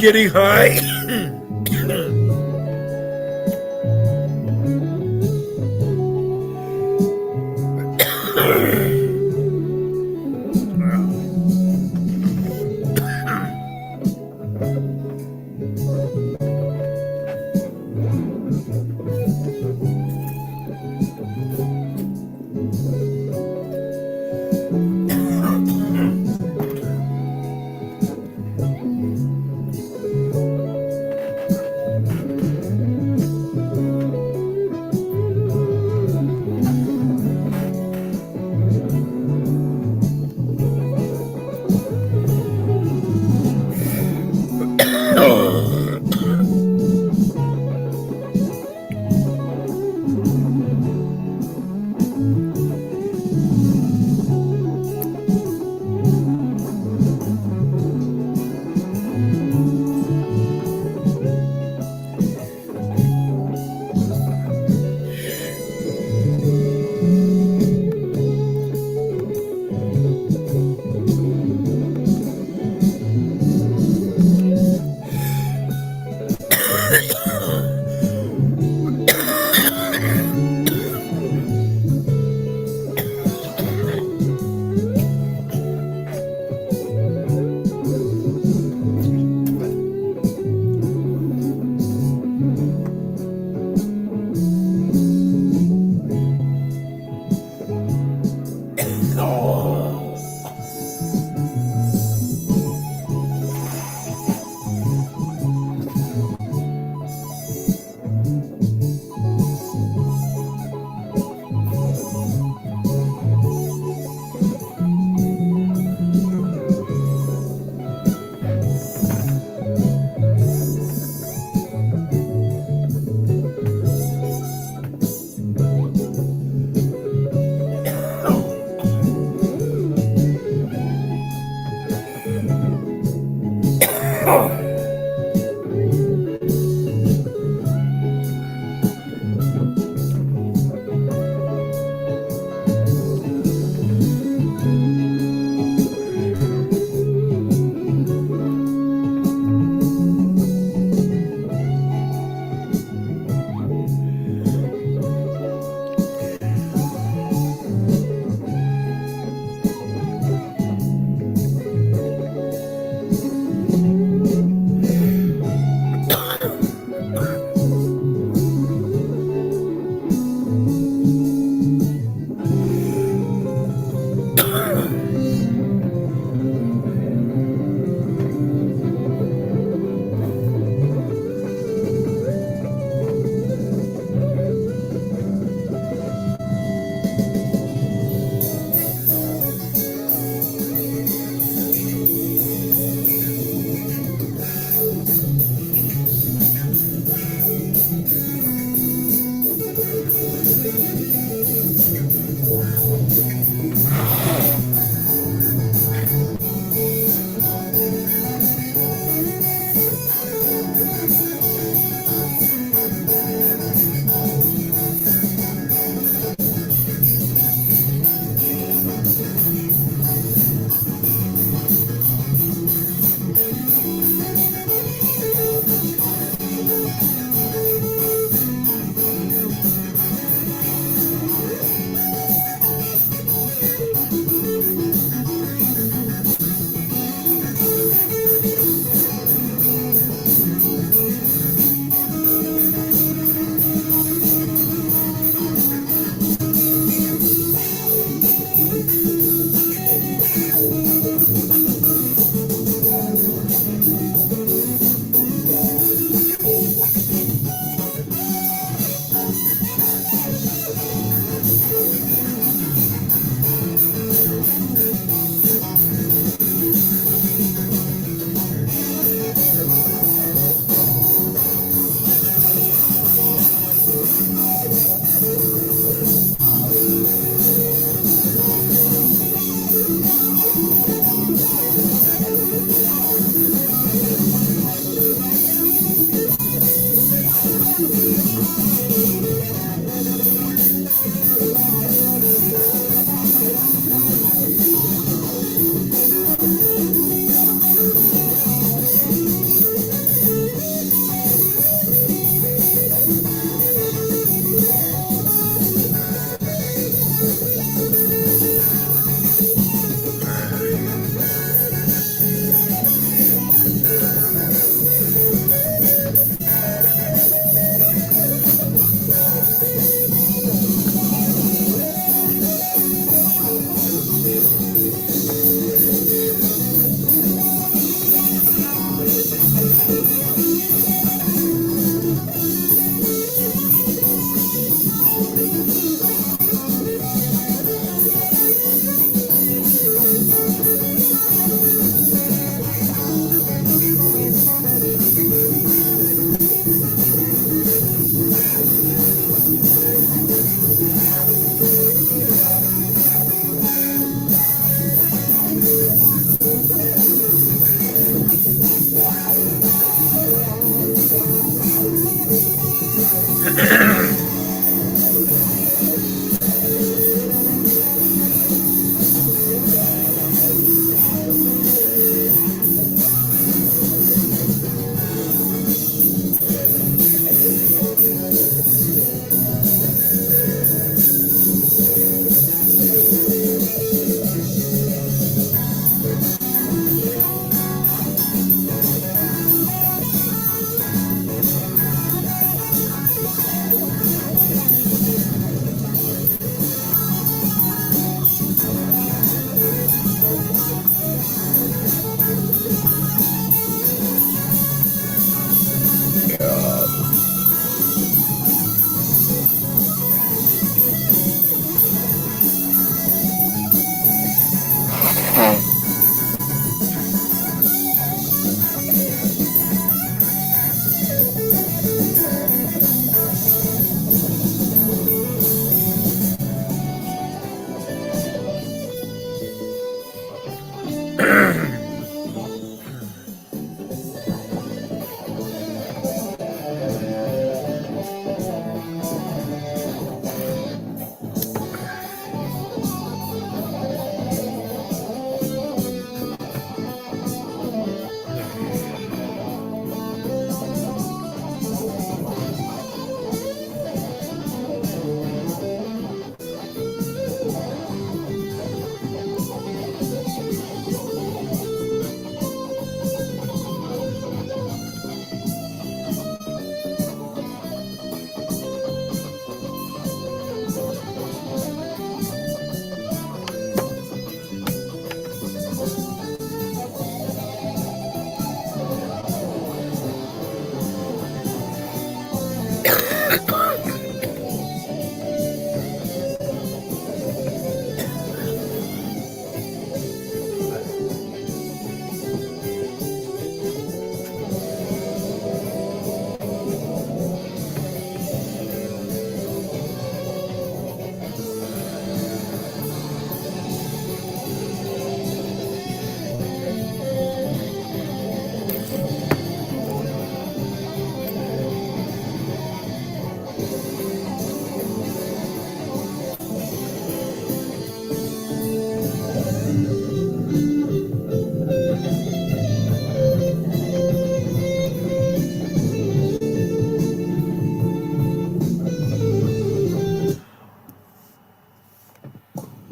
getting high.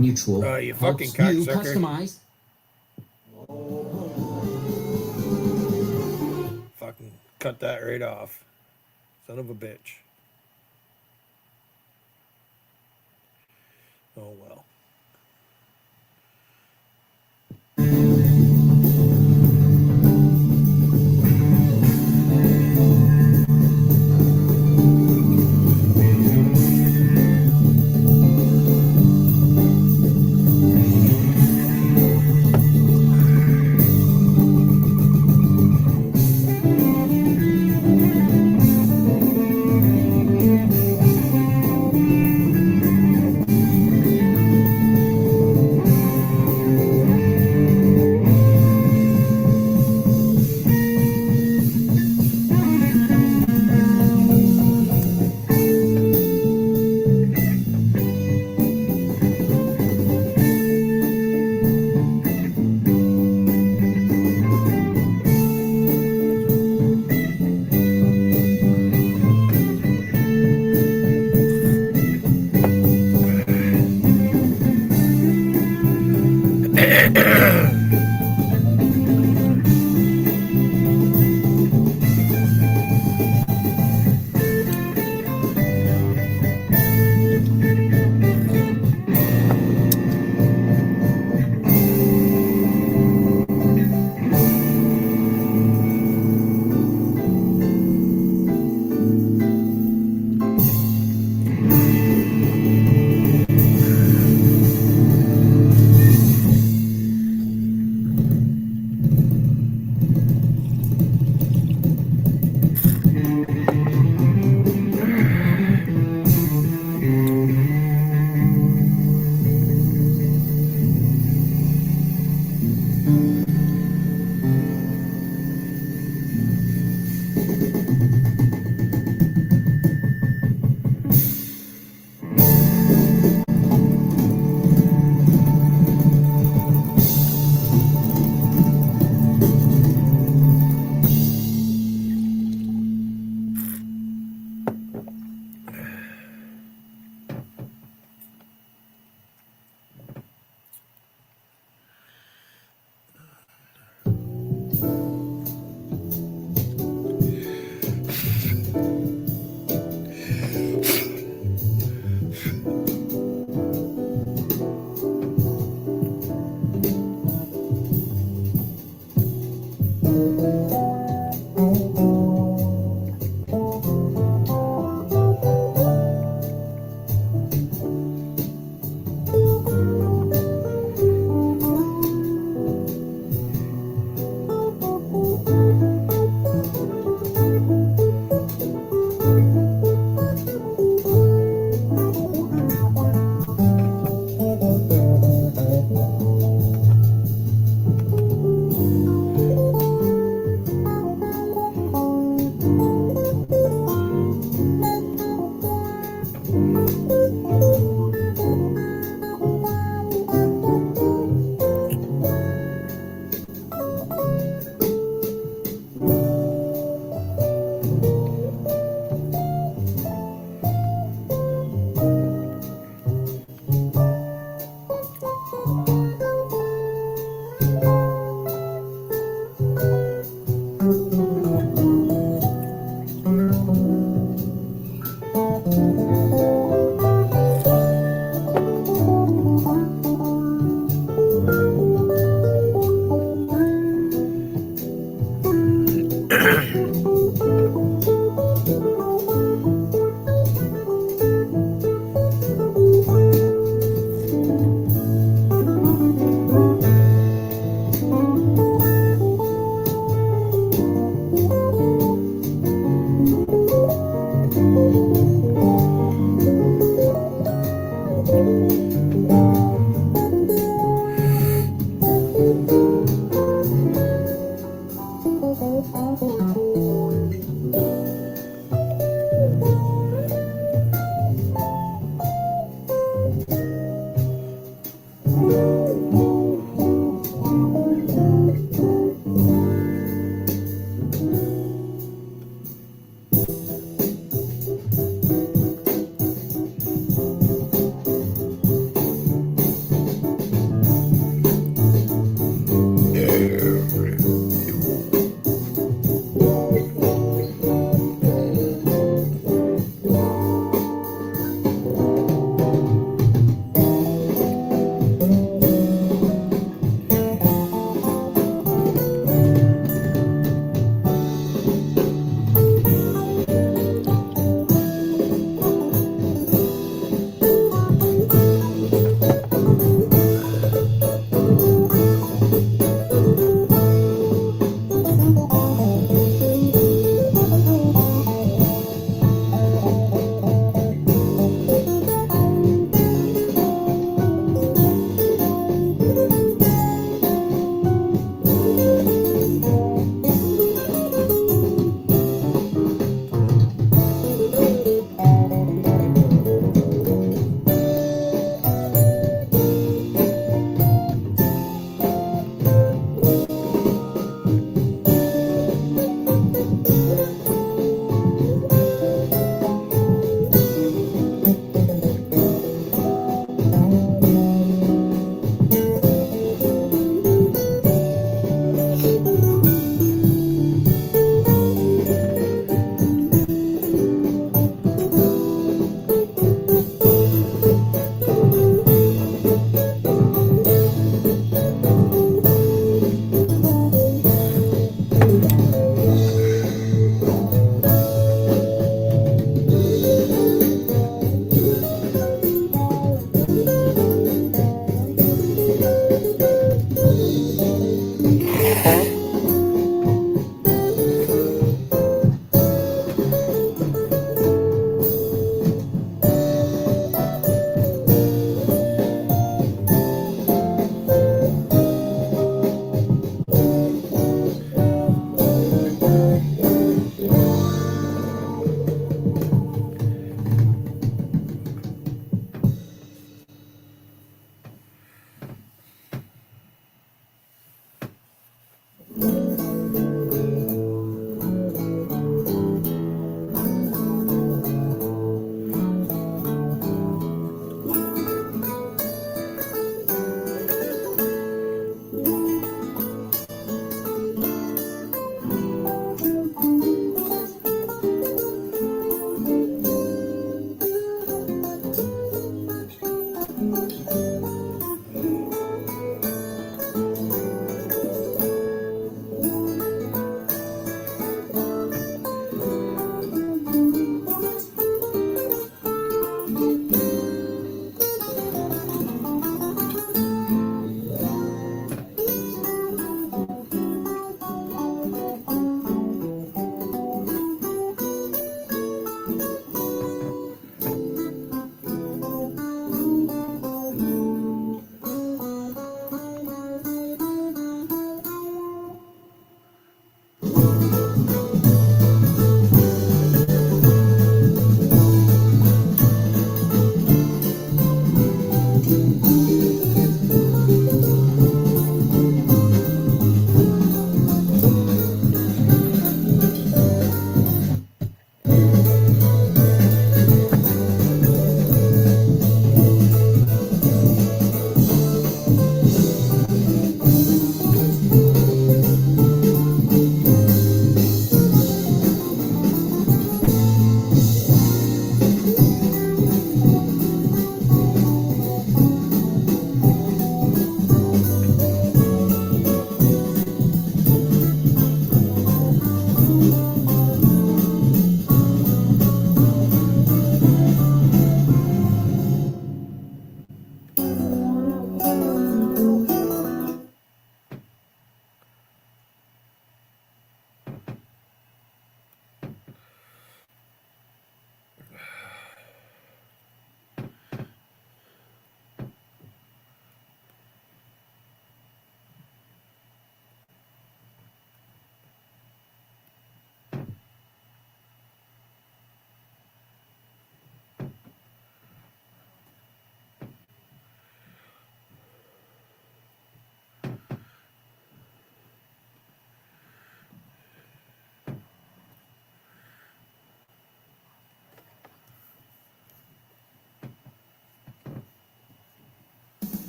Mutual. You fucking Helps you cocksucker. customize. Fucking cut that right off. Son of a bitch. Oh well.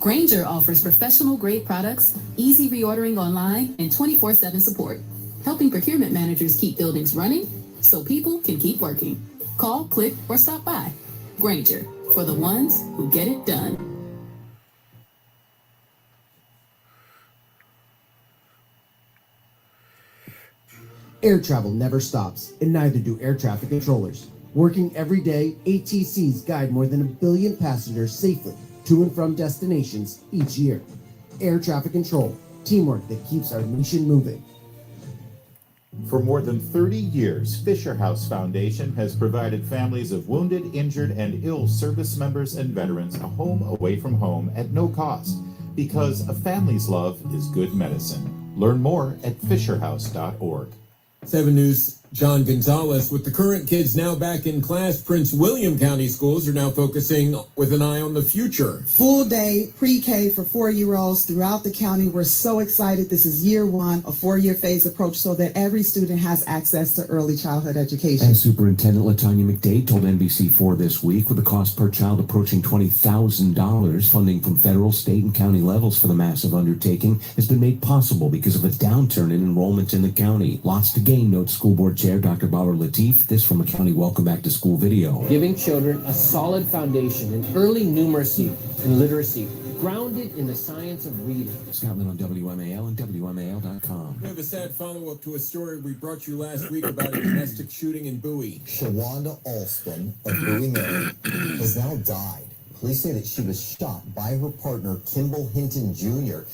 Grainger offers professional-grade products, easy reordering online, and 24/7 support, helping procurement managers keep buildings running so people can keep working. Call, click, or stop by. Grainger, for the ones who get it done. Air travel never stops, and neither do air traffic controllers. Working every day, ATCs guide more than 1 billion passengers safely to and from destinations each year. Air traffic control, teamwork that keeps our nation moving. For more than 30 years, Fisher House Foundation has provided families of wounded, injured, and ill service members and veterans a home away from home at no cost, because a family's love is good medicine. Learn more at fisherhouse.org. 7 News, John Gonzalez. With the current kids now back in class, Prince William County schools are now focusing with an eye on the future. Full day pre-K for 4-year-olds throughout the county. We're so excited. This is year one, a 4-year phase approach so that every student has access to early childhood education. And Superintendent LaTanya McDade told NBC4 this week, with the cost per child approaching $20,000, funding from federal, state, and county levels for the massive undertaking has been made possible because of a downturn in enrollment in the county. Lots to gain, notes School Board Chair Dr. Barbara Latif. This from a county Welcome Back to School video. Giving children a solid foundation in early numeracy and literacy, grounded in the science of reading. Scotland on WMAL and WMAL.com. We have a sad follow-up to a story we brought you last week about a domestic shooting in Bowie. Shawanda Alston of Bowie, Maryland, has now died. Police say that she was shot by her partner, Kimball Hinton Jr.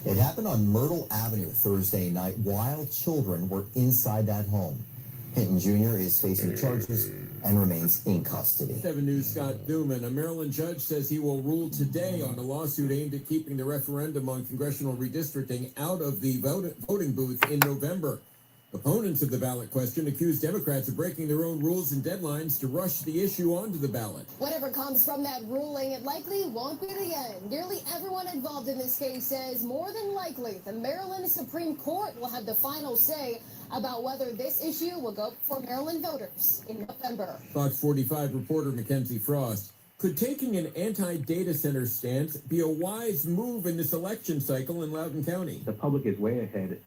It happened on Myrtle Avenue Thursday night while children were inside that home. Hinton Jr. is facing charges and remains in custody. 7 News' Scott Newman. A Maryland judge says he will rule today on a lawsuit aimed at keeping the referendum on congressional redistricting out of the voting booth in November. Opponents of the ballot question accuse Democrats of breaking their own rules and deadlines to rush the issue onto the ballot. Whatever comes from that ruling, it likely won't be the end. Nearly everyone involved in this case says more than likely the Maryland Supreme Court will have the final say about whether this issue will go before Maryland voters in November. Fox 45 reporter Mackenzie Frost. Could taking an anti-data center stance be a wise move in this election cycle in Loudoun County? The public is way ahead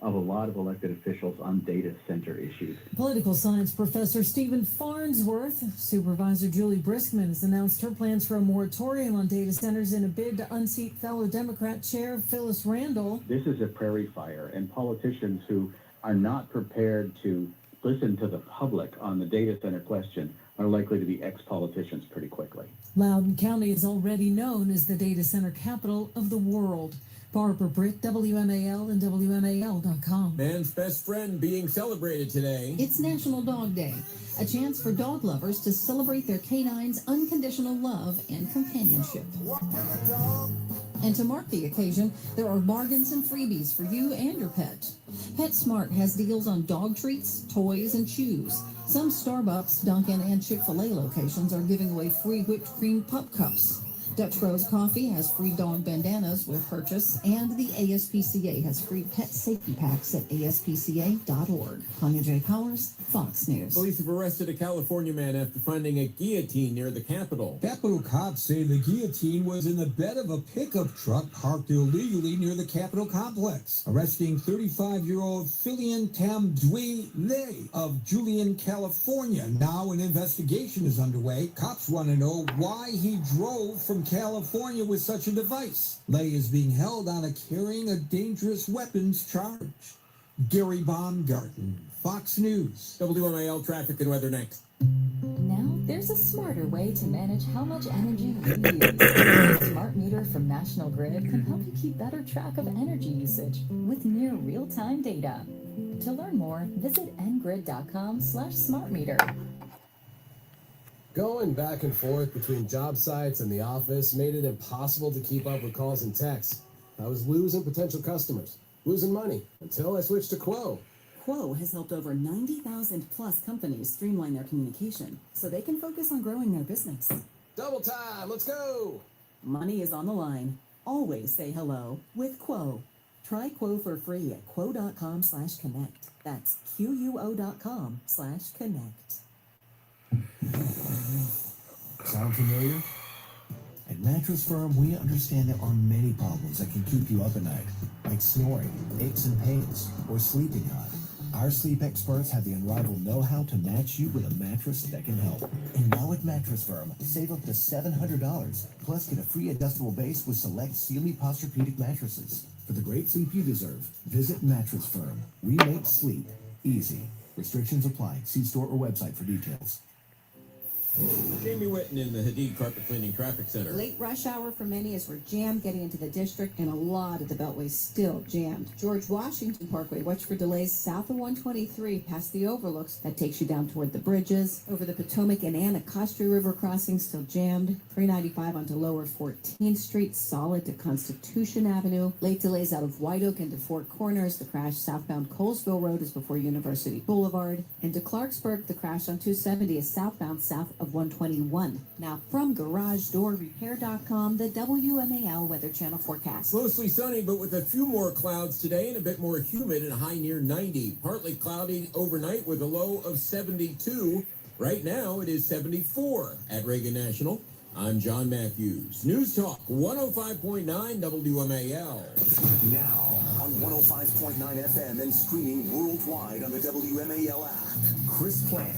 of a lot of elected officials on data center issues. Political science professor Stephen Farnsworth, Supervisor Julie Briskman has announced her plans for a moratorium on data centers in a bid to unseat fellow Democrat Chair Phyllis Randall. This is a prairie fire, and politicians who are not prepared to listen to the public on the data center question are likely to be ex-politicians pretty quickly. Loudoun County is already known as the data center capital of the world. Barbara Britt, WMAL and WMAL.com. Man's best friend being celebrated today. It's National Dog Day, a chance for dog lovers to celebrate their canine's unconditional love and companionship. And to mark the occasion, there are bargains and freebies for you and your pet. PetSmart has deals on dog treats, toys, and chews. Some Starbucks, Dunkin', and Chick-fil-A locations are giving away free whipped cream pup cups. Dutch Bros Coffee has free dog bandanas with purchase, and the ASPCA has free pet safety packs at aspca.org. Tanya J. Powers, Fox News. Police have arrested a California man after finding a guillotine near the Capitol. Capitol cops say the guillotine was in the bed of a pickup truck parked illegally near the Capitol complex, arresting 35-year-old Filian Tamdwele of Julian, California. Now an investigation is underway. Cops want to know why he drove from California with such a device. Lay is being held on a carrying a dangerous weapons charge. Gary Baumgarten, Fox News. WMAL traffic and weather next. Now, there's a smarter way to manage how much energy you use. A smart meter from National Grid can help you keep better track of energy usage with near real-time data. To learn more, visit ngrid.com/smartmeter. Going back and forth between job sites and the office made it impossible to keep up with calls and texts. I was losing potential customers, losing money, until I switched to Quo. Quo has helped over 90,000 plus companies streamline their communication so they can focus on growing their business. Double time, let's go! Money is on the line. Always say hello with Quo. Try Quo for free at quo.com/connect. That's QUO.com/connect. Sound familiar? At Mattress Firm, we understand there are many problems that can keep you up at night, like snoring, aches and pains, or sleeping hot. Our sleep experts have the unrivaled know-how to match you with a mattress that can help. And now at Mattress Firm, save up to $700, plus get a free adjustable base with select Sealy Posturepedic mattresses. For the great sleep you deserve, visit Mattress Firm. We make sleep easy. Restrictions apply. See store or website for details. Jamie Whitten in the Hadid Carpet Cleaning Traffic Center. Late rush hour for many as we're jammed getting into the district, and a lot of the Beltway still jammed. George Washington Parkway, watch for delays south of 123 past the overlooks. That takes you down toward the bridges. Over the Potomac and Anacostia River crossing still jammed. 395 onto lower 14th Street, solid to Constitution Avenue. Late delays out of White Oak into Four Corners. The crash southbound Colesville Road is before University Boulevard. And to Clarksburg, the crash on 270 is southbound south of 121. Now from GarageDoorRepair.com, the WMAL Weather Channel forecast. Mostly sunny, but with a few more clouds today and a bit more humid and a high near 90. Partly cloudy overnight with a low of 72. Right now it is 74 at Reagan National. I'm John Matthews. News Talk 105.9 WMAL. Now on 105.9 FM and streaming worldwide on the WMAL app. Chris Plant.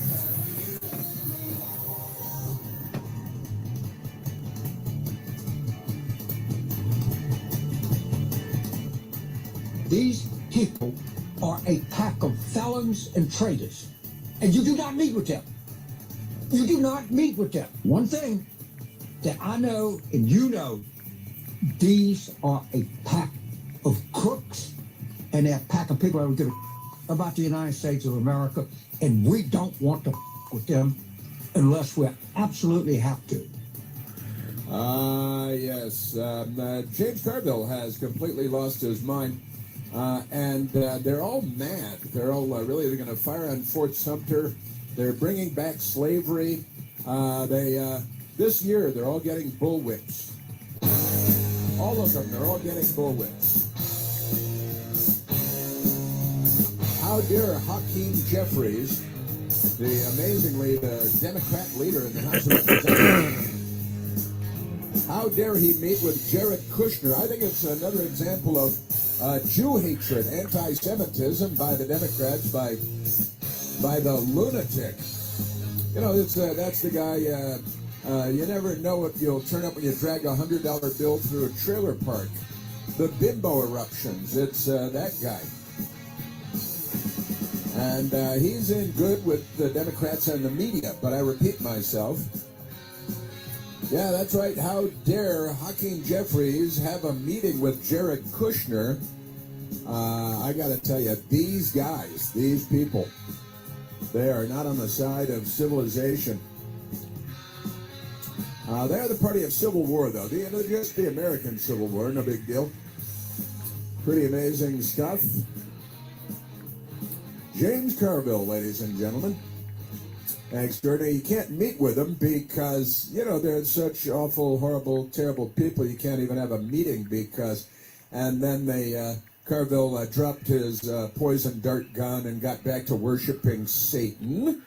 These people are a pack of felons and traitors, and you do not meet with them. You do not meet with them. One thing that I know and you know, these are a pack of crooks, and they're a pack of people that don't give a about the United States of America, and we don't want to with them unless we absolutely have to. Yes. James Carville has completely lost his mind. And they're all mad. They're all really they're going to fire on Fort Sumter. They're bringing back slavery. This year they're all getting bullwhips. All of them. They're all getting bullwhips. How dare Hakeem Jeffries, the Democrat leader in the House of Representatives, how dare he meet with Jared Kushner? I think it's another example of Jew hatred, anti-Semitism by the Democrats, by the lunatic. You know, that's the guy. You never know what you'll turn up when you drag a $100 bill through a trailer park. The bimbo eruptions. It's that guy, and he's in good with the Democrats and the media. But I repeat myself. Yeah, that's right. How dare Hakeem Jeffries have a meeting with Jared Kushner? I got to tell you, these guys, these people, they are not on the side of civilization. They're the party of Civil War, though. Just the American Civil War, no big deal. Pretty amazing stuff. James Carville, ladies and gentlemen. Extraordinary. You can't meet with them because, you know, they're such awful, horrible, terrible people. You can't even have a meeting because, and then Carville dropped his poison dart gun and got back to worshiping Satan.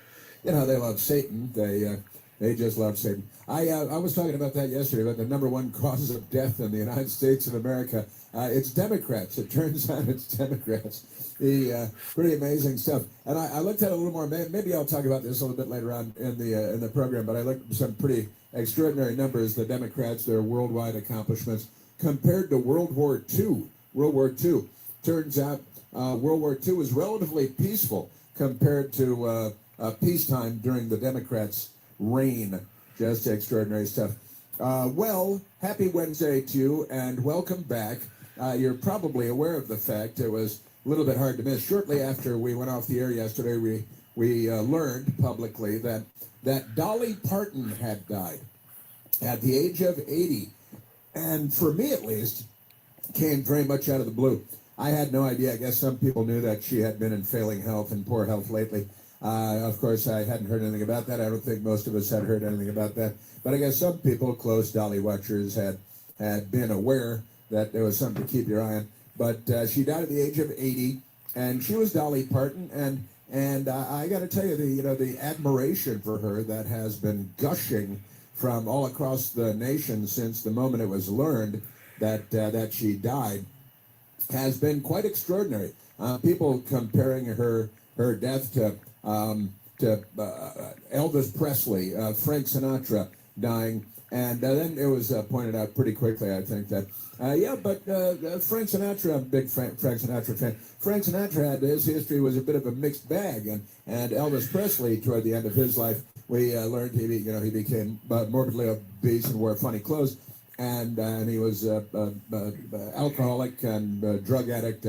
You know, they love Satan. They just love Satan. I was talking about that yesterday, about the number one cause of death in the United States of America. It's Democrats. It turns out it's Democrats. Pretty amazing stuff. And I looked at it a little more. Maybe I'll talk about this a little bit later on in the program. But I looked at some pretty extraordinary numbers. The Democrats, their worldwide accomplishments compared to World War II. World War II. Turns out World War II was relatively peaceful compared to peacetime during the Democrats' reign. Just extraordinary stuff. Well, happy Wednesday to you, and welcome back. You're probably aware of the fact it was a little bit hard to miss. Shortly after we went off the air yesterday, we learned publicly that Dolly Parton had died at the age of 80. And for me, at least, came very much out of the blue. I had no idea. I guess some people knew that she had been in failing health and poor health lately. Of course, I hadn't heard anything about that. I don't think most of us had heard anything about that. But I guess some people, close Dolly watchers, had been aware that there was something to keep your eye on. But she died at the age of 80, and she was Dolly Parton. And I got to tell you, the admiration for her that has been gushing from all across the nation since the moment it was learned that she died has been quite extraordinary. People comparing her death to Elvis Presley, Frank Sinatra dying, and then it was pointed out pretty quickly, I think, that Frank Sinatra, I'm a big Frank Sinatra fan. Frank Sinatra had his history was a bit of a mixed bag, and Elvis Presley, toward the end of his life, we learned he became morbidly obese and wore funny clothes, and he was alcoholic and drug addict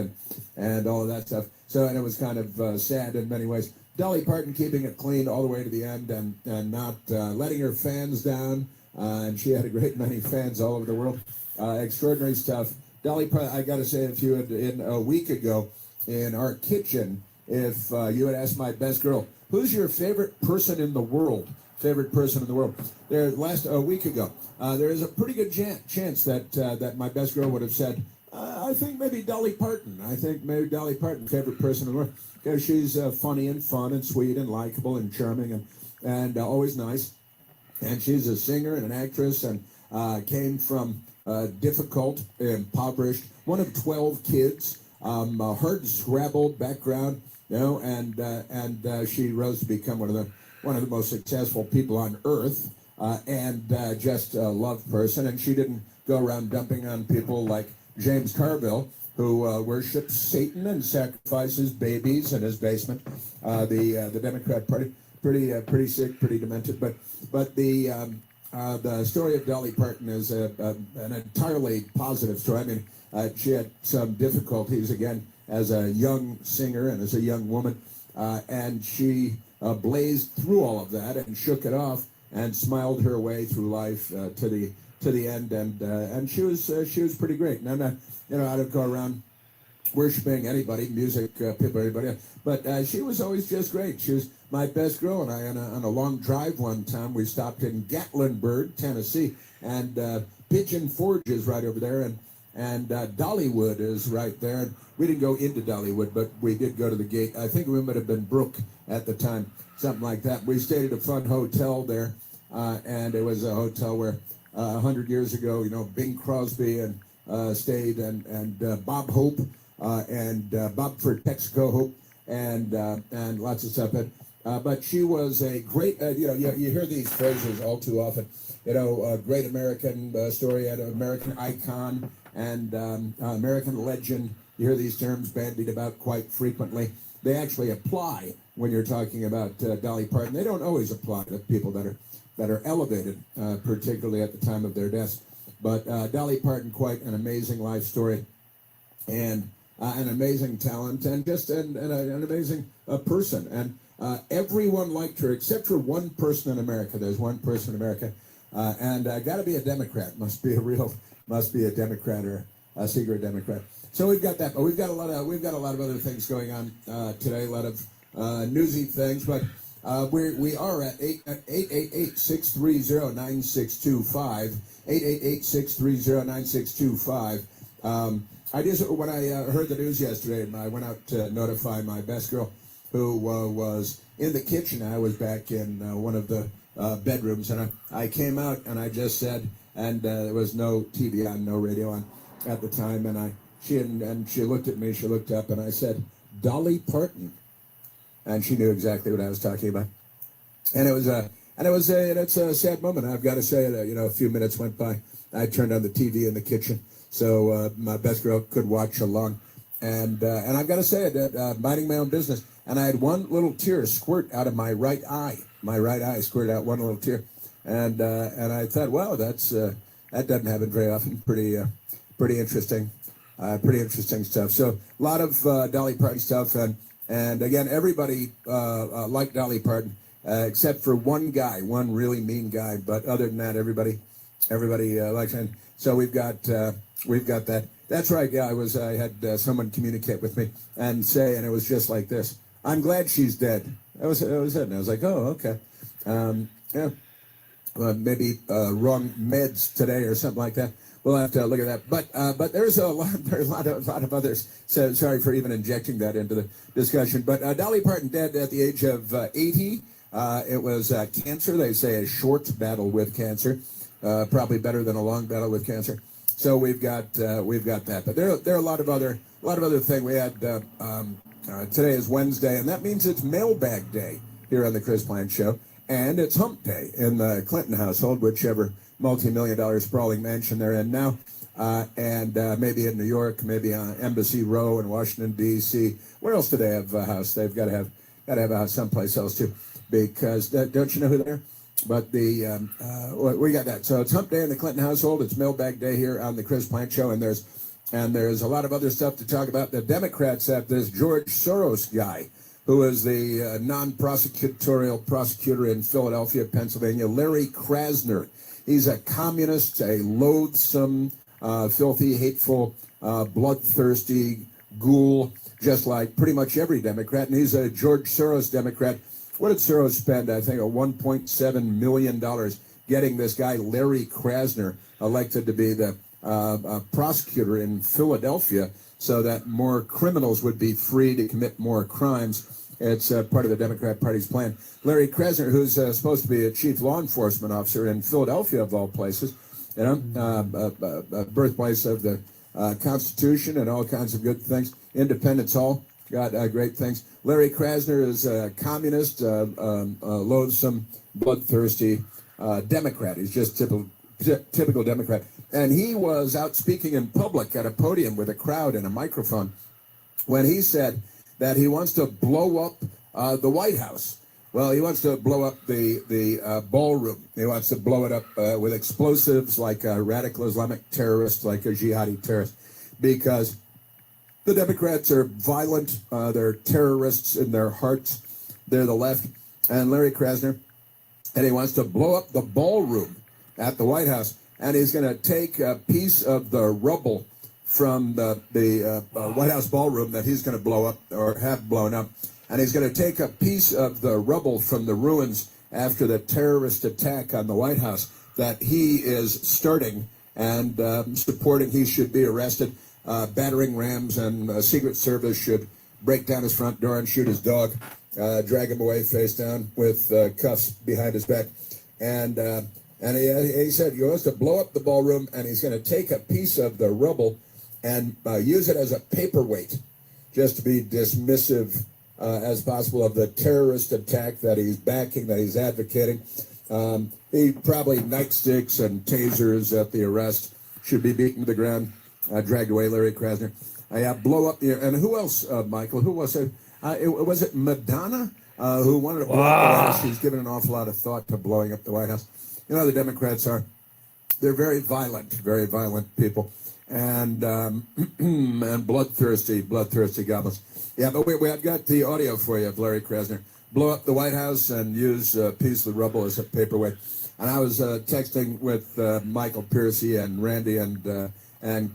and all of that stuff. So, and it was kind of sad in many ways. Dolly Parton keeping it clean all the way to the end and not letting her fans down, and she had a great many fans all over the world. Extraordinary stuff. Dolly Parton, I got to say, if you had, in a week ago in our kitchen, if you had asked my best girl, who's your favorite person in the world? Favorite person in the world. There, a week ago, there is a pretty good chance that my best girl would have said, I think maybe Dolly Parton. I think maybe Dolly Parton, favorite person in the world, because she's funny and fun and sweet and likable and charming and always nice. And she's a singer and an actress and came from difficult, impoverished, one of 12 kids, hard-scrabbled background, and she rose to become one of the most successful people on earth, and just a loved person. And she didn't go around dumping on people like James Carville, who worships Satan and sacrifices babies in his basement. The Democrat Party, pretty sick, pretty demented. But the story of Dolly Parton is an entirely positive story. I mean, she had some difficulties again as a young singer and as a young woman, and she blazed through all of that and shook it off and smiled her way through life to the end, and she was pretty great. And I'm not, I don't go around worshiping anybody, music people, anybody, but she was always just great. She was my best girl, and I on a long drive one time we stopped in Gatlinburg, Tennessee, and Pigeon Forge is right over there, and Dollywood is right there. And we didn't go into Dollywood, but we did go to the gate. I think we might have been Brooke at the time, something like that. We stayed at a fun hotel there, and it was a hotel where 100 years ago, Bing Crosby and stayed, and Bob Hope and Bob for Texaco Hope and lots of stuff. But she was a great, you hear these phrases all too often. A great American story, an American icon, and American legend. You hear these terms bandied about quite frequently. They actually apply when you're talking about Dolly Parton. They don't always apply to people that are elevated, particularly at the time of their deaths. But Dolly Parton, quite an amazing life story, and an amazing talent, and just an amazing person. And everyone liked her except for one person in America. There's one person in America, and got to be a Democrat. Must be a Democrat or a secret Democrat. So we've got that, but we've got a lot of other things going on today. A lot of newsy things, but we are at 888-630-9625. 888-630-9625. I just, when I heard the news yesterday, I went out to notify my best girl, who was in the kitchen. I was back in one of the bedrooms, and I came out and I just said, and there was no TV on, no radio on at the time, and she looked at me, she looked up, and I said, Dolly Parton, and she knew exactly what I was talking about. And it's a sad moment. I've got to say that, a few minutes went by. I turned on the TV in the kitchen, so my best girl could watch along. And I've got to say that minding my own business, and I had one little tear squirt out of my right eye. My right eye squirted out one little tear, and I thought, wow, that doesn't happen very often. Pretty interesting, pretty interesting stuff. So a lot of Dolly Parton stuff, and again, everybody liked Dolly Parton. Except for one guy, one really mean guy, but other than that, everybody likes him. So we've got that. That's right. Yeah, I had someone communicate with me and say, and it was just like this: "I'm glad she's dead." That was it. And I was like, "Oh, okay, yeah, maybe wrong meds today or something like that." We'll have to look at that. But there's a lot of others. So sorry for even injecting that into the discussion. But Dolly Parton dead at the age of 80. It was cancer. They say a short battle with cancer, probably better than a long battle with cancer. So we've got that. But there are a lot of other things. We had today is Wednesday, and that means it's Mailbag Day here on the Chris Plant Show, and it's Hump Day in the Clinton household, whichever multi-million-dollar sprawling mansion they're in now, and maybe in New York, maybe on Embassy Row in Washington D.C. Where else do they have a house? They've got to have a house someplace else too, because don't you know who they're? But we got that. So it's Hump Day in the Clinton household. It's Mailbag Day here on the Chris Plant Show, and there's a lot of other stuff to talk about. The Democrats have this George Soros guy, who is the non-prosecutorial prosecutor in Philadelphia, Pennsylvania, Larry Krasner. He's a communist, a loathsome, filthy, hateful, bloodthirsty ghoul, just like pretty much every Democrat. And he's a George Soros Democrat. What did Soros spend? I think $1.7 million getting this guy, Larry Krasner, elected to be the prosecutor in Philadelphia so that more criminals would be free to commit more crimes. It's part of the Democrat Party's plan. Larry Krasner, who's supposed to be a chief law enforcement officer in Philadelphia, of all places, birthplace of the Constitution and all kinds of good things. Independence Hall, got great things. Larry Krasner is a communist, loathsome, bloodthirsty Democrat. He's just typical Democrat. And he was out speaking in public at a podium with a crowd and a microphone when he said that he wants to blow up the White House. Well, he wants to blow up the ballroom. He wants to blow it up with explosives like a radical Islamic terrorist, like a jihadi terrorist, because the Democrats are violent. They're terrorists in their hearts. They're the left. And Larry Krasner, and he wants to blow up the ballroom at the White House. And he's going to take a piece of the rubble from the White House ballroom that he's going to blow up or have blown up. And he's going to take a piece of the rubble from the ruins after the terrorist attack on the White House that he is starting and supporting. He should be arrested. Battering rams and Secret Service should break down his front door and shoot his dog, drag him away face down with cuffs behind his back. And he said he wants to blow up the ballroom, and he's going to take a piece of the rubble and use it as a paperweight, just to be dismissive as possible of the terrorist attack that he's backing, that he's advocating. He probably nightsticks and tasers at the arrest, should be beaten to the ground, dragged away, Larry Krasner. Blow up the, and who else, Michael? Who was it? Was it Madonna who wanted to blow up the White House? She's given an awful lot of thought to blowing up the White House. You know, the Democrats they're very violent people, and and bloodthirsty goblins. Yeah, but I've got the audio for you of Larry Krasner. Blow up the White House and use a piece of the rubble as a paperweight. And I was texting with Michael Piercy and Randy and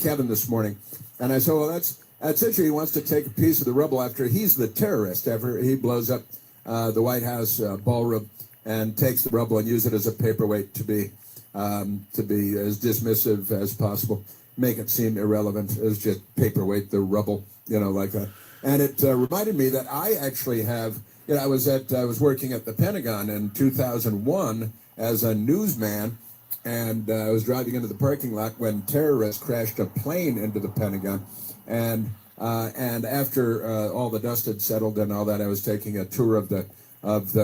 Kevin this morning, and I said, well, that's interesting. He wants to take a piece of the rubble after he's the terrorist, after he blows up the White House ballroom and takes the rubble and use it as a paperweight to be as dismissive as possible, make it seem irrelevant as just paperweight, the rubble, like that. And it reminded me that I actually have, I was working at the Pentagon in 2001 as a newsman, and I was driving into the parking lot when terrorists crashed a plane into the Pentagon, and after all the dust had settled and all that, I was taking a tour of the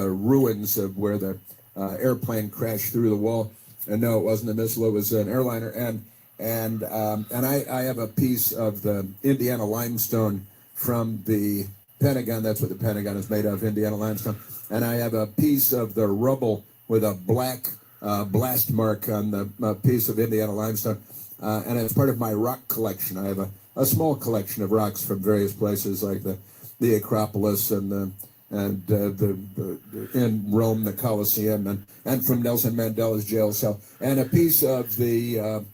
ruins of where the airplane crashed through the wall. And no, it wasn't a missile; it was an airliner. And I have a piece of the Indiana limestone from the Pentagon. That's what the Pentagon is made of, Indiana limestone. And I have a piece of the rubble with a black blast mark on the piece of Indiana limestone. And it's part of my rock collection. I have a small collection of rocks from various places, like the Acropolis and in Rome, the Colosseum, and from Nelson Mandela's jail cell, and a piece of the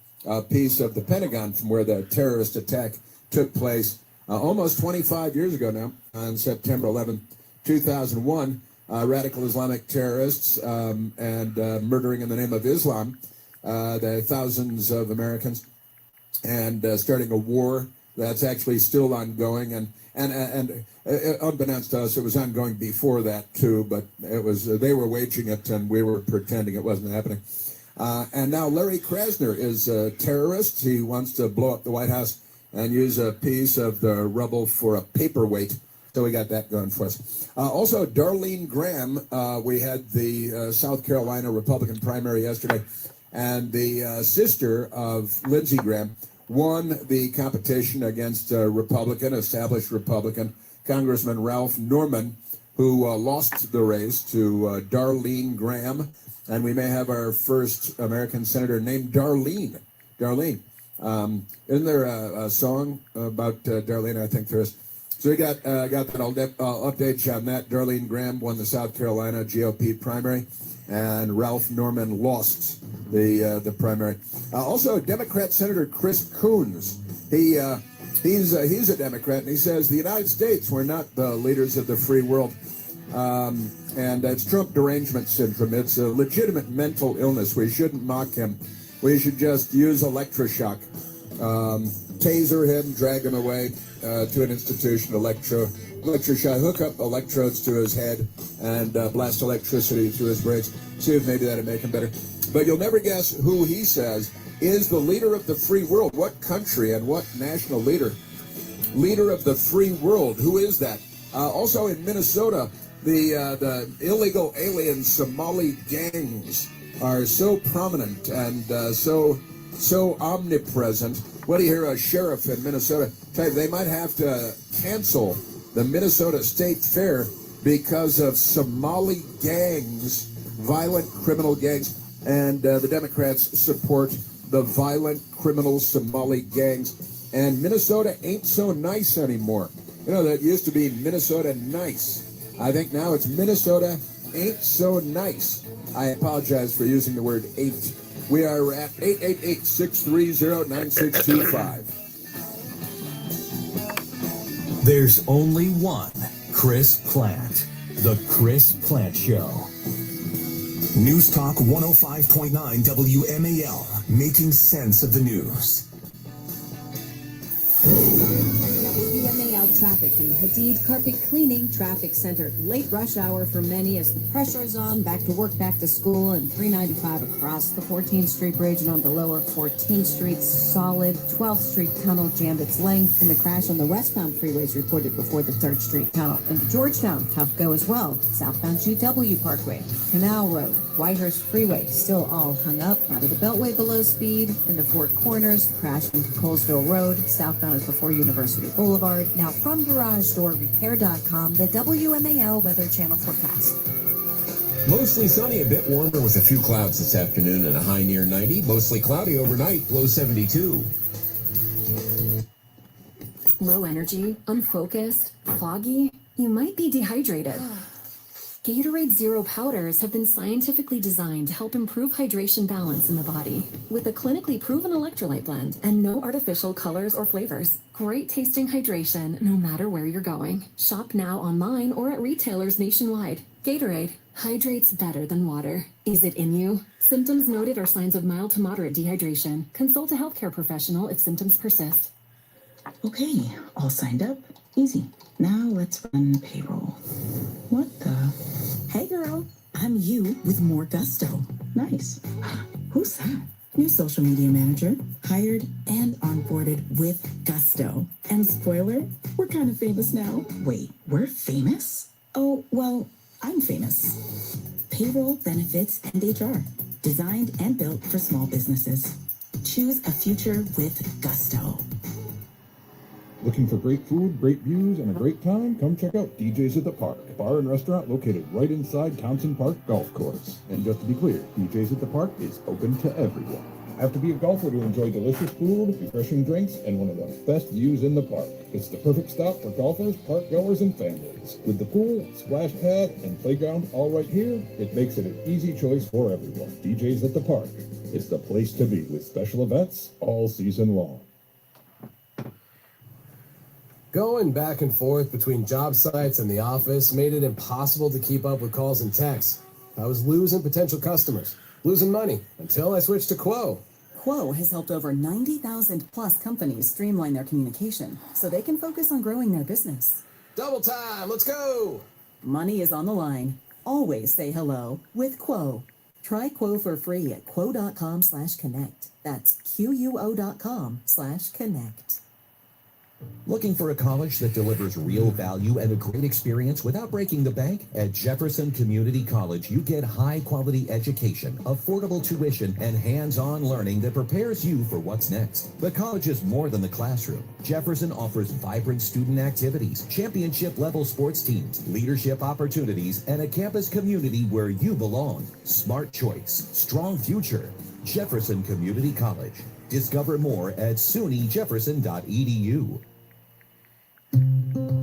Pentagon from where the terrorist attack took place almost 25 years ago now, on September 11th, 2001. Radical Islamic terrorists and murdering in the name of Islam, the thousands of Americans, and starting a war that's actually still ongoing, and unbeknownst to us, it was ongoing before that too. But it was they were waging it, and we were pretending it wasn't happening. And now Larry Krasner is a terrorist. He wants to blow up the White House and use a piece of the rubble for a paperweight. So we got that going for us. Also, Darlene Graham, we had the South Carolina Republican primary yesterday, and the sister of Lindsey Graham won the competition against established Republican, Congressman Ralph Norman, who lost the race to Darlene Graham. And we may have our first American senator named Darlene. Darlene. Isn't there a song about Darlene? I think there is. So we got that. I'll update you on that. Darlene Graham won the South Carolina GOP primary, and Ralph Norman lost the primary. Also, Democrat Senator Chris Coons. He's a Democrat, and he says the United States, we're not the leaders of the free world. And it's Trump derangement syndrome. It's a legitimate mental illness. We shouldn't mock him. We should just use electroshock. Taser him, drag him away to an institution, electroshock, hook up electrodes to his head and blast electricity through his brains. See if maybe that'd make him better. But you'll never guess who he says is the leader of the free world. What country and what national leader? Leader of the free world. Who is that? Also in Minnesota, the illegal alien Somali gangs are so prominent and so omnipresent. What do you hear? A sheriff in Minnesota, they might have to cancel the Minnesota State Fair because of Somali gangs, violent criminal gangs, and the Democrats support the violent criminal Somali gangs. And Minnesota ain't so nice anymore. You know, that used to be Minnesota nice. I think now it's Minnesota ain't so nice. I apologize for using the word ain't. We are at 888-630-9625. There's only one Chris Plant. The Chris Plant Show. News Talk 105.9 WMAL. Making sense of the news. WMAL traffic from the Hadid Carpet Cleaning Traffic Center. Late rush hour for many as the pressure is on. Back to work, back to school, and 395 across the 14th Street Bridge and on the lower 14th Street. Solid 12th Street Tunnel jammed its length, and the crash on the westbound freeways reported before the 3rd Street Tunnel. And the Georgetown, tough go as well. Southbound GW Parkway, Canal Road, Whitehurst Freeway, still all hung up. Out of the Beltway below speed. Into Four Corners, crash into Colesville Road. Southbound is before University Boulevard. Now from GarageDoorRepair.com, the WMAL Weather Channel forecast. Mostly sunny, a bit warmer with a few clouds this afternoon and a high near 90. Mostly cloudy overnight, low 72. Low energy, unfocused, foggy. You might be dehydrated. Gatorade Zero powders have been scientifically designed to help improve hydration balance in the body. With a clinically proven electrolyte blend and no artificial colors or flavors. Great tasting hydration no matter where you're going. Shop now online or at retailers nationwide. Gatorade hydrates better than water. Is it in you? Symptoms noted are signs of mild to moderate dehydration. Consult a healthcare professional if symptoms persist. Okay, all signed up. Easy. Now let's run payroll. What the? Hey girl, I'm you with more gusto. Nice. Who's that? New social media manager, hired and onboarded with gusto. And spoiler, we're kind of famous now. Wait, we're famous? Oh, well, I'm famous. Payroll, benefits, and HR. Designed and built for small businesses. Choose a future with gusto. Looking for great food, great views, and a great time? Come check out DJ's at the Park, bar and restaurant located right inside Townsend Park Golf Course. And just to be clear, DJ's at the Park is open to everyone. Have to be a golfer to enjoy delicious food, refreshing drinks, and one of the best views in the park. It's the perfect stop for golfers, park goers, and families. With the pool, splash pad, and playground all right here, it makes it an easy choice for everyone. DJ's at the Park. It's the place to be with special events all season long. Going back and forth between job sites and the office made it impossible to keep up with calls and texts. I was losing potential customers, losing money, until I switched to Quo. Quo has helped over 90,000 plus companies streamline their communication so they can focus on growing their business. Double time, let's go! Money is on the line. Always say hello with Quo. Try Quo for free at quo.com/connect. That's QUO.com/connect. Looking for a college that delivers real value and a great experience without breaking the bank? At Jefferson Community College, you get high-quality education, affordable tuition, and hands-on learning that prepares you for what's next. The college is more than the classroom. Jefferson offers vibrant student activities, championship-level sports teams, leadership opportunities, and a campus community where you belong. Smart choice, strong future. Jefferson Community College. Discover more at sunyjefferson.edu.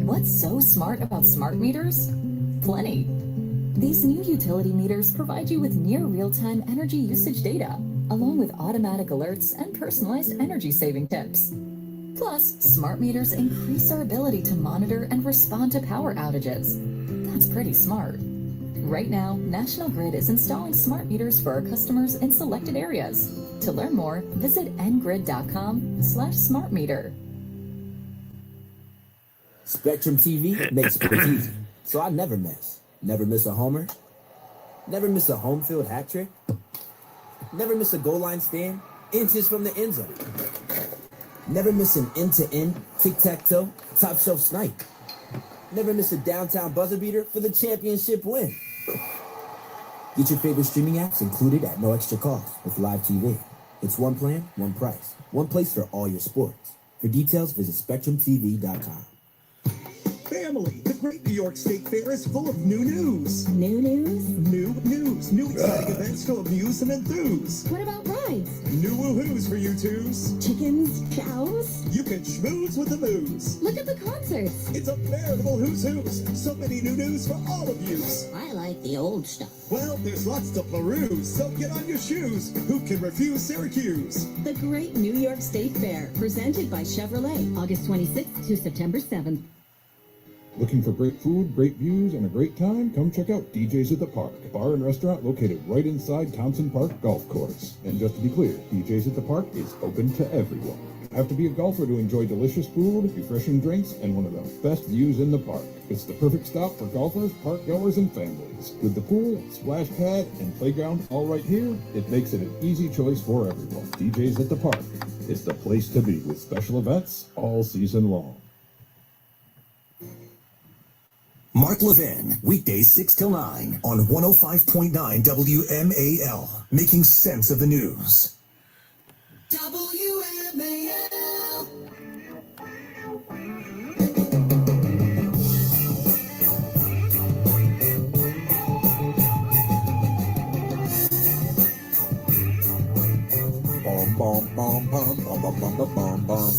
What's so smart about smart meters? Plenty. These new utility meters provide you with near real-time energy usage data, along with automatic alerts and personalized energy-saving tips. Plus, smart meters increase our ability to monitor and respond to power outages. That's pretty smart. Right now, National Grid is installing smart meters for our customers in selected areas. To learn more, visit ngrid.com/smartmeter. Spectrum TV makes sports easy, so I never miss. Never miss a homer. Never miss a home field hat trick. Never miss a goal line stand inches from the end zone. Never miss an end-to-end tic-tac-toe top shelf snipe. Never miss a downtown buzzer beater for the championship win. Get your favorite streaming apps included at no extra cost with Live TV. It's one plan, one price, one place for all your sports. For details, visit SpectrumTV.com. Family, the Great New York State Fair is full of new news. New news? New news. New exciting events to amuse and enthuse. What about rides? New woohoos for you twos. Chickens? Cows? You can schmooze with the moose. Look at the concerts. It's a veritable who's who's. So many new news for all of yous. I like the old stuff. Well, there's lots to peruse, so get on your shoes. Who can refuse Syracuse? The Great New York State Fair, presented by Chevrolet, August 26th to September 7th. Looking for great food, great views, and a great time? Come check out DJ's at the Park, a bar and restaurant located right inside Townsend Park Golf Course. And just to be clear, DJ's at the Park is open to everyone. Have to be a golfer to enjoy delicious food, refreshing drinks, and one of the best views in the park. It's the perfect stop for golfers, park goers, and families. With the pool, splash pad, and playground all right here, it makes it an easy choice for everyone. DJ's at the Park is the place to be with special events all season long. Mark Levin, weekdays 6 till 9 on 105.9 WMAL, making sense of the news. WMAL. Bom, bom, bom, bom, bom, bom, bom, bom, bom.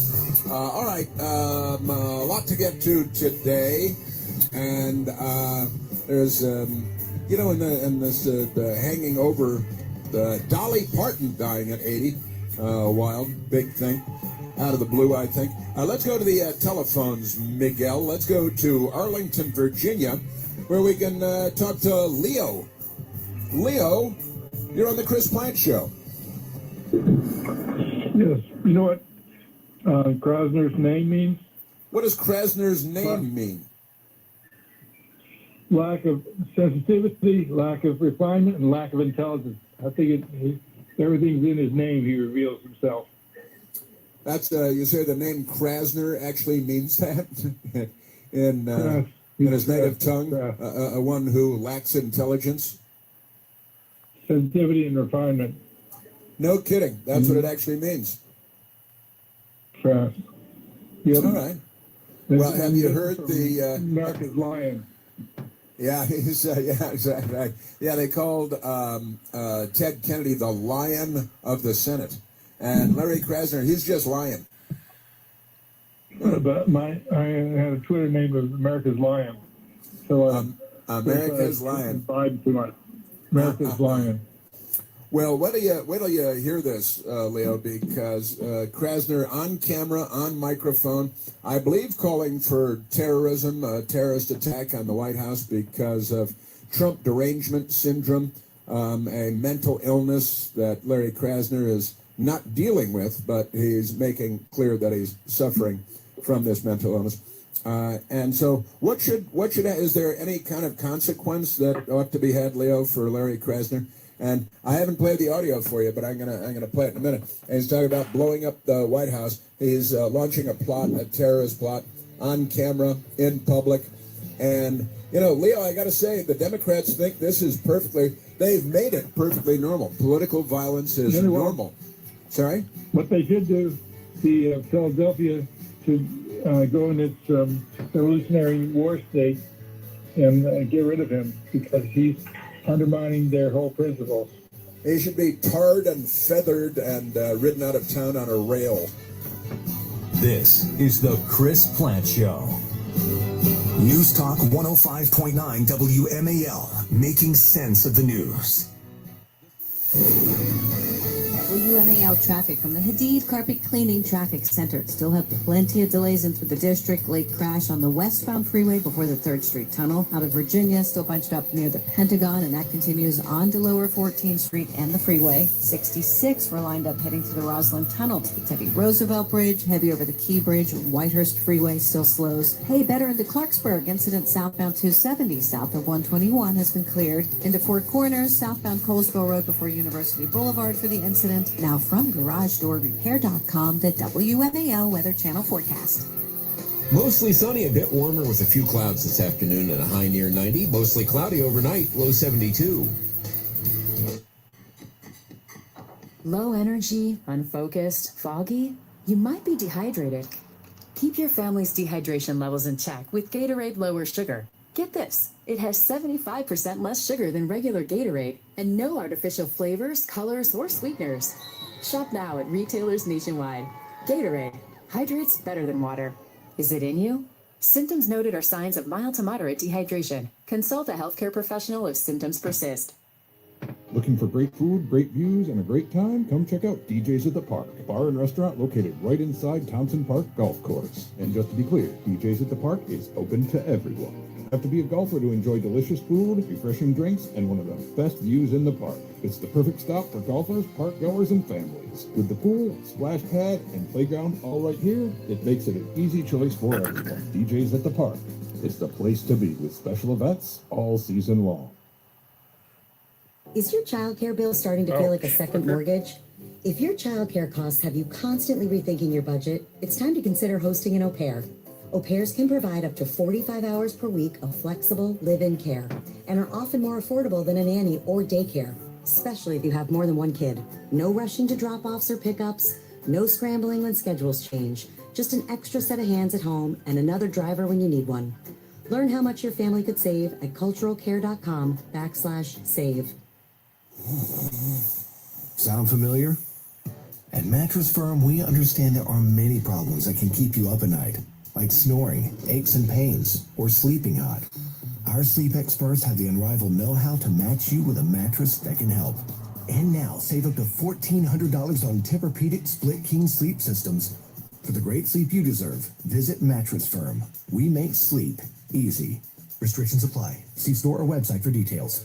All right, a lot to get to today. And there's, you know, in this hanging over Dolly Parton dying at 80, wild, big thing, out of the blue, I think. Let's go to the telephones, Miguel. Let's go to Arlington, Virginia, where we can talk to Leo. Leo, you're on the Chris Plant Show. Yes. You know what Krasner's name means? What does Krasner's name mean? Lack of sensitivity, lack of refinement, and lack of intelligence. I think everything's in his name. He reveals himself. That's you say the name Krasner actually means that in his native tongue. One who lacks intelligence, sensitivity, and refinement. No kidding. That's what it actually means. Yep. All right. Well, have you heard the America's Lion? Yeah, he's yeah, exactly. Yeah, they called Ted Kennedy the Lion of the Senate, and Larry Krasner, he's just lying. But I had a Twitter name of America's Lion, so America's Lion. Biden too much. America's Lion. Well, wait till you hear this, Leo, because Krasner on camera, on microphone, I believe calling for terrorism, a terrorist attack on the White House because of Trump derangement syndrome, a mental illness that Larry Krasner is not dealing with, but he's making clear that he's suffering from this mental illness. And so is there any kind of consequence that ought to be had, Leo, for Larry Krasner? And I haven't played the audio for you, but I'm gonna play it in a minute. And he's talking about blowing up the White House. He's launching a terrorist plot on camera, in public. And, Leo, I got to say, the Democrats think this is they've made it perfectly normal. Political violence is normal. Sorry? What they should do, Philadelphia should go in its revolutionary war state and get rid of him because he's undermining their whole principles. He should be tarred and feathered and ridden out of town on a rail. This is the Chris Plant Show. News Talk 105.9 WMAL, making sense of the news. WMAL traffic from the Hadid Carpet Cleaning Traffic Center. Still have plenty of delays in through the district. Late crash on the westbound freeway before the 3rd Street Tunnel. Out of Virginia, still bunched up near the Pentagon, and that continues on to Lower 14th Street and the freeway. 66 were lined up heading to the Roslyn Tunnel to the Teddy Roosevelt Bridge. Heavy over the Key Bridge. Whitehurst Freeway still slows. Hey, better into Clarksburg. Incident southbound 270 south of 121 has been cleared. Into Four Corners, southbound Colesville Road before University Boulevard for the incident. Now from GarageDoorRepair.com, the WMAL Weather Channel forecast. Mostly sunny, a bit warmer with a few clouds this afternoon and a high near 90. Mostly cloudy overnight, low 72. Low energy, unfocused, foggy? You might be dehydrated. Keep your family's dehydration levels in check with Gatorade Lower Sugar. Get this, it has 75% less sugar than regular Gatorade and no artificial flavors, colors, or sweeteners. Shop now at retailers nationwide. Gatorade, hydrates better than water. Is it in you? Symptoms noted are signs of mild to moderate dehydration. Consult a healthcare professional if symptoms persist. Looking for great food, great views, and a great time? Come check out DJ's at the Park, bar and restaurant located right inside Townsend Park Golf Course. And just to be clear, DJ's at the Park is open to everyone. Have to be a golfer to enjoy delicious food, refreshing drinks, and one of the best views in the park. It's the perfect stop for golfers, park goers, and families. With the pool, splash pad, and playground all right here, it makes it an easy choice for everyone. DJ's at the Park. It's the place to be with special events all season long. Is your childcare bill starting to feel like a second mortgage? If your childcare costs have you constantly rethinking your budget, it's time to consider hosting an au pair. Au pairs can provide up to 45 hours per week of flexible live-in care and are often more affordable than a nanny or daycare, especially if you have more than one kid. No rushing to drop-offs or pickups, no scrambling when schedules change, just an extra set of hands at home and another driver when you need one. Learn how much your family could save at culturalcare.com/save. Sound familiar? At Mattress Firm, we understand there are many problems that can keep you up at night, like snoring, aches and pains, or sleeping hot. Our sleep experts have the unrivaled know-how to match you with a mattress that can help. And now, save up to $1,400 on Tempur-Pedic Split King sleep systems. For the great sleep you deserve, visit Mattress Firm. We make sleep easy. Restrictions apply. See store or website for details.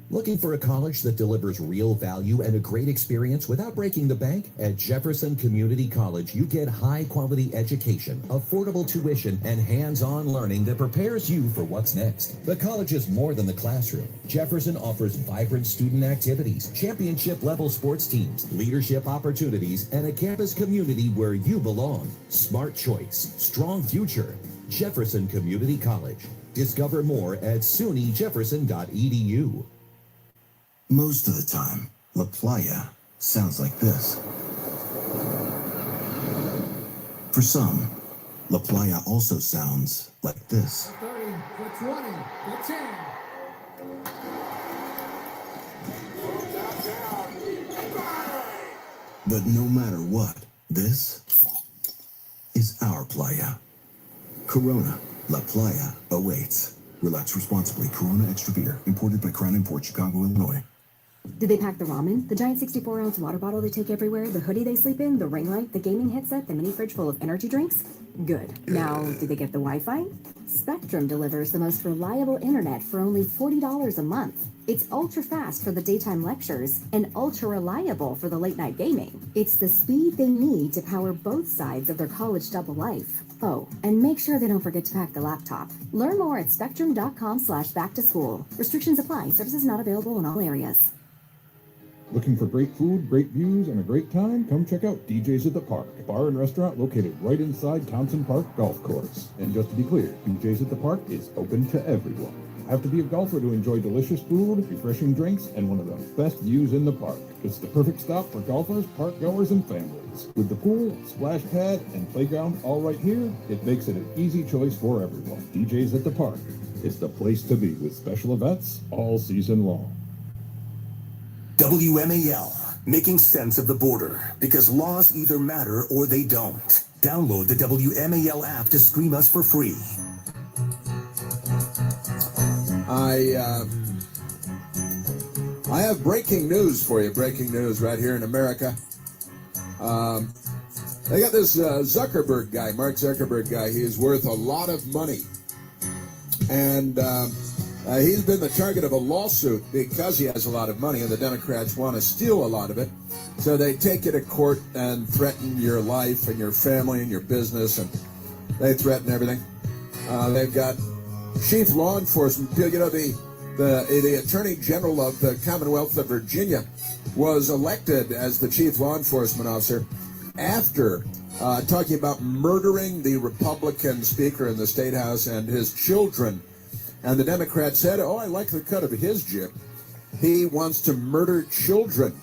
Looking for a college that delivers real value and a great experience without breaking the bank? At Jefferson Community College, you get high-quality education, affordable tuition, and hands-on learning that prepares you for what's next. The college is more than the classroom. Jefferson offers vibrant student activities, championship-level sports teams, leadership opportunities, and a campus community where you belong. Smart choice, strong future. Jefferson Community College. Discover more at sunyjefferson.edu. Most of the time, La Playa sounds like this. For some, La Playa also sounds like this. 30, for 20, for 10. But no matter what, this is our playa. Corona, La Playa awaits. Relax responsibly. Corona Extra Beer, imported by Crown Imports, Chicago, Illinois. Did they pack the ramen, the giant 64-ounce water bottle they take everywhere, the hoodie they sleep in, the ring light, the gaming headset, the mini fridge full of energy drinks? Good. Now, did they get the Wi-Fi? Spectrum delivers the most reliable internet for only $40 a month. It's ultra-fast for the daytime lectures and ultra-reliable for the late-night gaming. It's the speed they need to power both sides of their college double life. Oh, and make sure they don't forget to pack the laptop. Learn more at spectrum.com/back-to-school. Restrictions apply. Services not available in all areas. Looking for great food, great views, and a great time? Come check out DJ's at the Park, a bar and restaurant located right inside Townsend Park Golf Course. And just to be clear, DJ's at the Park is open to everyone. Have to be a golfer to enjoy delicious food, refreshing drinks, and one of the best views in the park. It's the perfect stop for golfers, park goers, and families. With the pool, splash pad, and playground all right here, it makes it an easy choice for everyone. DJ's at the Park is the place to be with special events all season long. WMAL, making sense of the border, because laws either matter or they don't. Download the WMAL app to stream us for free. I have breaking news for you. Breaking news right here in America. They got this Zuckerberg guy, Mark Zuckerberg guy. He is worth a lot of money. And he's been the target of a lawsuit because he has a lot of money, and the Democrats want to steal a lot of it. So they take you to court and threaten your life and your family and your business, and they threaten everything. They've got chief law enforcement. You know, the Attorney General of the Commonwealth of Virginia was elected as the chief law enforcement officer after talking about murdering the Republican Speaker in the State House and his children. And the Democrats said, oh, I like the cut of his jib. He wants to murder children.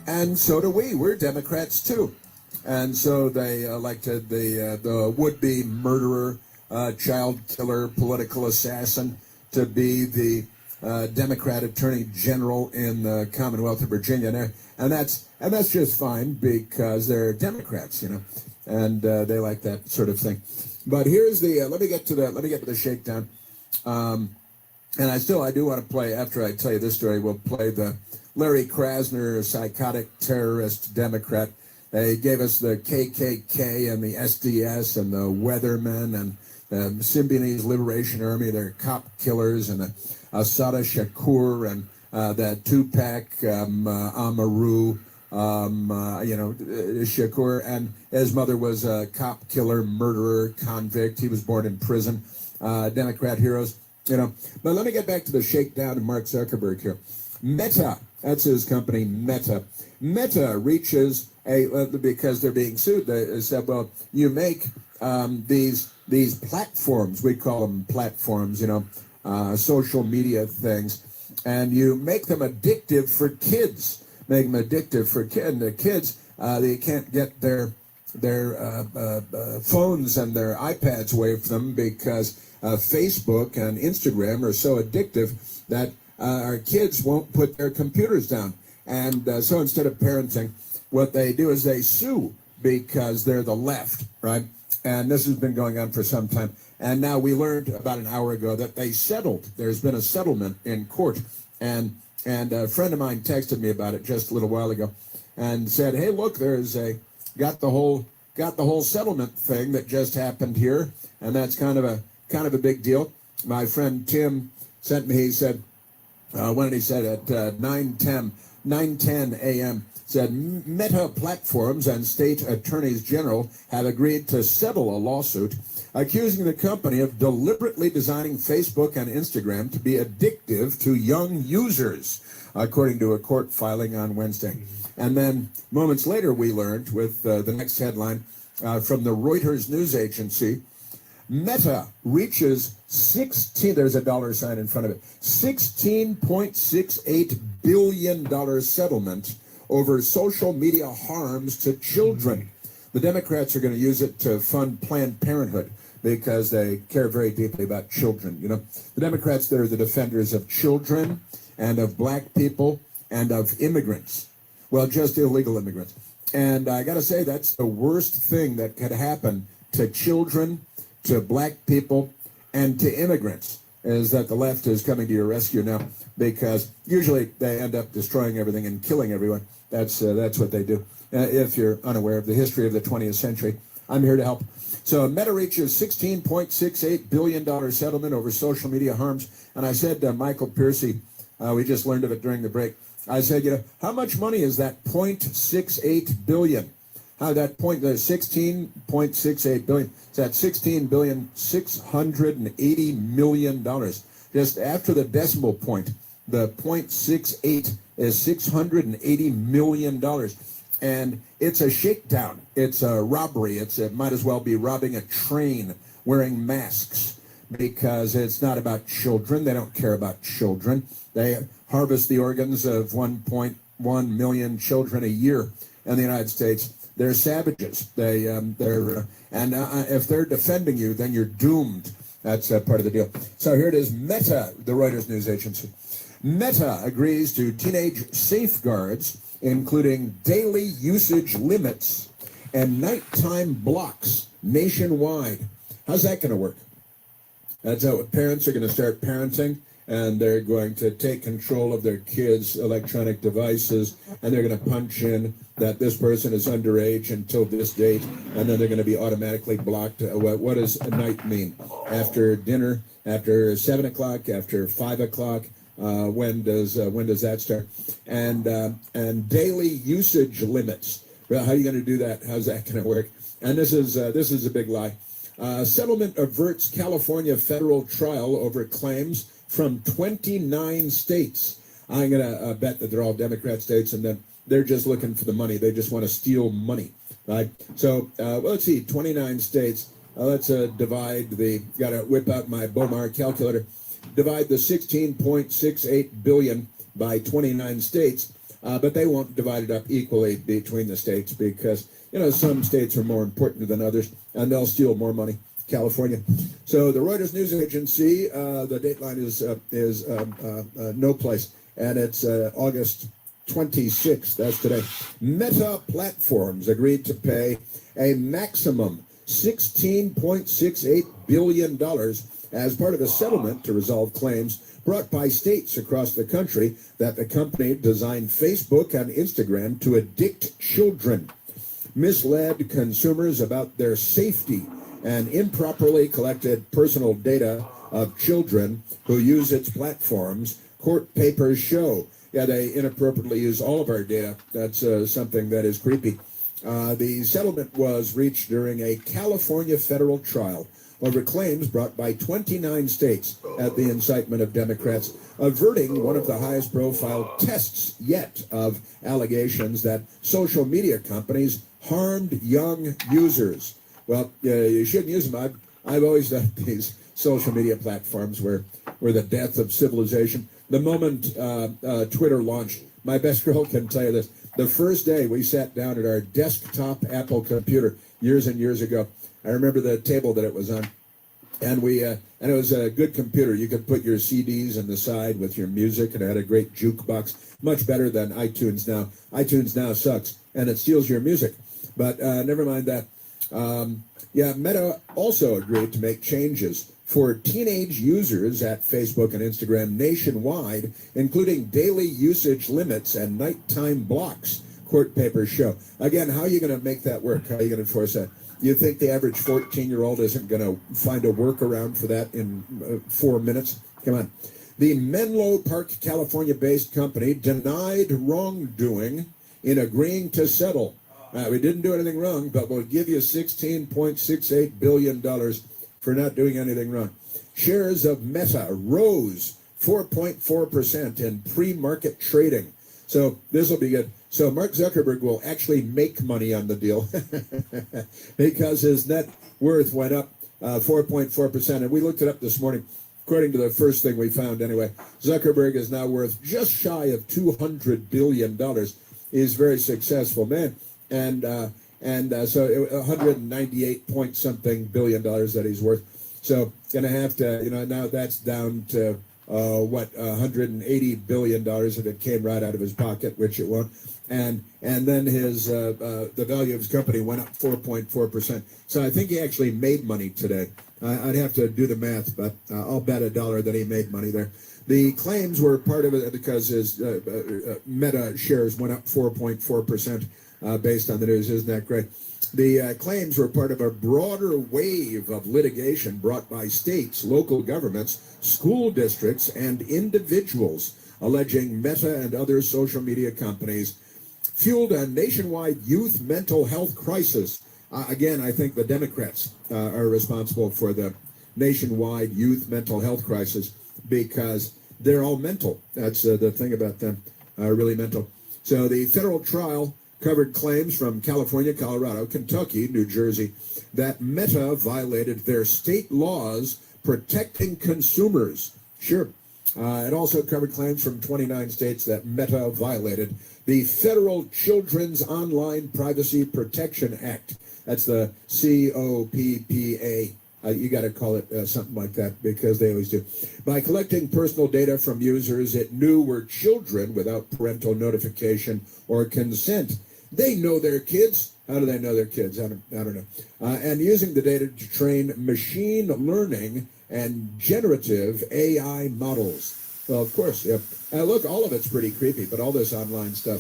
And so do we. We're Democrats, too. And so they elected the would-be murderer, child killer, political assassin to be the Democrat Attorney General in the Commonwealth of Virginia. And that's just fine because they're Democrats, you know, and they like that sort of thing. But here's the let me get to the shakedown. And I do want to play, after I tell you this story, we'll play the Larry Krasner, psychotic terrorist Democrat. They gave us the KKK and the SDS and the Weathermen and the Symbionese Liberation Army. They're cop killers, and the Assata Shakur and that Tupac Amaru, Shakur, and his mother was a cop killer, murderer, convict. He was born in prison. Democrat heroes, you know. But let me get back to the shakedown of Mark Zuckerberg here. Meta, that's his company, Meta. Meta reaches because they're being sued. They said, well, you make these platforms, we call them platforms, you know, social media things, and you make them addictive for kids. Make them addictive for kids. And the kids, they can't get their phones and their iPads away from them because Facebook and Instagram are so addictive that our kids won't put their computers down. And so instead of parenting, what they do is they sue because they're the left, right? And this has been going on for some time. And now we learned about an hour ago that they settled. There's been a settlement in court. And a friend of mine texted me about it just a little while ago and said, hey, look, got the whole settlement thing that just happened here. And that's kind of a big deal. My friend Tim sent me, he said, when did he say at 9:10 a.m., said Meta Platforms and state attorneys general have agreed to settle a lawsuit accusing the company of deliberately designing Facebook and Instagram to be addictive to young users, according to a court filing on Wednesday. And then moments later, we learned with the next headline from the Reuters news agency, Meta reaches there's a dollar sign in front of it, $16.68 billion settlement over social media harms to children. The Democrats are going to use it to fund Planned Parenthood because they care very deeply about children. You know, the Democrats, they're the defenders of children and of black people and of immigrants. Well, just illegal immigrants. And I got to say, that's the worst thing that could happen to children, to black people, and to immigrants. is that the left is coming to your rescue now, because usually they end up destroying everything and killing everyone. That's what they do. If you're unaware of the history of the 20th century, I'm here to help. So Meta reaches $16.68 billion settlement over social media harms. And I said, Michael Piercy, we just learned of it during the break. I said, how much money is that 0.68 billion? How that point, the 16.68 billion, it's at $16,680,000,000. Just after the decimal point, the 0.68 is $680 million. And it's a shakedown. It's a robbery. It might as well be robbing a train wearing masks, because it's not about children. They don't care about children. They harvest the organs of 1.1 million children a year in the United States. They're savages. And if they're defending you, then you're doomed. That's part of the deal. So here it is. Meta, the Reuters news agency. Meta agrees to teenage safeguards, including daily usage limits and nighttime blocks nationwide. How's that going to work? That's how parents are going to start parenting, and they're going to take control of their kids' electronic devices, and they're going to punch in that this person is underage until this date, and then they're going to be automatically blocked. What does a night mean? After dinner, after 7 o'clock, after 5 o'clock? When does that start? And daily usage limits. Well, how are you going to do that? How's that going to work? And this is a big lie. Settlement averts California federal trial over claims from 29 states. I'm going to bet that they're all Democrat states, and then they're just looking for the money. They just want to steal money, right? So let's see, 29 states. Let's divide got to whip out my Bomar calculator. Divide the 16.68 billion by 29 states, but they won't divide it up equally between the states, because some states are more important than others, and they'll steal more money. California. So the Reuters news agency, the dateline is no place, and it's August 26th. That's today. Meta Platforms agreed to pay a maximum $16.68 billion as part of a settlement to resolve claims brought by states across the country that the company designed Facebook and Instagram to addict children, misled consumers about their safety, and improperly collected personal data of children who use its platforms, court papers show. Yeah, they inappropriately use all of our data. That's something that is creepy. The settlement was reached during a California federal trial over claims brought by 29 states at the incitement of Democrats, averting one of the highest profile tests yet of allegations that social media companies harmed young users. Well, you shouldn't use them. I've always thought these social media platforms were the death of civilization. The moment Twitter launched, my best girl can tell you this. The first day we sat down at our desktop Apple computer years and years ago, I remember the table that it was on, and it was a good computer. You could put your CDs on the side with your music, and it had a great jukebox, much better than iTunes now. iTunes now sucks, and it steals your music. But never mind that. Meta also agreed to make changes for teenage users at Facebook and Instagram nationwide, including daily usage limits and nighttime blocks, court papers show. Again, how are you going to make that work? How are you going to enforce that? You think the average 14-year-old isn't going to find a workaround for that in 4 minutes? Come on. The Menlo Park, California-based company denied wrongdoing in agreeing to settle. We didn't do anything wrong, but we'll give you $16.68 billion for not doing anything wrong. Shares of Meta rose 4.4% in pre-market trading. So this will be good. So Mark Zuckerberg will actually make money on the deal because his net worth went up 4.4%. And we looked it up this morning. According to the first thing we found anyway, Zuckerberg is now worth just shy of $200 billion. He's a very successful man. And so 198 point something billion dollars that he's worth. So going to have to, now that's down to $180 billion if it came right out of his pocket, which it won't. And then the value of his company went up 4.4%. So I think he actually made money today. I'd have to do the math, but I'll bet $1 that he made money there. The claims were part of it because his Meta shares went up 4.4% based on the news. Isn't that great? The claims were part of a broader wave of litigation brought by states, local governments, school districts, and individuals alleging Meta and other social media companies fueled a nationwide youth mental health crisis. Again, I think the Democrats are responsible for the nationwide youth mental health crisis because they're all mental. That's the thing about them, really mental. So the federal trial covered claims from California, Colorado, Kentucky, New Jersey, that Meta violated their state laws protecting consumers. Sure. It also covered claims from 29 states that Meta violated the Federal Children's Online Privacy Protection Act. That's the COPPA. You got to call it something like that because they always do. By collecting personal data from users it knew were children without parental notification or consent. They know their kids. How do they know their kids? I don't know. And using the data to train machine learning and generative AI models. Well, of course, yeah. Look, all of it's pretty creepy, but all this online stuff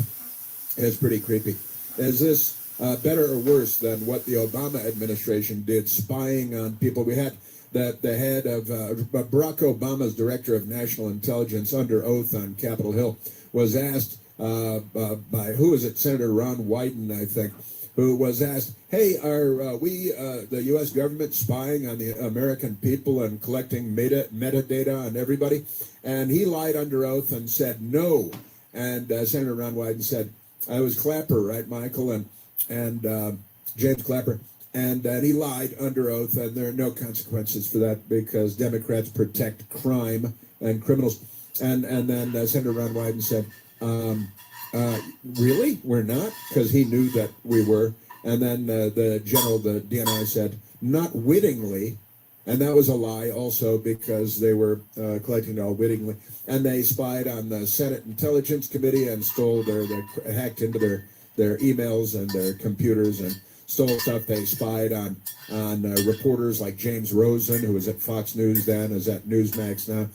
is pretty creepy. Is this better or worse than what the Obama administration did, spying on people? We had the head of Barack Obama's director of national intelligence under oath on Capitol Hill was asked by, who is it, Senator Ron Wyden, I think, who was asked, hey, are we, the U.S. government, spying on the American people and collecting metadata on everybody? And he lied under oath and said no. And Senator Ron Wyden said, I was Clapper, right, Michael? And James Clapper. And he lied under oath, and there are no consequences for that because Democrats protect crime and criminals. And then Senator Ron Wyden said, really? We're not? Because he knew that we were. And then the DNI said, not wittingly. And that was a lie also because they were collecting it all wittingly. And they spied on the Senate Intelligence Committee and stole they hacked into their emails and their computers and stole stuff. They spied on reporters like James Rosen, who was at Fox News then, is at Newsmax now.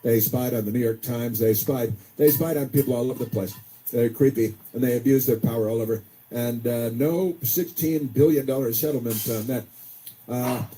They spied on the New York Times. They spied on people all over the place. They're creepy, and they abuse their power all over. And no $16 billion settlement on that.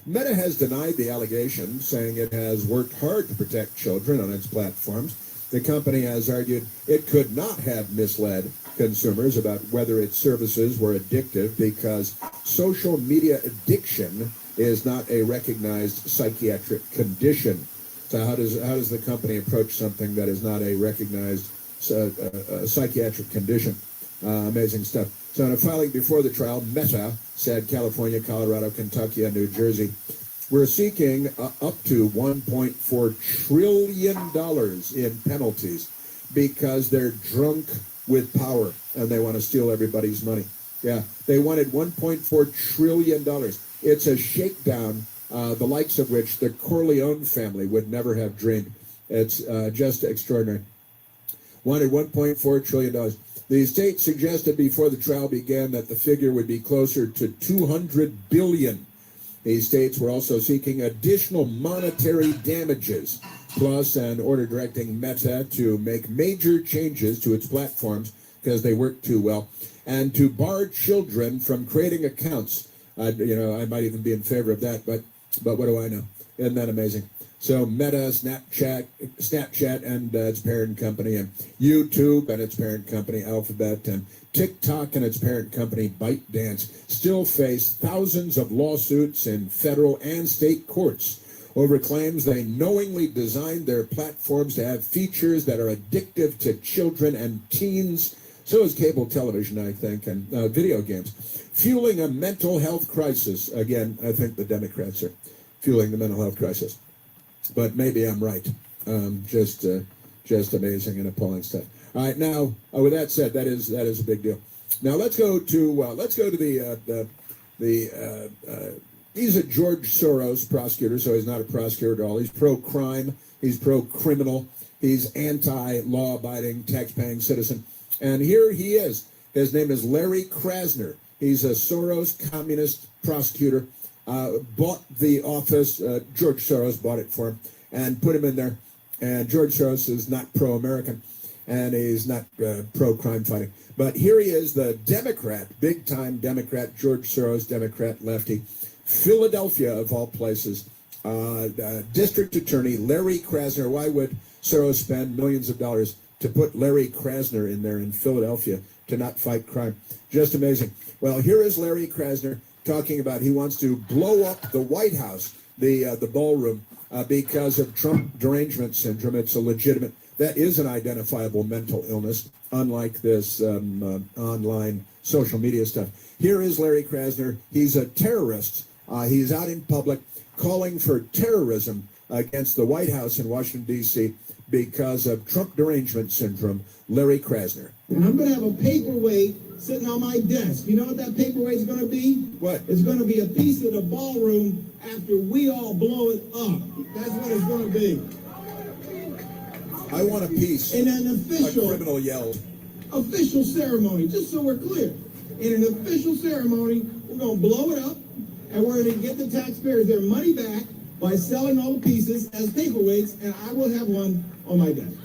Meta has denied the allegation, saying it has worked hard to protect children on its platforms. The company has argued it could not have misled consumers about whether its services were addictive because social media addiction is not a recognized psychiatric condition. So how does the company approach something that is not a recognized psychiatric condition? Amazing stuff. So in a filing before the trial, Meta said California, Colorado, Kentucky, and New Jersey were seeking up to $1.4 trillion in penalties because they're drunk with power and they want to steal everybody's money. Yeah, they wanted $1.4 trillion. It's a shakedown, the likes of which the Corleone family would never have dreamed. It's just extraordinary. Wanted $1.4 trillion. The state suggested before the trial began that the figure would be closer to $200 billion. These states were also seeking additional monetary damages, plus an order directing Meta to make major changes to its platforms because they work too well, and to bar children from creating accounts. I might even be in favor of that, but what do I know? Isn't that amazing? So Meta, Snapchat and its parent company, and YouTube and its parent company, Alphabet, and TikTok and its parent company, ByteDance, still face thousands of lawsuits in federal and state courts over claims they knowingly designed their platforms to have features that are addictive to children and teens. So is cable television, I think, and video games, fueling a mental health crisis. Again, I think the Democrats are fueling the mental health crisis. But maybe I'm right. Just amazing and appalling stuff. All right, now with that said, that is a big deal. Now let's go to he's a George Soros prosecutor, so he's not a prosecutor at all. He's pro-crime. He's pro-criminal. He's anti-law-abiding, tax-paying citizen. And here he is. His name is Larry Krasner. He's a Soros communist prosecutor. bought the office. George Soros bought it for him and put him in there. And George Soros is not pro-American, and he's not pro-crime fighting. But here he is, the Democrat, big-time Democrat, George Soros, Democrat, lefty, Philadelphia, of all places, District Attorney Larry Krasner. Why would Soros spend millions of dollars to put Larry Krasner in there in Philadelphia to not fight crime? Just amazing. Well, here is Larry Krasner talking about he wants to blow up the White House, the ballroom, because of Trump derangement syndrome. It's a legitimate, that is an identifiable mental illness, unlike this online social media stuff. Here is Larry Krasner. He's a terrorist. He's out in public calling for terrorism against the White House in Washington, D.C. because of Trump derangement syndrome. Larry Krasner. And I'm going to have a paperweight sitting on my desk. You know what that paperweight's going to be? What? It's going to be a piece of the ballroom after we all blow it up. That's what it's going to be. I want a piece. In an official, a criminal yelled. Official ceremony, just so we're clear. In an official ceremony, we're going to blow it up, and we're going to get the taxpayers their money back by selling all the pieces as paperweights, and I will have one on my desk.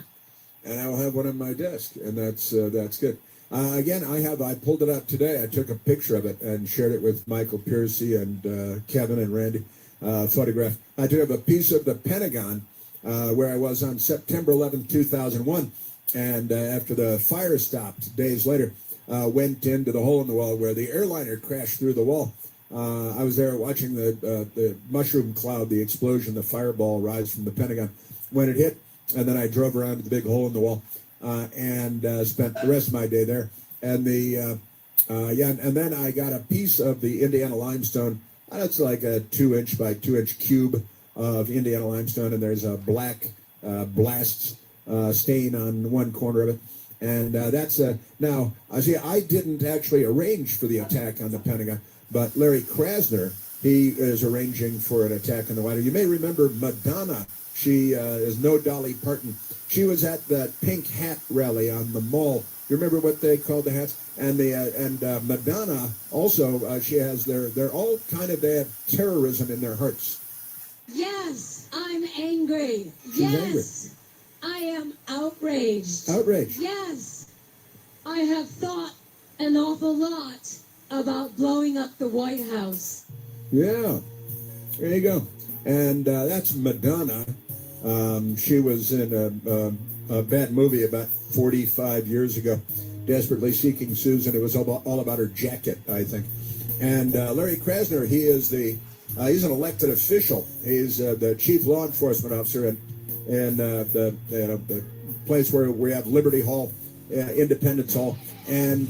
And I will have one on my desk, and that's good. Again, I pulled it out today. I took a picture of it and shared it with Michael Piercy and Kevin and Randy. Photograph. I took a piece of the Pentagon where I was on September 11th, 2001, and after the fire stopped days later, went into the hole in the wall where the airliner crashed through the wall. I was there watching the mushroom cloud, the explosion, the fireball rise from the Pentagon when it hit. And then I drove around to the big hole in the wall and spent the rest of my day there. And and then I got a piece of the Indiana limestone. It's like a 2-inch by 2-inch cube of Indiana limestone, and there's a black blast stain on one corner of it. And that's now. I didn't actually arrange for the attack on the Pentagon, but Larry Krasner, he is arranging for an attack on the White House. You may remember Madonna. She is no Dolly Parton. She was at the pink hat rally on the mall. You remember what they called the hats? And Madonna also, she has they're all kind of, they have terrorism in their hearts. Yes, I'm angry. She's yes, angry. I am outraged. Outraged. Yes, I have thought an awful lot about blowing up the White House. Yeah, there you go. And that's Madonna. She was in a bad movie about 45 years ago, Desperately Seeking Susan. It was all about her jacket, I think. And Larry Krasner, he is he's an elected official. He's the chief law enforcement officer in the place where we have Liberty Hall, Independence Hall, and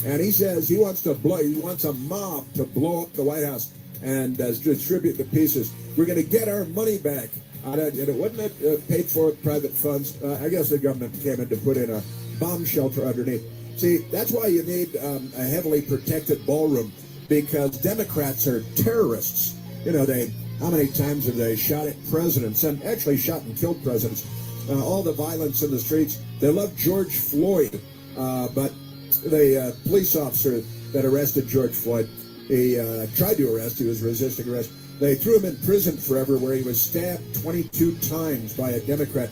he says he wants a mob to blow up the White House and distribute the pieces. We're going to get our money back. Wasn't it paid for with private funds? I guess the government came in to put in a bomb shelter underneath. See, that's why you need a heavily protected ballroom, because Democrats are terrorists. You know, how many times have they shot at presidents and actually shot and killed presidents? All the violence in the streets. They love George Floyd, but the police officer that arrested George Floyd, he tried to arrest, he was resisting arrest. They threw him in prison forever, where he was stabbed 22 times by a Democrat.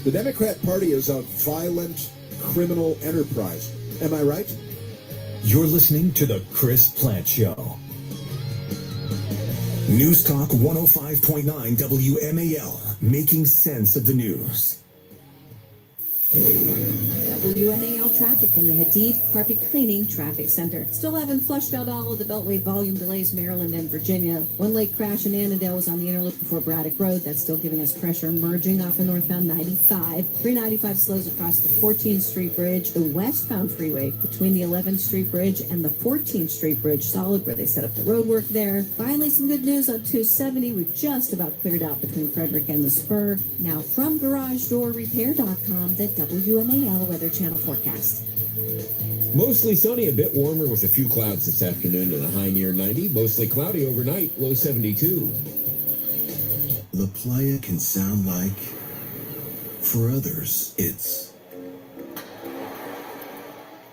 The Democrat Party is a violent criminal enterprise. Am I right? You're listening to The Chris Plant Show. News Talk 105.9 WMAL, making sense of the news. WMAL traffic from the Hadid Carpet Cleaning Traffic Center. Still haven't flushed out all of the Beltway volume delays, Maryland and Virginia. One late crash in Annandale was on the inner loop before Braddock Road. That's still giving us pressure merging off of northbound 95. 395 slows across the 14th Street Bridge. The westbound freeway between the 11th Street Bridge and the 14th Street Bridge solid, where they set up the road work there. Finally, some good news on 270. We've just about cleared out between Frederick and the Spur. Now from GarageDoorRepair.com, the WMAL Weather Channel forecast. Mostly sunny, a bit warmer with a few clouds this afternoon and a high near 90. Mostly cloudy overnight, low 72. La Playa can sound like, for others, it's.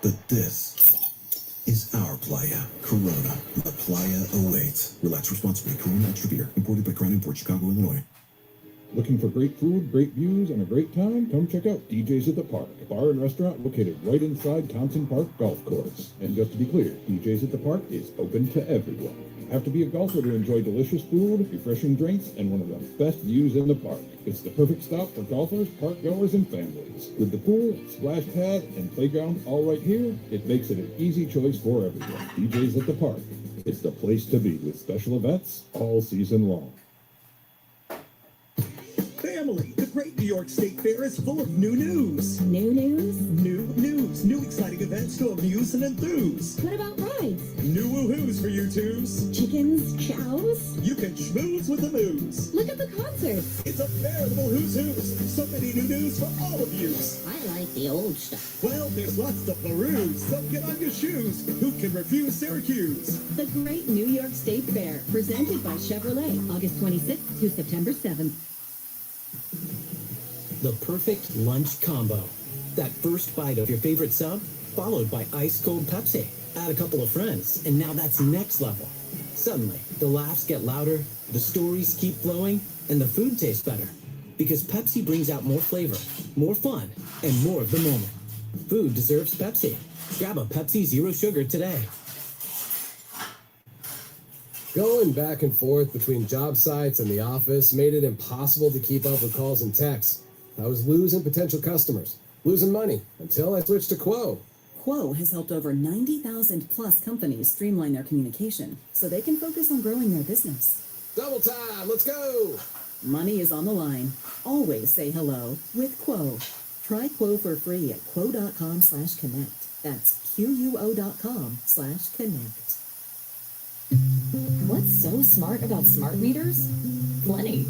But this is our playa. Corona. La playa awaits. Relax responsibly. Corona Extra Beer. Imported by Crown Imports, Chicago, Illinois. Looking for great food, great views, and a great time? Come check out DJ's at the Park, a bar and restaurant located right inside Townsend Park Golf Course. And just to be clear, DJ's at the Park is open to everyone. Have to be a golfer to enjoy delicious food, refreshing drinks, and one of the best views in the park. It's the perfect stop for golfers, park goers, and families. With the pool, splash pad, and playground all right here, it makes it an easy choice for everyone. DJ's at the Park. It's the place to be with special events all season long. Family, the Great New York State Fair is full of new news. New news? New news. New exciting events to amuse and enthuse. What about rides? New woohoos for you twos. Chickens, chows? You can schmooze with the moose. Look at the concerts. It's a veritable who's who's. So many new news for all of yous. I like the old stuff. Well, there's lots to peruse, so get on your shoes. Who can refuse Syracuse? The Great New York State Fair, presented by Chevrolet, August 26th to September 7th. The perfect lunch combo. That first bite of your favorite sub, followed by ice-cold Pepsi. Add a couple of friends, and now that's next level. Suddenly, the laughs get louder, the stories keep flowing, and the food tastes better. Because Pepsi brings out more flavor, more fun, and more of the moment. Food deserves Pepsi. Grab a Pepsi Zero Sugar today. Going back and forth between job sites and the office made it impossible to keep up with calls and texts. I was losing potential customers, losing money, until I switched to Quo. Quo has helped over 90,000 plus companies streamline their communication so they can focus on growing their business. Double time, let's go! Money is on the line. Always say hello with Quo. Try Quo for free at quo.com/connect. That's QUO.com/connect. What's so smart about smart meters? Plenty.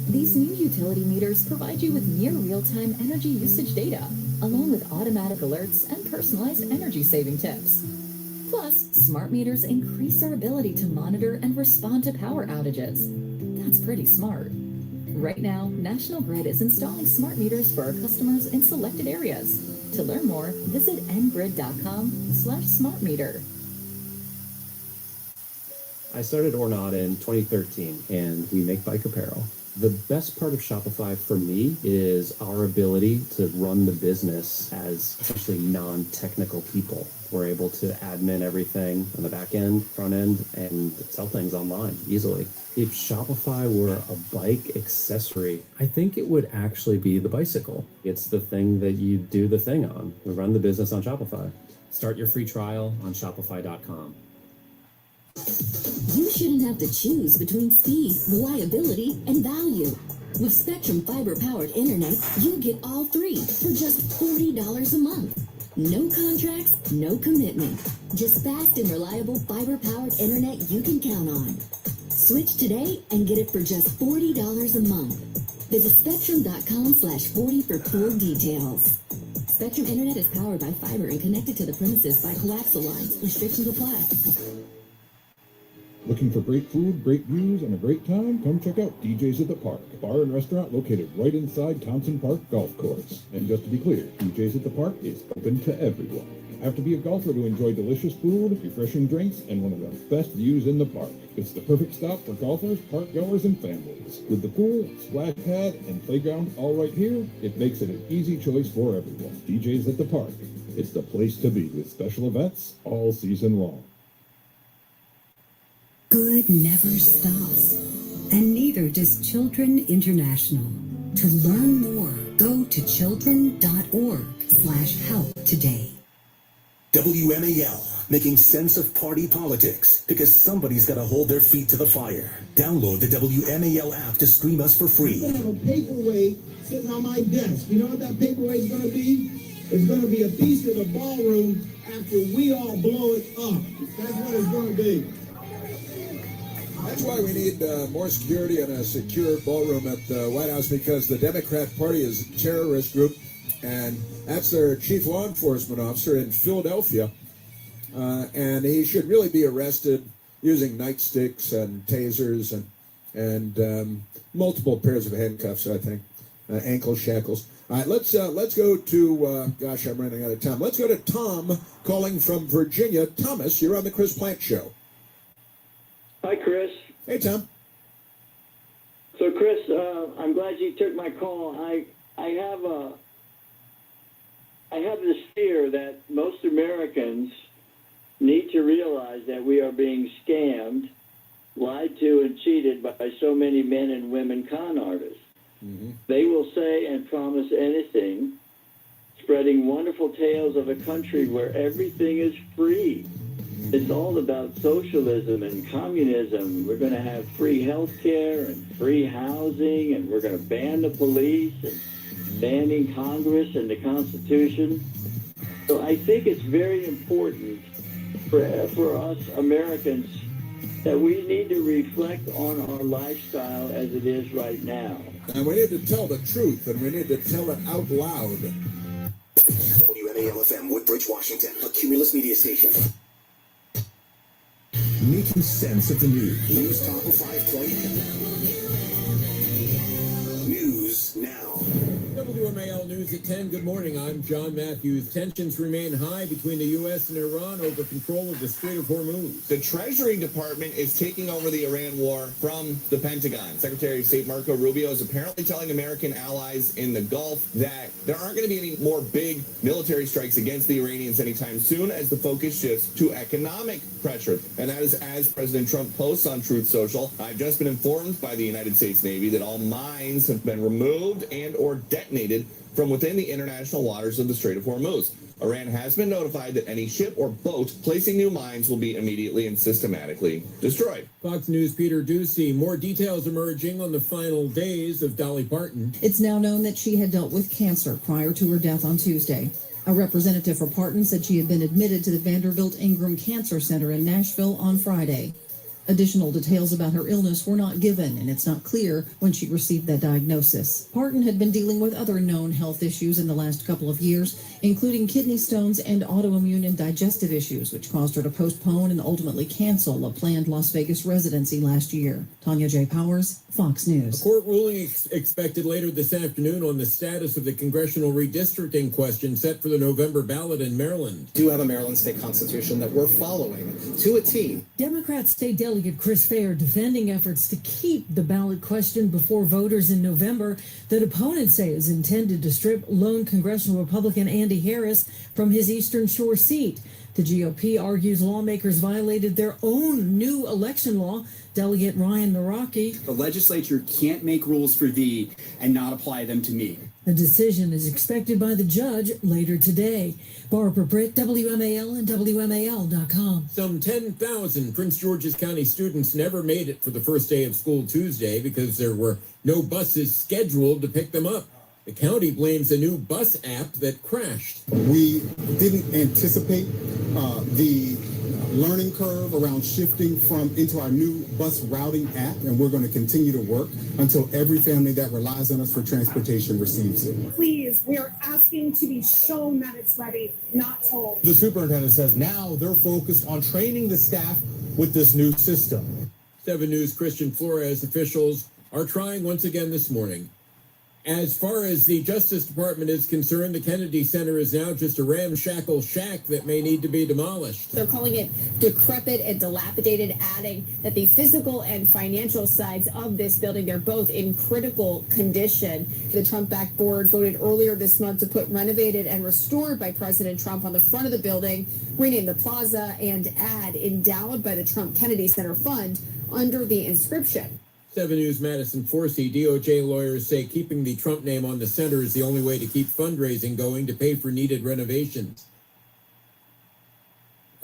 These new utility meters provide you with near real-time energy usage data, along with automatic alerts and personalized energy-saving tips. Plus, smart meters increase our ability to monitor and respond to power outages. That's pretty smart. Right now, National Grid is installing smart meters for our customers in selected areas. To learn more, visit ngrid.com/smartmeter. I started Ornata in 2013, and we make bike apparel. The best part of Shopify for me is our ability to run the business as essentially non-technical people. We're able to admin everything on the back end, front end, and sell things online easily. If Shopify were a bike accessory, I think it would actually be the bicycle. It's the thing that you do the thing on. We run the business on Shopify. Start your free trial on shopify.com. You shouldn't have to choose between speed, reliability, and value. With Spectrum fiber-powered internet, you get all three for just $40 a month. No contracts, no commitment. Just fast and reliable fiber-powered internet you can count on. Switch today and get it for just $40 a month. Visit spectrum.com/40 for full details. Spectrum internet is powered by fiber and connected to the premises by coaxial lines. Restrictions apply. Looking for great food, great views, and a great time? Come check out DJ's at the Park, a bar and restaurant located right inside Townsend Park Golf Course. And just to be clear, DJ's at the Park is open to everyone. Have to be a golfer to enjoy delicious food, refreshing drinks, and one of the best views in the park. It's the perfect stop for golfers, park goers, and families. With the pool, splash pad, and playground all right here, it makes it an easy choice for everyone. DJ's at the Park. It's the place to be with special events all season long. Good never stops, and neither does Children International. To learn more, go to children.org/help today. WMAL, making sense of party politics, because somebody's got to hold their feet to the fire. Download the WMAL app to stream us for free. I'm going to have a paperweight sitting on my desk. You know what that paperweight is going to be? It's going to be a piece of the ballroom after we all blow it up. That's what it's going to be. That's why we need more security and a secure ballroom at the White House, because the Democrat Party is a terrorist group, and that's their chief law enforcement officer in Philadelphia. And he should really be arrested using nightsticks and tasers and multiple pairs of handcuffs, I think, ankle shackles. All right, let's go to, gosh, I'm running out of time. Let's go to Tom calling from Virginia. Thomas, you're on the Chris Plant Show. Hi, Chris. Hey, Tom. So, Chris, I'm glad you took my call. I have this fear that most Americans need to realize that we are being scammed, lied to, and cheated by so many men and women con artists. Mm-hmm. They will say and promise anything, spreading wonderful tales of a country where everything is free. It's all about socialism and communism. We're going to have free health care and free housing, and we're going to ban the police and banning Congress and the Constitution. So I think it's very important for us Americans that we need to reflect on our lifestyle as it is right now. And we need to tell the truth, and we need to tell it out loud. WMAL-FM, Woodbridge, Washington, a Cumulus media station. Making sense of the news. News Talk 5.8. News now. WMAL News at 10. Good morning. I'm John Matthews. Tensions remain high between the U.S. and Iran over control of the Strait of Hormuz. The Treasury Department is taking over the Iran war from the Pentagon. Secretary of State Marco Rubio is apparently telling American allies in the Gulf that there aren't going to be any more big military strikes against the Iranians anytime soon as the focus shifts to economic pressure. And that is as President Trump posts on Truth Social. I've just been informed by the United States Navy that all mines have been removed and or detonated from within the international waters of the Strait of Hormuz. Iran has been notified that any ship or boat placing new mines will be immediately and systematically destroyed. Fox News' Peter Ducey. More details emerging on the final days of Dolly Parton. It's now known that she had dealt with cancer prior to her death on Tuesday. A representative for Parton said she had been admitted to the Vanderbilt Ingram Cancer Center in Nashville on Friday. Additional details about her illness were not given, and it's not clear when she received that diagnosis. Parton had been dealing with other known health issues in the last couple of years, including kidney stones and autoimmune and digestive issues, which caused her to postpone and ultimately cancel a planned Las Vegas residency last year. Tanya J. Powers, Fox News. A court ruling expected later this afternoon on the status of the congressional redistricting question set for the November ballot in Maryland. We do have a Maryland state constitution that we're following to a T. Democrat State Delegate Chris Fair defending efforts to keep the ballot question before voters in November that opponents say is intended to strip lone congressional Republican Andy Harris from his Eastern Shore seat. The GOP argues lawmakers violated their own new election law. Delegate Ryan Naraki. The legislature can't make rules for thee and not apply them to me. The decision is expected by the judge later today. Barbara Britt, WMAL and WMAL.com. Some 10,000 Prince George's County students never made it for the first day of school Tuesday because there were no buses scheduled to pick them up. The county blames a new bus app that crashed. We didn't anticipate the learning curve around shifting into our new bus routing app, and we're going to continue to work until every family that relies on us for transportation receives it. Please, we are asking to be shown that it's ready, not told. The superintendent says now they're focused on training the staff with this new system. 7 News' Christian Flores officials are trying once again this morning. As far as the Justice Department is concerned, the Kennedy Center is now just a ramshackle shack that may need to be demolished. They're calling it decrepit and dilapidated, adding that the physical and financial sides of this building, they're both in critical condition. The Trump-backed board voted earlier this month to put renovated and restored by President Trump on the front of the building, rename the plaza, and add endowed by the Trump Kennedy Center Fund under the inscription. 7 News' Madison Forsey. DOJ lawyers say keeping the Trump name on the center is the only way to keep fundraising going to pay for needed renovations.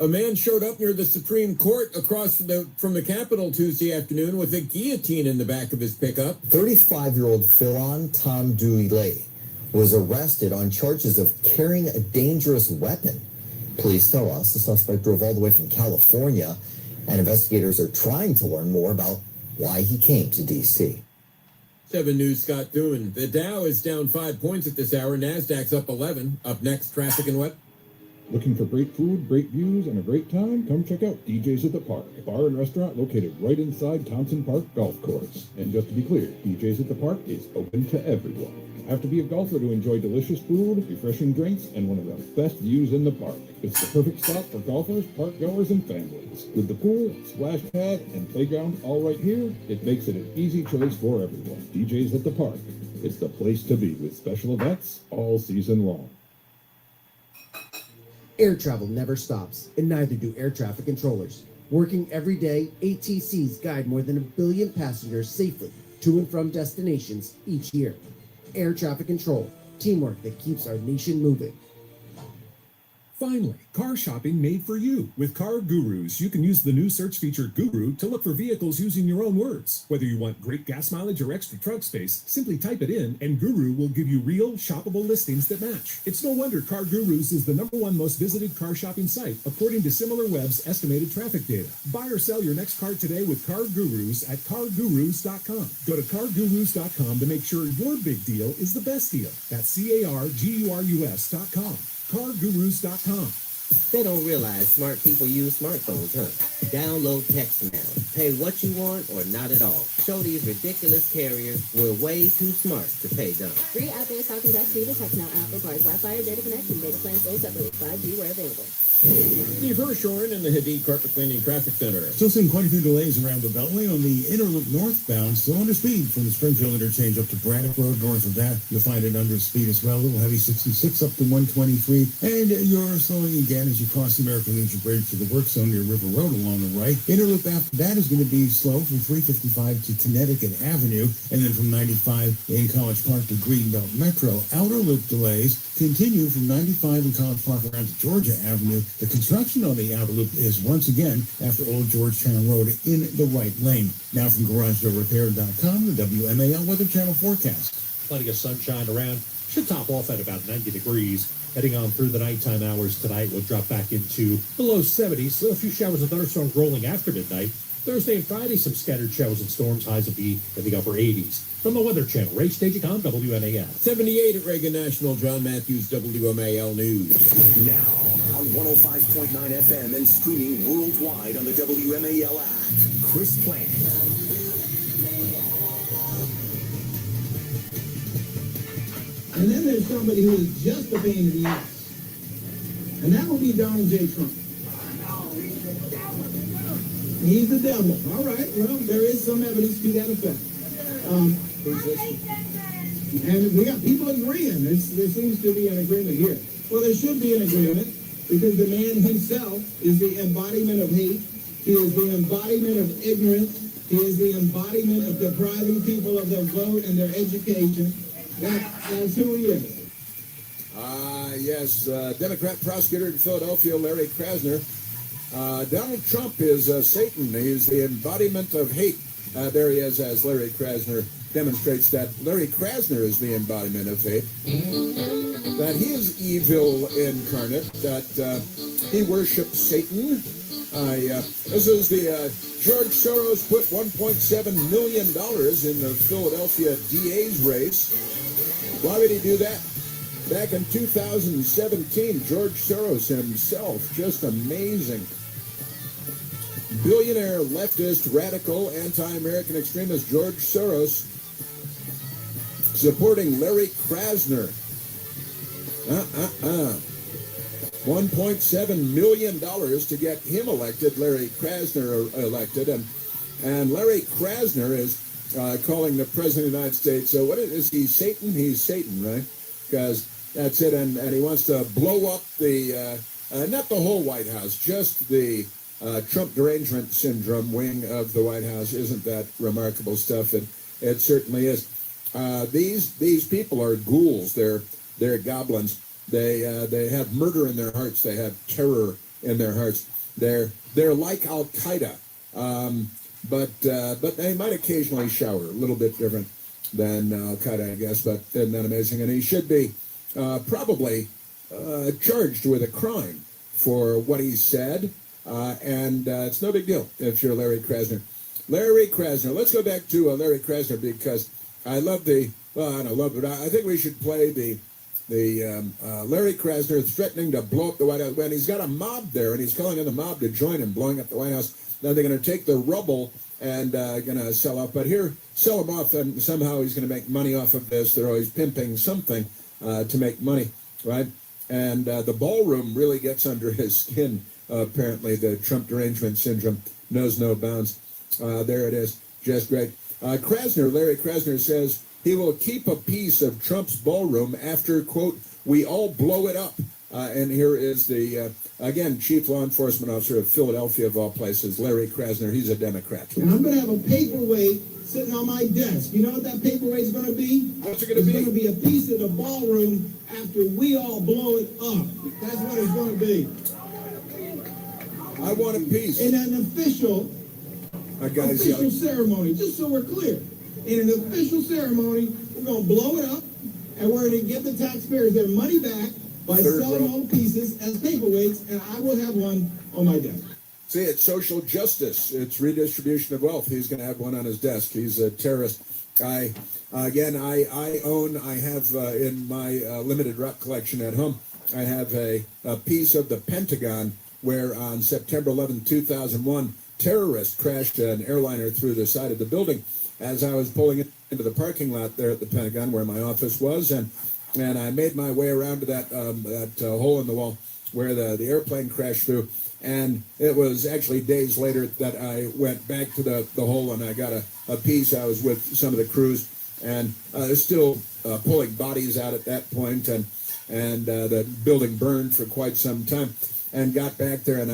A man showed up near the Supreme Court across from the Capitol Tuesday afternoon with a guillotine in the back of his pickup. 35-year-old Philon Tom Duile was arrested on charges of carrying a dangerous weapon. Police tell us the suspect drove all the way from California, and investigators are trying to learn more about why he came to D.C. 7 News' Scott Thune. The Dow is down 5 points at this hour. NASDAQ's up 11. Up next, traffic and weather. Looking for great food, great views, and a great time? Come check out DJ's at the Park, a bar and restaurant located right inside Townsend Park Golf Course. And just to be clear, DJ's at the Park is open to everyone. Have to be a golfer to enjoy delicious food, refreshing drinks, and one of the best views in the park. It's the perfect stop for golfers, park goers, and families. With the pool, splash pad, and playground all right here, it makes it an easy choice for everyone. DJ's at the Park. It's the place to be with special events all season long. Air travel never stops, and neither do air traffic controllers. Working every day, ATCs guide more than 1 billion passengers safely to and from destinations each year. Air traffic control, teamwork that keeps our nation moving. Finally, car shopping made for you. With Car Gurus, you can use the new search feature Guru to look for vehicles using your own words. Whether you want great gas mileage or extra trunk space, simply type it in and Guru will give you real, shoppable listings that match. It's no wonder Car Gurus is the #1 most visited car shopping site, according to SimilarWeb's estimated traffic data. Buy or sell your next car today with Car Gurus at cargurus.com. Go to cargurus.com to make sure your big deal is the best deal. That's cargurus.com. cargurus.com. They don't realize smart people use smartphones, huh? Download text now. Pay what you want or not at all. Show these ridiculous carriers we're way too smart to pay dumb. Free app is talking text via the Text Now app. Requires Wi-Fi or data connection. Data plans sold separately. 5G where available. Steve Hirshorn in the Hadid Carpet Cleaning Traffic Center. Still seeing quite a few delays around the Beltway on the Interloop northbound, still under speed from the Springfield interchange up to Braddock Road. North of that, you'll find it under speed as well. A little heavy 66 up to 123. And you're slowing again as you cross the American Legion Bridge to the work zone near River Road along the right. Interloop after that is going to be slow from 355 to Connecticut Avenue, and then from 95 in College Park to Greenbelt Metro. Outer loop delays continue from 95 in College Park around to Georgia Avenue. The construction on the outer loop is once again after Old Georgetown Road in the right lane. Now from GarageDoorRepair.com, the WMAL Weather Channel forecast. Plenty of sunshine around. Should top off at about 90 degrees. Heading on through the nighttime hours tonight, we'll drop back into the low 70s. Still a few showers and thunderstorms rolling after midnight. Thursday and Friday, some scattered showers and storms. Highs will be in the upper 80s. From the Weather Channel, Ray Stagicom, WMAL. 78 at Reagan National, John Matthews, WMAL News. Now on 105.9 FM and streaming worldwide on the WMAL app. Chris Plant. And then there's somebody who is just a pain in the ass. And that will be Donald J. Trump. He's the devil. All right, well, there is some evidence to that effect. And we got people agreeing. There seems to be an agreement here. Well, there should be an agreement because the man himself is the embodiment of hate. He is the embodiment of ignorance. He is the embodiment of depriving people of their vote and their education. That's who he is. Yes, Democrat prosecutor in Philadelphia, Larry Krasner. Donald Trump is Satan. He's the embodiment of hate. There he is, as Larry Krasner demonstrates that Larry Krasner is the embodiment of hate. That he is evil incarnate. That he worships Satan. This is the George Soros put $1.7 million in the Philadelphia DA's race. Why would he do that? Back in 2017, George Soros himself, just amazing. Billionaire, leftist, radical, anti-American extremist George Soros supporting Larry Krasner. $1.7 million to get him elected, Larry Krasner elected, and Larry Krasner is calling the President of the United States, what is he, Satan? He's Satan, right? Because that's it, and he wants to blow up the, not the whole White House, just the Trump derangement syndrome wing of the White House. Isn't that remarkable stuff? It certainly is. These people are ghouls. They're goblins. They have murder in their hearts. They have terror in their hearts. They're like Al Qaeda, but they might occasionally shower. A little bit different than Al Qaeda, I guess. But isn't that amazing? And he should be probably charged with a crime for what he said. And it's no big deal if you're Larry Krasner. Larry Krasner. Let's go back to Larry Krasner because I love I don't love it. I think we should play the Larry Krasner is threatening to blow up the White House. When he's got a mob there, and he's calling on the mob to join him, blowing up the White House. Now they're going to take the rubble and going to sell off. But here, sell him off, and somehow he's going to make money off of this. They're always pimping something to make money, right? And the ballroom really gets under his skin. Apparently, the Trump derangement syndrome knows no bounds. There it is. Just great. Larry Krasner says he will keep a piece of Trump's ballroom after, quote, we all blow it up. And here is the, again, chief law enforcement officer of Philadelphia, of all places, Larry Krasner. He's a Democrat. And I'm going to have a paperweight sitting on my desk. You know what that paperweight's going to be? What's it going to be? It's going to be a piece of the ballroom after we all blow it up. That's what it's going to be. I want a piece. In an official ceremony, just so we're clear. In an official ceremony, we're going to blow it up, and we're going to give the taxpayers their money back by selling all the pieces as paperweights, and I will have one on my desk. See, it's social justice. It's redistribution of wealth. He's going to have one on his desk. He's a terrorist. I have in my limited rock collection at home, I have a piece of the Pentagon where on September 11, 2001, terrorists crashed an airliner through the side of the building as I was pulling into the parking lot there at the Pentagon where my office was, and I made my way around to that hole in the wall where the airplane crashed through, and it was actually days later that I went back to the hole and I got a piece. I was with some of the crews, and still pulling bodies out at that point, and the building burned for quite some time, and got back there, and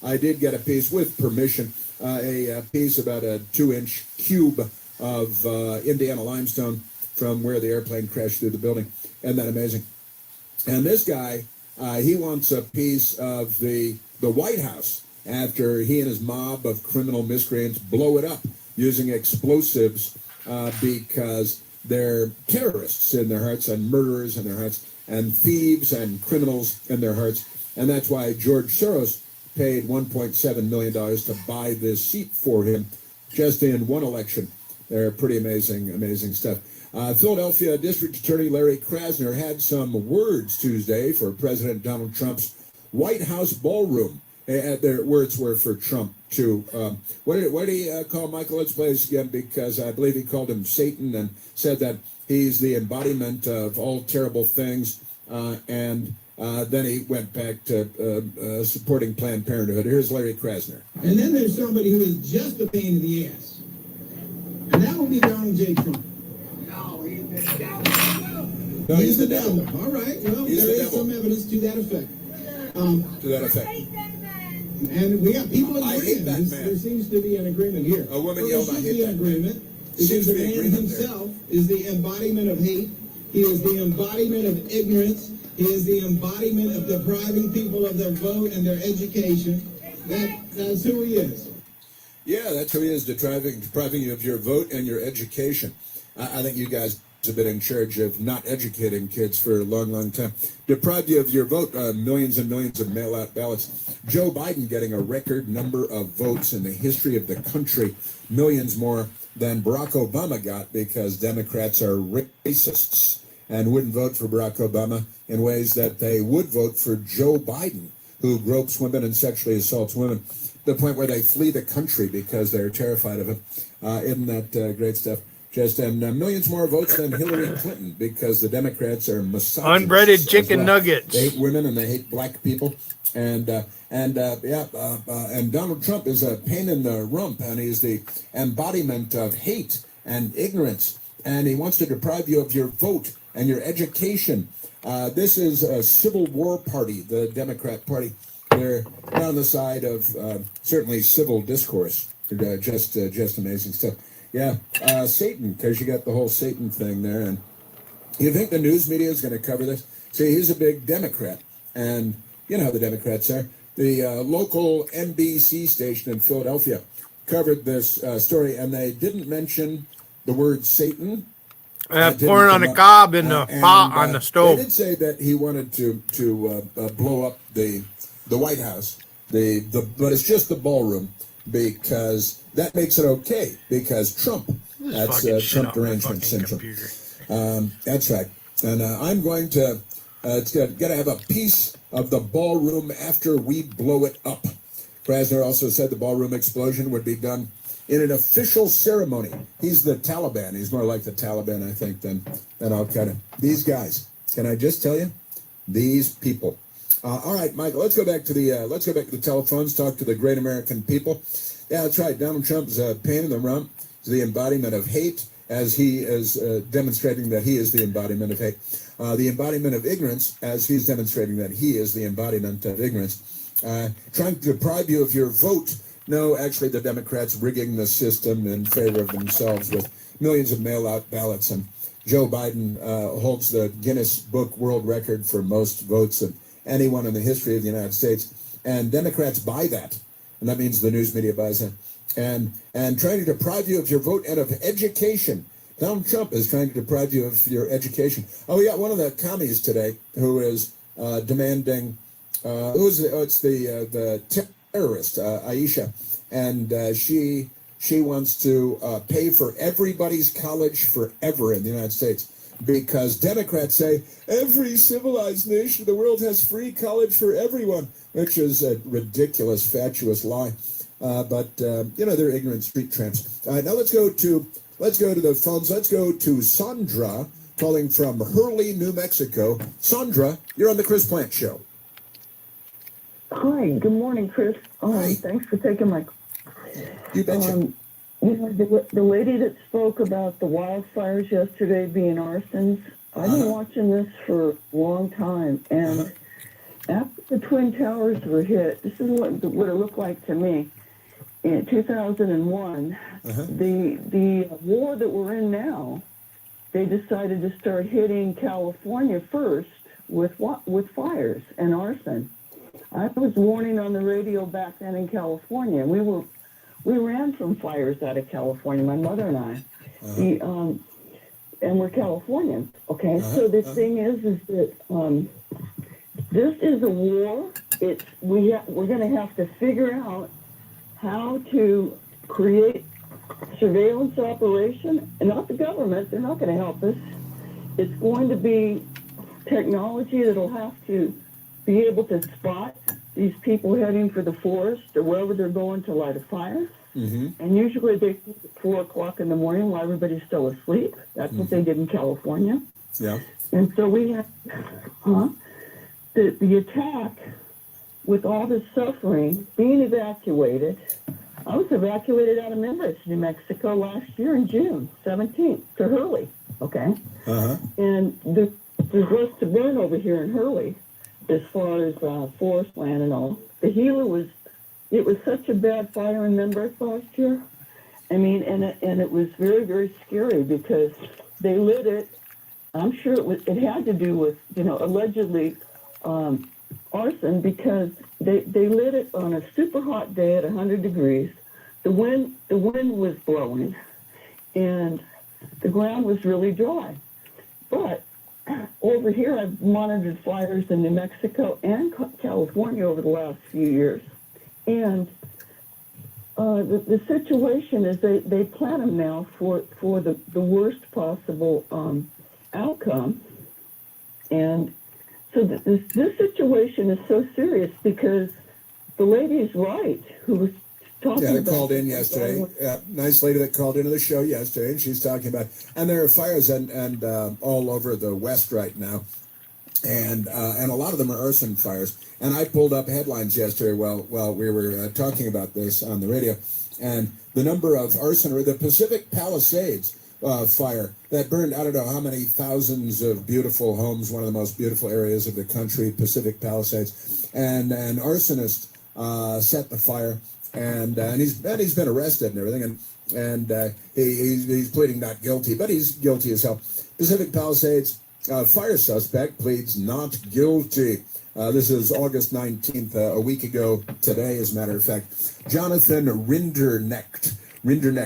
I did get a piece with permission, a piece about a 2-inch cube of Indiana limestone from where the airplane crashed through the building. Isn't that amazing? And this guy, he wants a piece of the White House after he and his mob of criminal miscreants blow it up using explosives because they're terrorists in their hearts and murderers in their hearts and thieves and criminals in their hearts. And that's why George Soros paid $1.7 million to buy this seat for him just in one election. They're pretty amazing stuff. Philadelphia District Attorney Larry Krasner had some words Tuesday for President Donald Trump's White House ballroom. Their words were for Trump, too. What did he call Michael? Let's play this again, because I believe he called him Satan and said that he's the embodiment of all terrible things. And then he went back to supporting Planned Parenthood. Here's Larry Krasner. And then there's somebody who is just a pain in the ass. And that will be Donald J. Trump. No, he's the devil. All right. Well, there is some evidence to that effect. And we got people agreeing. I hate that man. There seems to be an agreement here. A woman yelled, I hate that agreement. Because the man himself is the embodiment of hate. He is the embodiment of ignorance. He is the embodiment of depriving people of their vote and their education. That's who he is. Yeah, that's who he is, depriving you of your vote and your education. I think you guys have been in charge of not educating kids for a long time. Deprived you of your vote, millions and millions of mail-out ballots. Joe Biden getting a record number of votes in the history of the country, millions more than Barack Obama got, because Democrats are racists and wouldn't vote for Barack Obama in ways that they would vote for Joe Biden, who gropes women and sexually assaults women, to the point where they flee the country because they're terrified of him. Isn't that great stuff? And millions more votes than Hillary Clinton, because the Democrats are misogynists. Unbreaded chicken nuggets. They hate women and they hate black people. And Donald Trump is a pain in the rump, and he's the embodiment of hate and ignorance. And he wants to deprive you of your vote and your education. This is a Civil War party, the Democrat Party. They're on the side of certainly civil discourse. Just amazing stuff. Yeah, Satan, because you got the whole Satan thing there. And you think the news media is going to cover this? See, he's a big Democrat, and you know how the Democrats are. The local NBC station in Philadelphia covered this story, and they didn't mention the word Satan. Pouring on a cob in the pot on the stove. They did say that he wanted to blow up the White House, but it's just the ballroom, because that makes it okay, because Trump, that's Trump derangement syndrome. That's right. And I'm going to, it's got to have a piece of the ballroom after we blow it up. Krasner also said the ballroom explosion would be done in an official ceremony. He's the Taliban. He's more like the Taliban, I think, than Al-Qaeda. These guys, can I just tell you? These people. All right, Michael, let's go back to the telephones, talk to the great American people. Yeah, that's right. Donald Trump's a pain in the rump. He's the embodiment of hate, as he is demonstrating that he is the embodiment of hate. The embodiment of ignorance, as he's demonstrating that he is the embodiment of ignorance. Trying to deprive you of your vote. No, actually, the Democrats rigging the system in favor of themselves with millions of mail-out ballots. And Joe Biden holds the Guinness Book World Record for most votes of anyone in the history of the United States. And Democrats buy that. And that means the news media buys it. And trying to deprive you of your vote and of education. Donald Trump is trying to deprive you of your education. Oh, we got one of the commies today who is demanding, it's the terrorist, Aisha. And she wants to pay for everybody's college forever in the United States. Because Democrats say every civilized nation in the world has free college for everyone, which is a ridiculous, fatuous lie. But they're ignorant street tramps. Now let's go to the phones. Let's go to Sandra, calling from Hurley, New Mexico. Sandra, you're on the Chris Plant Show. Hi, good morning, Chris. Thanks for taking my call. You betcha. The lady that spoke about the wildfires yesterday being arsons, I've been watching this for a long time, and after the Twin Towers were hit, this is what it looked like to me. In 2001, the war that we're in now, they decided to start hitting California first with fires and arson. I was warning on the radio back then in California. We ran from fires out of California, my mother and I. And we're Californians, okay? So the thing is that this is a war. We're going to have to figure out how to create surveillance operation, and not the government. They're not going to help us. It's going to be technology that'll have to be able to spot these people heading for the forest or wherever they're going to light a fire. And usually they do it at 4 o'clock in the morning while everybody's still asleep. That's what they did in California. Yeah. And so we have the attack with all this suffering, being evacuated. I was evacuated out of Memphis, New Mexico last year in June 17th to Hurley, okay? And there's less to burn over here in Hurley as far as forest land and all. The Gila it was such a bad fire in Memphis last year. I mean, and it was very, very scary because they lit it. I'm sure it had to do with, allegedly arson, because they lit it on a super hot day at 100 degrees. The wind was blowing, and the ground was really dry. But over here, I've monitored fires in New Mexico and California over the last few years. And the situation is they plan them now for the worst possible outcome. And so this situation is so serious because the lady is right who was talking about... Yeah, called in yesterday. Nice lady that called into the show yesterday, and she's talking about... And there are fires and all over the West right now. And a lot of them are arson fires. And I pulled up headlines yesterday while we were talking about this on the radio. And the number of arson, or the Pacific Palisades fire that burned, I don't know how many thousands of beautiful homes, one of the most beautiful areas of the country, Pacific Palisades. And an arsonist set the fire, and he's been arrested and everything. And he's pleading not guilty, but he's guilty as hell. Pacific Palisades fire suspect pleads not guilty. This is August 19th, a week ago today, as a matter of fact. Jonathan Rinderknecht,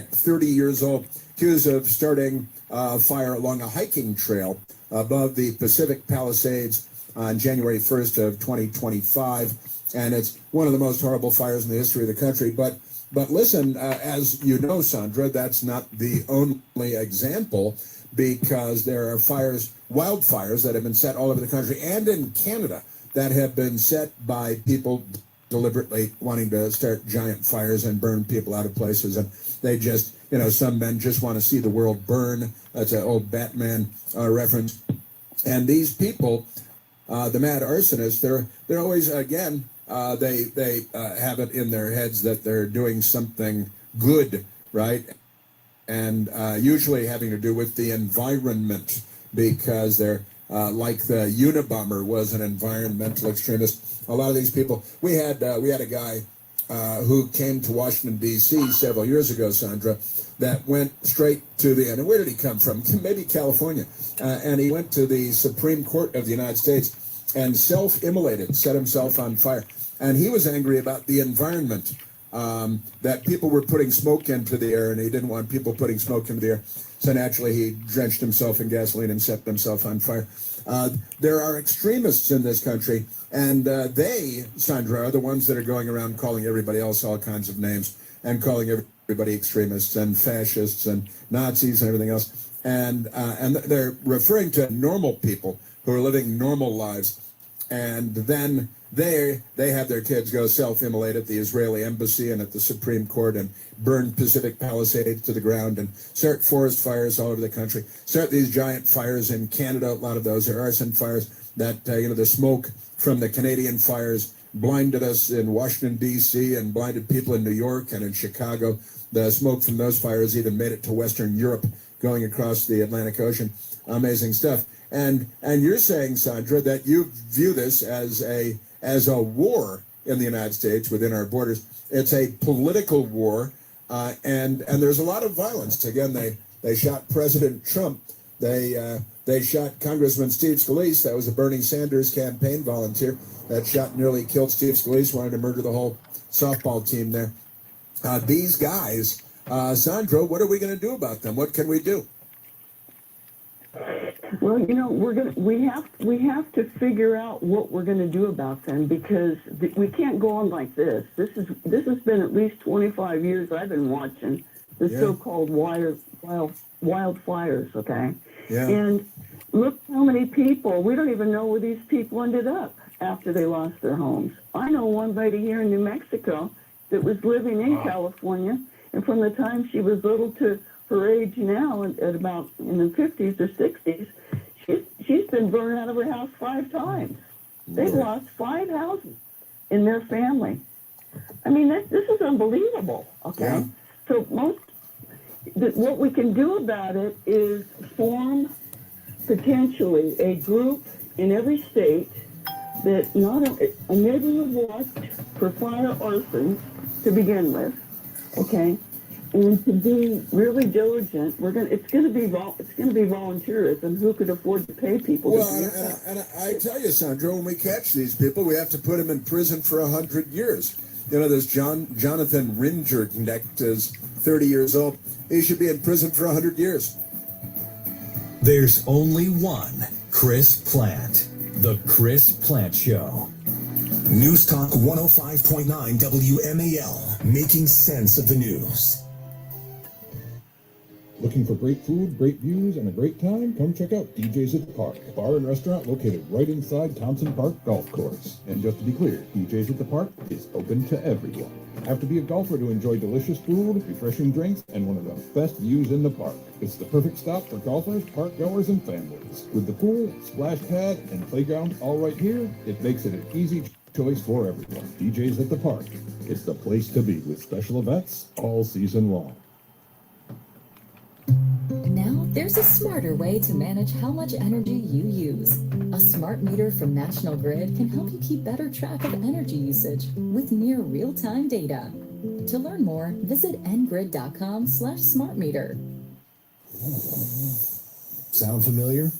30 years old, accused of starting a fire along a hiking trail above the Pacific Palisades on January 1st of 2025. And it's one of the most horrible fires in the history of the country. But listen, as you know, Sandra, that's not the only example, because there are fires wildfires that have been set all over the country and in Canada that have been set by people deliberately wanting to start giant fires and burn people out of places. And they just, some men just want to see the world burn. That's an old Batman reference. And these people, the mad arsonists, they're always, again, they have it in their heads that they're doing something good, right? And usually having to do with the environment, because they're like the Unabomber was an environmental extremist. A lot of these people, we had a guy who came to Washington, D.C. several years ago, Sandra, that went straight to the end. And where did he come from? Maybe California. And he went to the Supreme Court of the United States and self-immolated, set himself on fire. And he was angry about the environment, that people were putting smoke into the air, and he didn't want people putting smoke into the air. So naturally, he drenched himself in gasoline and set himself on fire. There are extremists in this country, and they, Sandra, are the ones that are going around calling everybody else all kinds of names and calling everybody extremists and fascists and Nazis and everything else. And they're referring to normal people who are living normal lives. And then they have their kids go self-immolate at the Israeli embassy and at the Supreme Court and burn Pacific Palisades to the ground and start forest fires all over the country. Start these giant fires in Canada. A lot of those are arson fires that, the smoke from the Canadian fires blinded us in Washington, D.C. and blinded people in New York and in Chicago. The smoke from those fires even made it to Western Europe, going across the Atlantic Ocean. Amazing stuff. And you're saying, Sandra, that you view this as a war in the United States within our borders. It's a political war, and there's a lot of violence. Again, they shot President Trump. They shot Congressman Steve Scalise. That was a Bernie Sanders campaign volunteer that shot and nearly killed Steve Scalise, wanted to murder the whole softball team there. These guys, Sandra, what are we going to do about them? What can we do? Well, we have to figure out what we're going to do about them, because we can't go on like this. This has been at least 25 years I've been watching the so-called wildfires, okay? Yeah. And look how many people, we don't even know where these people ended up after they lost their homes. I know one lady here in New Mexico that was living in California, and from the time she was little to her age now, at about in the 50s or 60s, she's been burned out of her house 5 times. They've lost 5 houses in their family. I mean, this is unbelievable, okay? Yeah. So what we can do about it is form potentially a group in every state that not a neighborhood watch for fire arsons to begin with, okay? And to be really diligent, it's going to be volunteerism. Who could afford to pay people? Well, and I tell you, Sandra, when we catch these people, we have to put them in prison for 100 years. This Jonathan Ringerknecht is 30 years old. He should be in prison for 100 years. There's only one Chris Plant, The Chris Plant Show. News Talk 105.9 WMAL, making sense of the news. Looking for great food, great views, and a great time? Come check out DJ's at the Park, a bar and restaurant located right inside Townsend Park Golf Course. And just to be clear, DJ's at the Park is open to everyone. Have to be a golfer to enjoy delicious food, refreshing drinks, and one of the best views in the park. It's the perfect stop for golfers, park goers, and families. With the pool, splash pad, and playground all right here, it makes it an easy choice for everyone. DJ's at the Park. It's the place to be with special events all season long. Now, there's a smarter way to manage how much energy you use. A smart meter from National Grid can help you keep better track of energy usage with near real-time data. To learn more, visit ngrid.com/smartmeter. Sound familiar?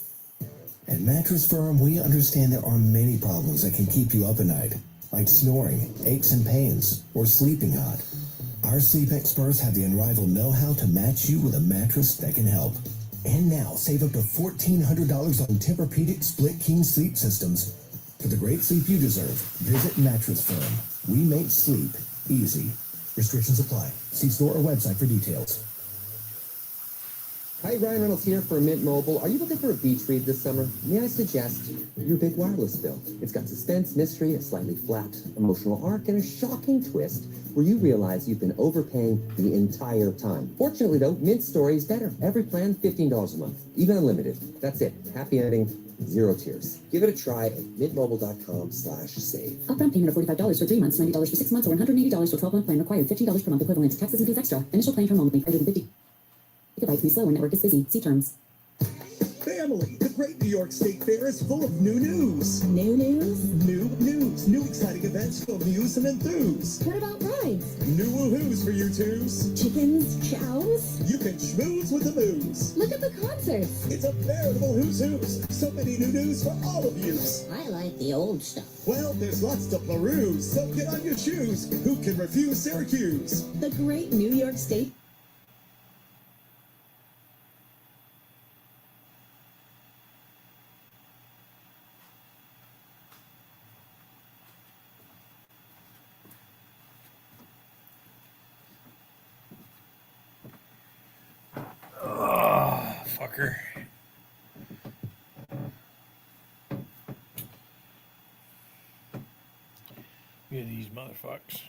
At Mattress Firm, we understand there are many problems that can keep you up at night, like snoring, aches and pains, or sleeping hot. Our sleep experts have the unrivaled know-how to match you with a mattress that can help. And now, save up to $1,400 on Tempur-Pedic Split King sleep systems. For the great sleep you deserve, visit Mattress Firm. We make sleep easy. Restrictions apply. See store or website for details. Hi, Ryan Reynolds here for Mint Mobile. Are you looking for a beach read this summer? May I suggest your big wireless bill? It's got suspense, mystery, a slightly flat emotional arc, and a shocking twist where you realize you've been overpaying the entire time. Fortunately, though, Mint story is better. Every plan, $15 a month, even unlimited. That's it. Happy ending, zero tears. Give it a try at mintmobile.com/save. Upfront payment of $45 for 3 months, $90 for 6 months, or $180 for 12-month plan required. $15 per month equivalent. Taxes and fees extra. Initial plan term only. Greater than 50 gigabytes. May slow when network is busy. See terms. Family, the Great New York State Fair is full of new news. New news? New news. New exciting events for muse and enthuse. What about rides? New woohoos for you twos. Chickens, chows? You can schmooze with the moose. Look at the concerts. It's a veritable who's who's. So many new news for all of yous. I like the old stuff. Well, there's lots to peruse, so get on your shoes. Who can refuse Syracuse? The Great New York State. Fucker. Look at these motherfuckers.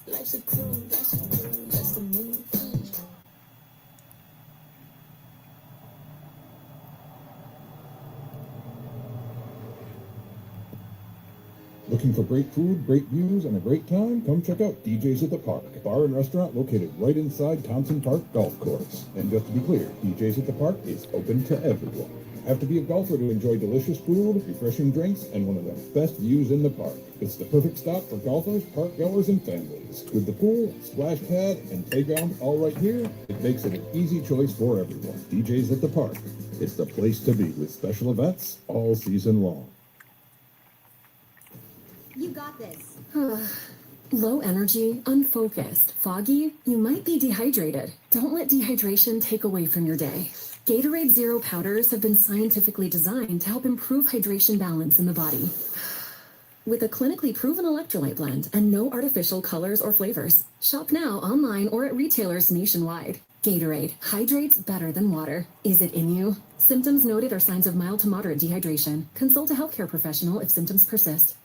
Life's a cruise, that's the move. Looking for great food, great views, and a great time? Come check out DJ's at the Park, bar and restaurant located right inside Townsend Park Golf Course. And just to be clear, DJ's at the Park is open to everyone. Have to be a golfer to enjoy delicious food, refreshing drinks, and one of the best views in the park. It's the perfect stop for golfers, park goers, and families. With the pool, splash pad, and playground all right here, it makes it an easy choice for everyone. DJ's at the Park. It's the place to be with special events all season long. You got this. Low energy, unfocused, foggy, you might be dehydrated. Don't let dehydration take away from your day. Gatorade Zero powders have been scientifically designed to help improve hydration balance in the body. With a clinically proven electrolyte blend and no artificial colors or flavors. Shop now online or at retailers nationwide. Gatorade hydrates better than water. Is it in you? Symptoms noted are signs of mild to moderate dehydration. Consult a healthcare professional if symptoms persist.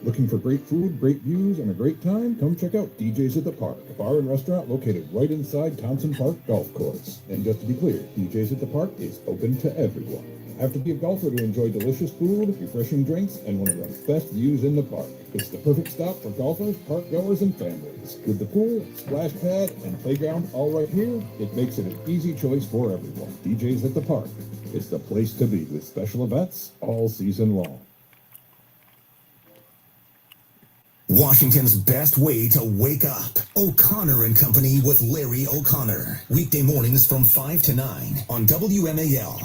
Looking for great food, great views, and a great time? Come check out DJ's at the Park, bar and restaurant located right inside Townsend Park Golf Course. And just to be clear, DJ's at the Park is open to everyone. Have to be a golfer to enjoy delicious food, refreshing drinks, and one of the best views in the park. It's the perfect stop for golfers, park goers, and families. With the pool, splash pad, and playground all right here, it makes it an easy choice for everyone. DJ's at the Park. It's the place to be with special events all season long. Washington's best way to wake up. O'Connor and Company with Larry O'Connor. Weekday mornings from 5 to 9 on WMAL.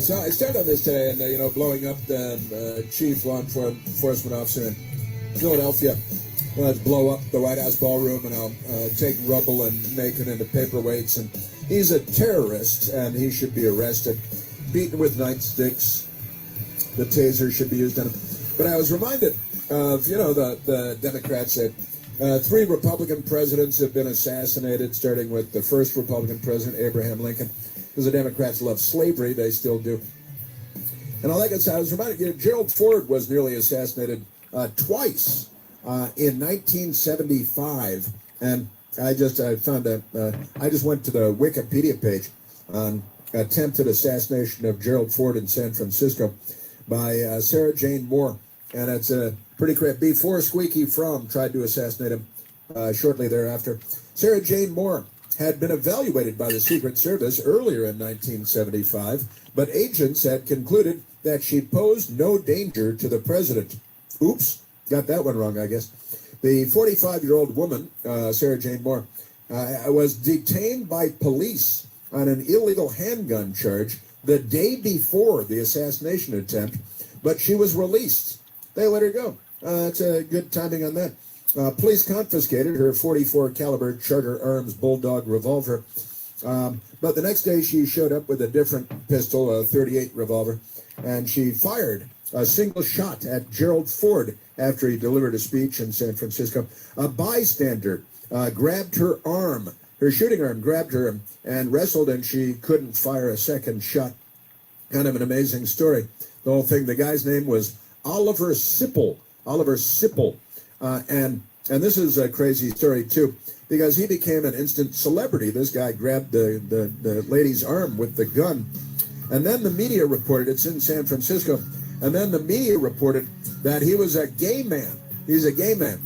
So I started on this today, and blowing up the chief law enforcement officer in Philadelphia. Let's blow up the White House ballroom, and I'll take rubble and make it into paperweights. And he's a terrorist, and he should be arrested, beaten with nightsticks. The taser should be used on him. But I was reminded of, the Democrats said 3 Republican presidents have been assassinated, starting with the first Republican president, Abraham Lincoln. Because the Democrats love slavery, they still do. And all that good stuff. I was reminded, Gerald Ford was nearly assassinated twice in 1975. And I just went to the Wikipedia page on attempted assassination of Gerald Ford in San Francisco by Sarah Jane Moore. And it's pretty correct. Before Squeaky Fromm tried to assassinate him shortly thereafter. Sarah Jane Moore had been evaluated by the Secret Service earlier in 1975, but agents had concluded that she posed no danger to the president. Oops, got that one wrong, I guess. The 45-year-old woman, Sarah Jane Moore, was detained by police on an illegal handgun charge the day before the assassination attempt, but she was released. They let her go. That's a good timing on that. Police confiscated her .44 caliber Charter Arms Bulldog revolver, but the next day she showed up with a different pistol, a .38 revolver, and she fired a single shot at Gerald Ford after he delivered a speech in San Francisco. A bystander grabbed her arm, her shooting arm, grabbed her and wrestled, and she couldn't fire a second shot. Kind of an amazing story. The whole thing, the guy's name was Oliver Sipple. And this is a crazy story, too, because he became an instant celebrity. This guy grabbed the lady's arm with the gun. And then the media reported, it's in San Francisco, and then the media reported that he was a gay man. He's a gay man.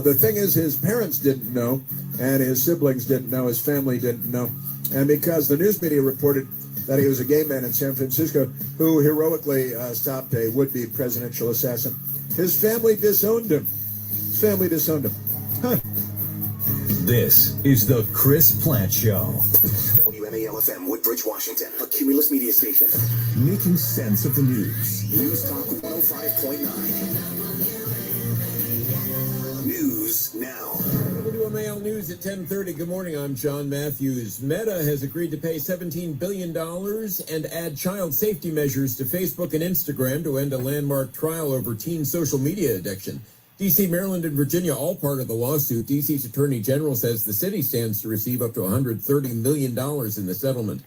The thing is, his parents didn't know, and his siblings didn't know, his family didn't know. And because the news media reported that he was a gay man in San Francisco who heroically stopped a would-be presidential assassin, his family disowned him. Huh. This is the Chris Plant Show. WMAL-FM, Woodbridge, Washington. A Cumulus media station. Making sense of the news. News Talk 105.9. News now. WMAL News at 10:30. Good morning. I'm John Matthews. Meta has agreed to pay $17 billion and add child safety measures to Facebook and Instagram to end a landmark trial over teen social media addiction. D.C., Maryland, and Virginia all part of the lawsuit. D.C.'s Attorney General says the city stands to receive up to $130 million in the settlement.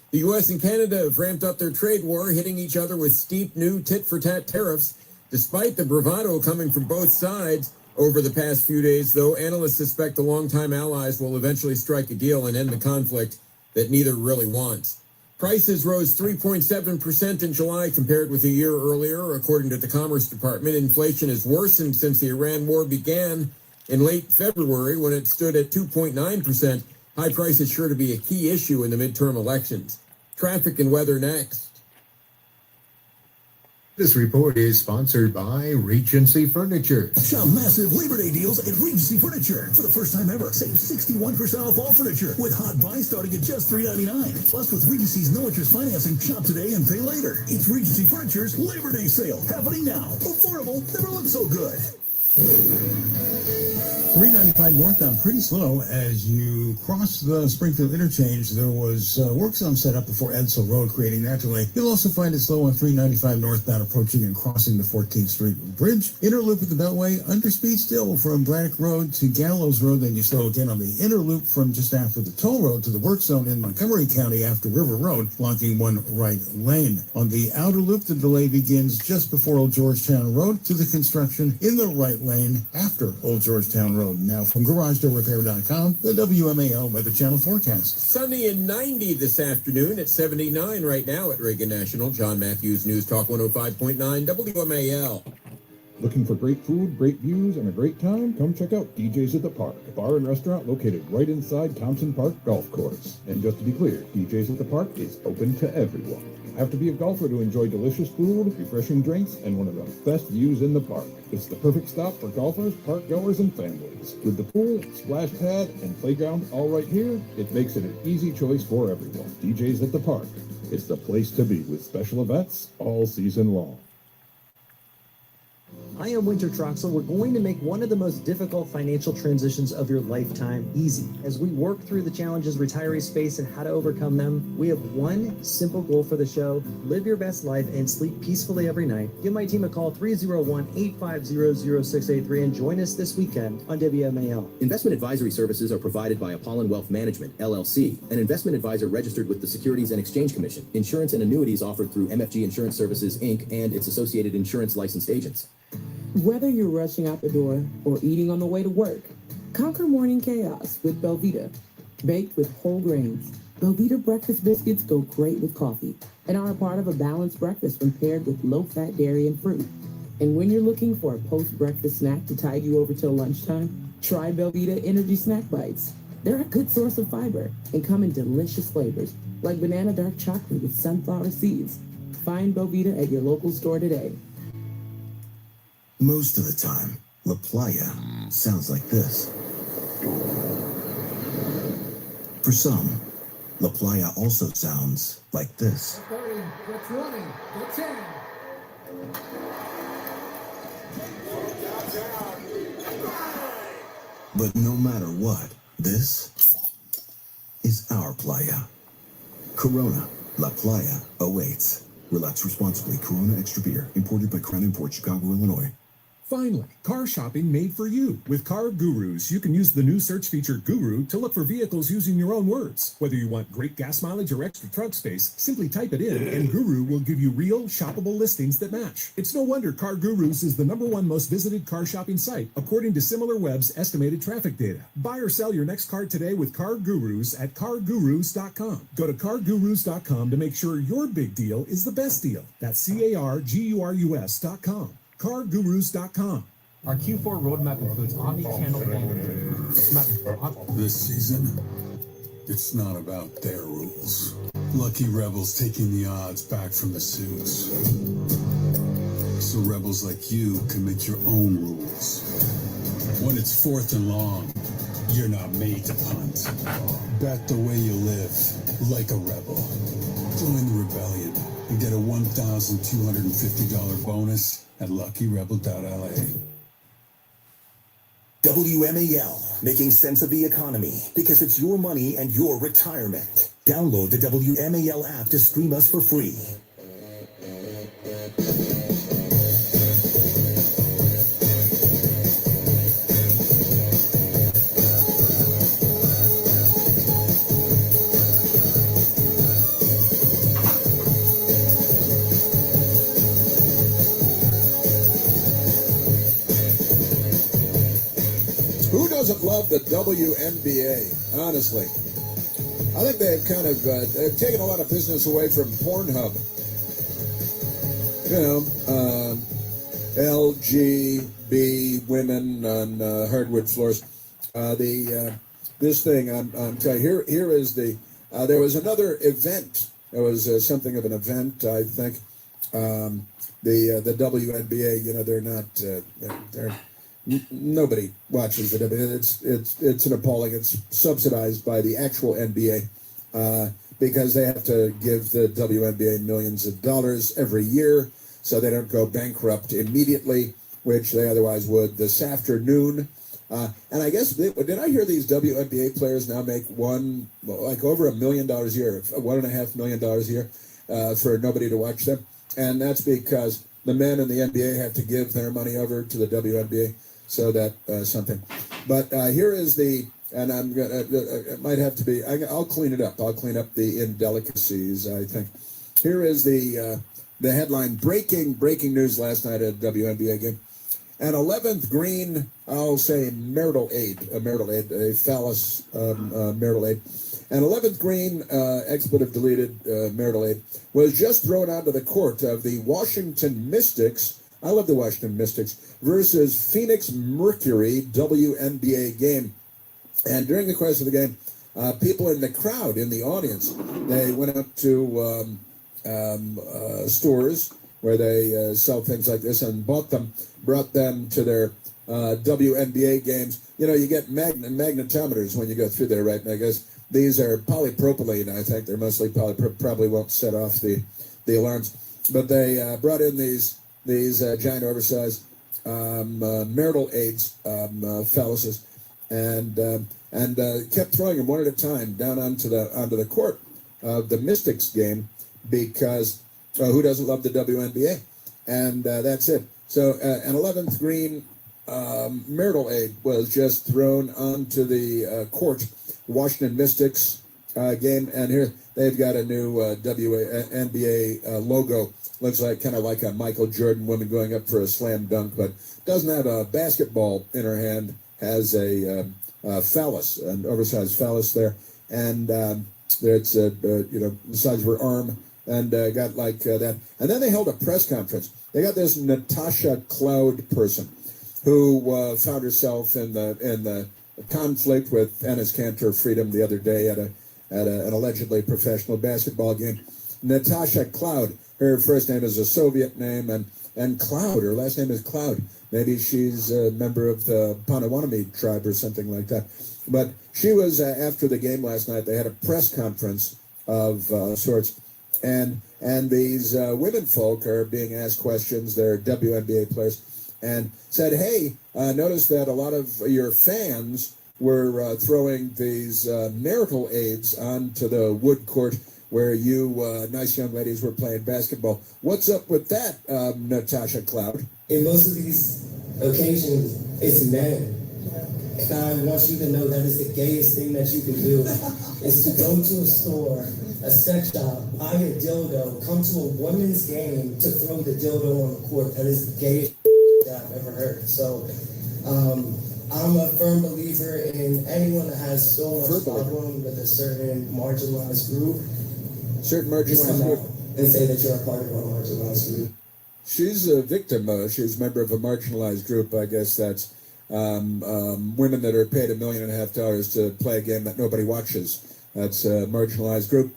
The U.S. and Canada have ramped up their trade war, hitting each other with steep new tit-for-tat tariffs. Despite the bravado coming from both sides over the past few days, though, analysts suspect the longtime allies will eventually strike a deal and end the conflict that neither really wants. Prices rose 3.7% in July compared with a year earlier, according to the Commerce Department. Inflation has worsened since the Iran war began in late February when it stood at 2.9%. High prices sure to be a key issue in the midterm elections. Traffic and weather next. This report is sponsored by Regency Furniture. Shop massive Labor Day deals at Regency Furniture. For the first time ever, save 61% off all furniture with hot buys starting at just $3.99. Plus, with Regency's no interest financing, shop today and pay later. It's Regency Furniture's Labor Day sale happening now. Affordable never looked so good. 395 northbound, pretty slow as you cross the Springfield interchange. There was work zone set up before Edsel Road, creating that delay. You'll also find it slow on 395 northbound, approaching and crossing the 14th Street Bridge. Inner loop at the Beltway, under speed still from Braddock Road to Gallows Road. Then you slow again on the inner loop from just after the toll road to the work zone in Montgomery County after River Road, blocking one right lane. On the outer loop, the delay begins just before Old Georgetown Road to the construction in the right lane after Old Georgetown Road. Now from GarageDoorRepair.com, the WMAL Weather Channel forecast. Sunny and 90 this afternoon at 79 right now at Reagan National. John Matthews, News Talk 105.9 WMAL. Looking for great food, great views, and a great time? Come check out DJ's at the Park, a bar and restaurant located right inside Townsend Park Golf Course. And just to be clear, DJ's at the Park is open to everyone. You have to be a golfer to enjoy delicious food, refreshing drinks, and one of the best views in the park. It's the perfect stop for golfers, park goers, and families. With the pool, splash pad, and playground all right here, it makes it an easy choice for everyone. DJ's at the Park. It's the place to be with special events all season long. I am Winter Troxel. We're going to make one of the most difficult financial transitions of your lifetime easy. As we work through the challenges retirees face and how to overcome them, we have one simple goal for the show: live your best life and sleep peacefully every night. Give my team a call, 301-850-0683, and join us this weekend on WMAL. Investment advisory services are provided by Apollon Wealth Management, LLC, an investment advisor registered with the Securities and Exchange Commission. Insurance and annuities offered through MFG Insurance Services, Inc. and its associated insurance licensed agents. Whether you're rushing out the door or eating on the way to work, conquer morning chaos with Belvita. Baked with whole grains, Belvita breakfast biscuits go great with coffee and are a part of a balanced breakfast when paired with low-fat dairy and fruit. And when you're looking for a post-breakfast snack to tide you over till lunchtime, Try Belvita Energy Snack Bites. They're a good source of fiber and come in delicious flavors like banana dark chocolate with sunflower seeds. Find Belvita at your local store today. Most of the time, La Playa sounds like this. For some, La Playa also sounds like this. 30, the 20, the 10. But no matter what, this is our playa. Corona, La Playa awaits. Relax responsibly. Corona Extra Beer, imported by Crown Imports, Chicago, Illinois. Finally, car shopping made for you. With Car Gurus, you can use the new search feature Guru to look for vehicles using your own words. Whether you want great gas mileage or extra trunk space, simply type it in and Guru will give you real, shoppable listings that match. It's no wonder Car Gurus is the #1 most visited car shopping site, according to SimilarWeb's estimated traffic data. Buy or sell your next car today with Car Gurus at cargurus.com. Go to cargurus.com to make sure your big deal is the best deal. That's cargurus.com. cargurus.com. Our Q4 roadmap includes omni-channel This season, it's not about their rules. Lucky Rebels taking the odds back from the suits. So rebels like you can make your own rules. When it's 4th and long, you're not made to punt. Bet the way you live, like a rebel. Join the rebellion and get a $1,250 bonus at luckyrebel.la. WMAL, making sense of the economy because it's your money and your retirement. Download the WMAL app to stream us for free. Who doesn't love the WNBA? Honestly, I think they've kind of they've taken a lot of business away from Pornhub. You know, LGB women on hardwood floors. This thing I'm telling you, here is the. There was another event. It was something of an event, I think. The WNBA. You know, they're not. They're nobody watches the WNBA. It's an appalling. It's subsidized by the actual NBA because they have to give the WNBA millions of dollars every year so they don't go bankrupt immediately, which they otherwise would this afternoon. And I guess did I hear these WNBA players now make over $1 million a year, $1.5 million a year for nobody to watch them, and that's because the men in the NBA have to give their money over to the WNBA. So that something, but here is the, and I'm gonna. It might have to be. I'll clean it up. I'll clean up the indelicacies. I think. Here is the headline: breaking news last night at a WNBA game. An 11th green, I'll say marital aid, a phallus marital aid. An 11th green, expletive deleted marital aid was just thrown onto the court of the Washington Mystics. I love the Washington Mystics versus Phoenix Mercury WNBA game. And during the course of the game, people in the crowd, in the audience, they went up to stores where they sell things like this and brought them to their WNBA games. You know, you get magnetometers when you go through there, right? And I guess these are polypropylene, I think. They're mostly probably won't set off the alarms. But they brought in these giant oversized marital aids, phalluses, and kept throwing them one at a time down onto the court of the Mystics game because who doesn't love the WNBA? And that's it. So an 11th green marital aid was just thrown onto the court, Washington Mystics game, and here they've got a new WNBA logo. Looks kind of like a Michael Jordan woman going up for a slam dunk, but doesn't have a basketball in her hand. Has a phallus, an oversized phallus there, and it's the size of her arm, and got like that. And then they held a press conference. They got this Natasha Cloud person who found herself in the conflict with Enes Kanter Freedom the other day at an allegedly professional basketball game. Natasha Cloud, her first name is a Soviet name, and Cloud, her last name is Cloud. Maybe she's a member of the Potawatomi tribe or something like that. But she was, after the game last night, they had a press conference of sorts, and these women folk are being asked questions. They're WNBA players, and said, hey, notice that a lot of your fans were throwing these marital aids onto the wood court where you nice young ladies were playing basketball. What's up with that, Natasha Cloud? In most of these occasions, it's men. And I want you to know that is the gayest thing that you can do, is to go to a store, a sex shop, buy a dildo, come to a women's game to throw the dildo on the court. That is the gayest that I've ever heard. So I'm a firm believer in anyone that has so much problem with a certain marginalized group. Certain marginalized group. And say that you're a part of a marginalized group. She's a victim. She's a member of a marginalized group. I guess that's women that are paid $1.5 million to play a game that nobody watches. That's a marginalized group.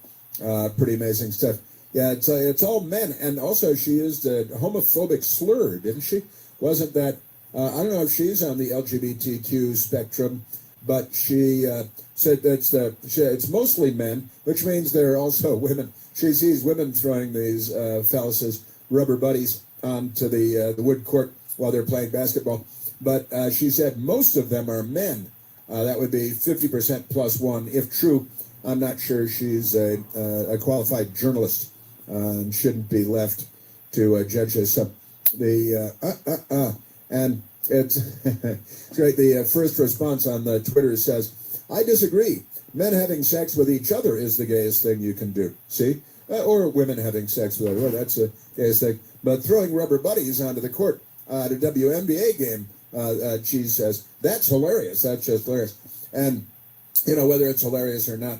Pretty amazing stuff. Yeah, it's all men. And also she used a homophobic slur, didn't she? Wasn't that, I don't know if she's on the LGBTQ spectrum, but she said it's mostly men, which means there are also women. She sees women throwing these phalluses, rubber buddies, onto the wood court while they're playing basketball. But she said most of them are men. That would be 50% plus one. If true, I'm not sure she's a qualified journalist and shouldn't be left to judge this. And it's, it's great. The first response on the Twitter says, I disagree. Men having sex with each other is the gayest thing you can do. See? Or women having sex with other. That's the gayest thing. But throwing rubber buddies onto the court at a WNBA game, she says, that's hilarious. That's just hilarious. And, you know, whether it's hilarious or not,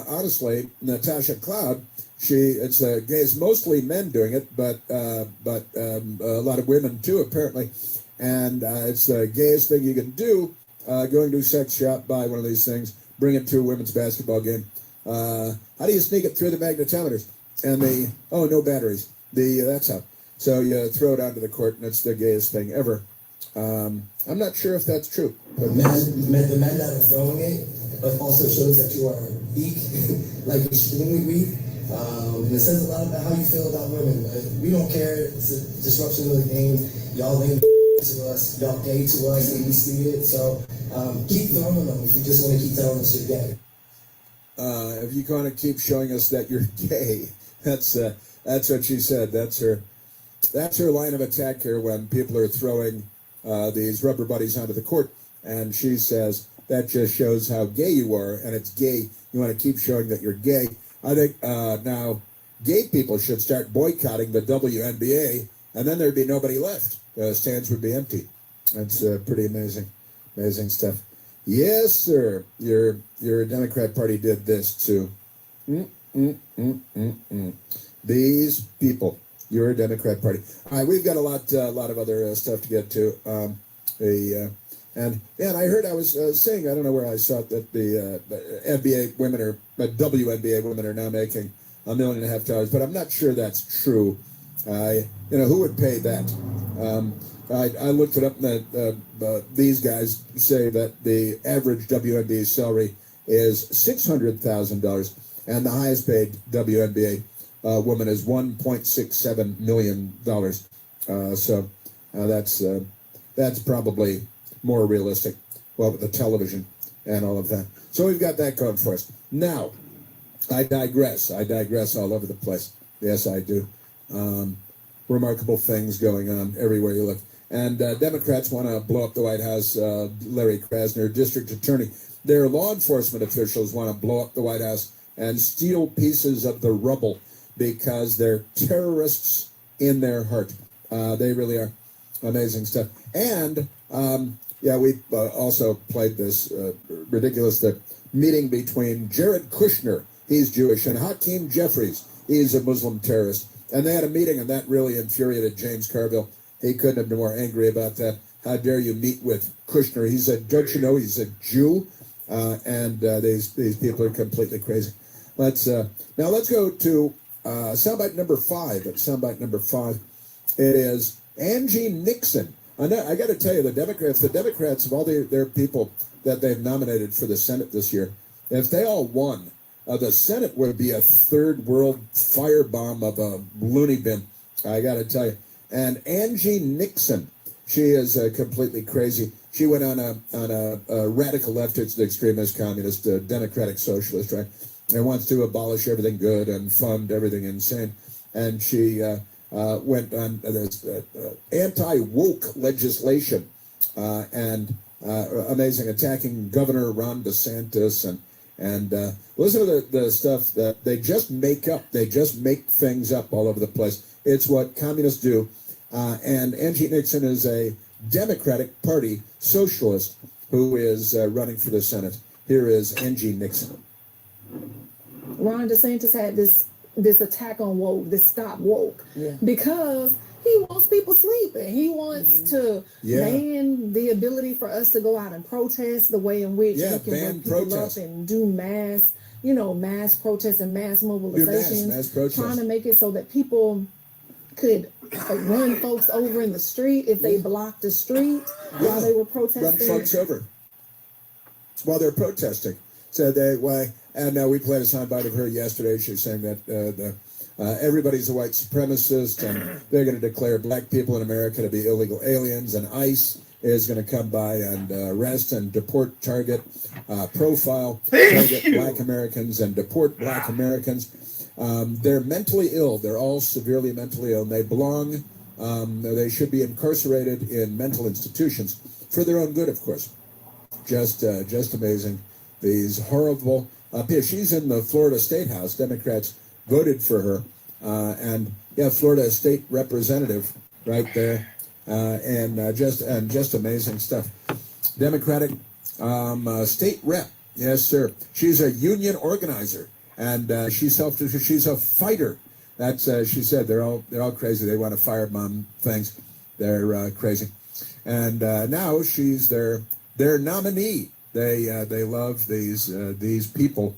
honestly, Natasha Cloud, it's the gays, mostly men doing it, but a lot of women too, apparently. And it's the gayest thing you can do, going to a sex shop, buy one of these things, bring it to a women's basketball game. How do you sneak it through the magnetometers? And no batteries. That's how. So you throw it onto the court, and it's the gayest thing ever. I'm not sure if that's true. But the men that are throwing it also shows that you are weak, like extremely weak. And it says a lot about how you feel about women. We don't care. It's a disruption of the game. Y'all lame to us. Y'all gay to us, and we see it. So keep throwing them if you just want to keep telling us you're gay. If you're going to keep showing us that you're gay, that's what she said. That's her line of attack here when people are throwing these rubber buddies onto the court, and she says that just shows how gay you are, and it's gay. You want to keep showing that you're gay. I think now gay people should start boycotting the WNBA, and then there'd be nobody left. The stands would be empty. That's pretty amazing stuff. Yes, sir. Your Democrat Party did this too. These people. Your Democrat Party. All right, we've got a lot of other stuff to get to. And I heard, I was saying, I don't know where I saw it, that the NBA women WNBA women are now making $1.5 million, but I'm not sure that's true. Who would pay that? I looked it up, and these guys say that the average WNBA salary is $600,000, and the highest paid WNBA woman is $1.67 million. So that's probably more realistic. Well, with the television and all of that. So we've got that going for us. Now, I digress all over the place. Yes, I do. Remarkable things going on everywhere you look. And Democrats want to blow up the White House. Larry Krasner, district attorney. Their law enforcement officials want to blow up the White House and steal pieces of the rubble because they're terrorists in their heart. They really are. Amazing stuff. And, we also played this ridiculous meeting between Jared Kushner, he's Jewish, and Hakeem Jeffries, he's a Muslim terrorist. And they had a meeting, and that really infuriated James Carville. He couldn't have been more angry about that. How dare you meet with Kushner? He said, don't you know he's a Jew? These people are completely crazy. Let's go to soundbite number 5. At soundbite number 5, it is Angie Nixon. I got to tell you, the Democrats of all their people that they've nominated for the Senate this year, if they all won, the Senate would be a third world firebomb of a loony bin. I got to tell you. And Angie Nixon, she is completely crazy. She went on a radical leftist, extremist, communist, democratic socialist, right? And wants to abolish everything good and fund everything insane. And she went on this anti-woke legislation and amazing, attacking Governor Ron DeSantis and listen to the stuff that they just make up. They just make things up all over the place. It's what communists do. And Angie Nixon is a Democratic Party socialist who is running for the Senate. Here is Angie Nixon. Ron DeSantis had this attack on woke, this stop woke, because he wants people sleeping. He wants to ban the ability for us to go out and protest the way in which we can bring people up and do mass protests and mass mobilizations, trying to make it so that people could run folks over in the street if they blocked the street while they were protesting. Run folks over while they're protesting. So we played a soundbite of her yesterday. She was saying that everybody's a white supremacist and they're going to declare black people in America to be illegal aliens, and ICE is going to come by and arrest and deport, target, profile, target black Americans and deport black Americans. They're mentally ill. They're all severely mentally ill, and they belong. They should be incarcerated in mental institutions for their own good, of course. Just amazing. These horrible. She's in the Florida State House. Democrats voted for her, and Florida State Representative right there, and just amazing stuff. Democratic state rep. Yes, sir. She's a union organizer. And she's a fighter. That's she said. They're all crazy. They want to firebomb things. They're crazy. And now she's their nominee. They love these people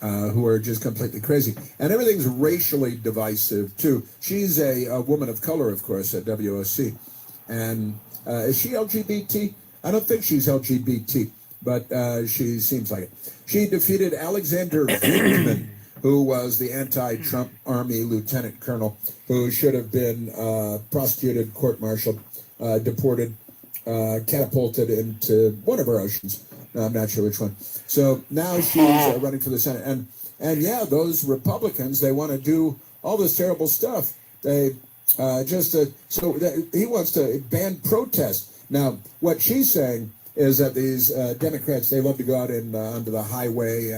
who are just completely crazy. And everything's racially divisive too. She's a woman of color, of course, at WOC. And is she LGBT? I don't think she's LGBT, but she seems like it. She defeated Alexander Vindman, who was the anti-Trump Army lieutenant colonel, who should have been prosecuted, court-martialed, deported, catapulted into one of our oceans. I'm not sure which one. So now she's running for the Senate. And those Republicans, they want to do all this terrible stuff. They he wants to ban protest. Now, what she's saying is that these Democrats, they love to go out onto the highway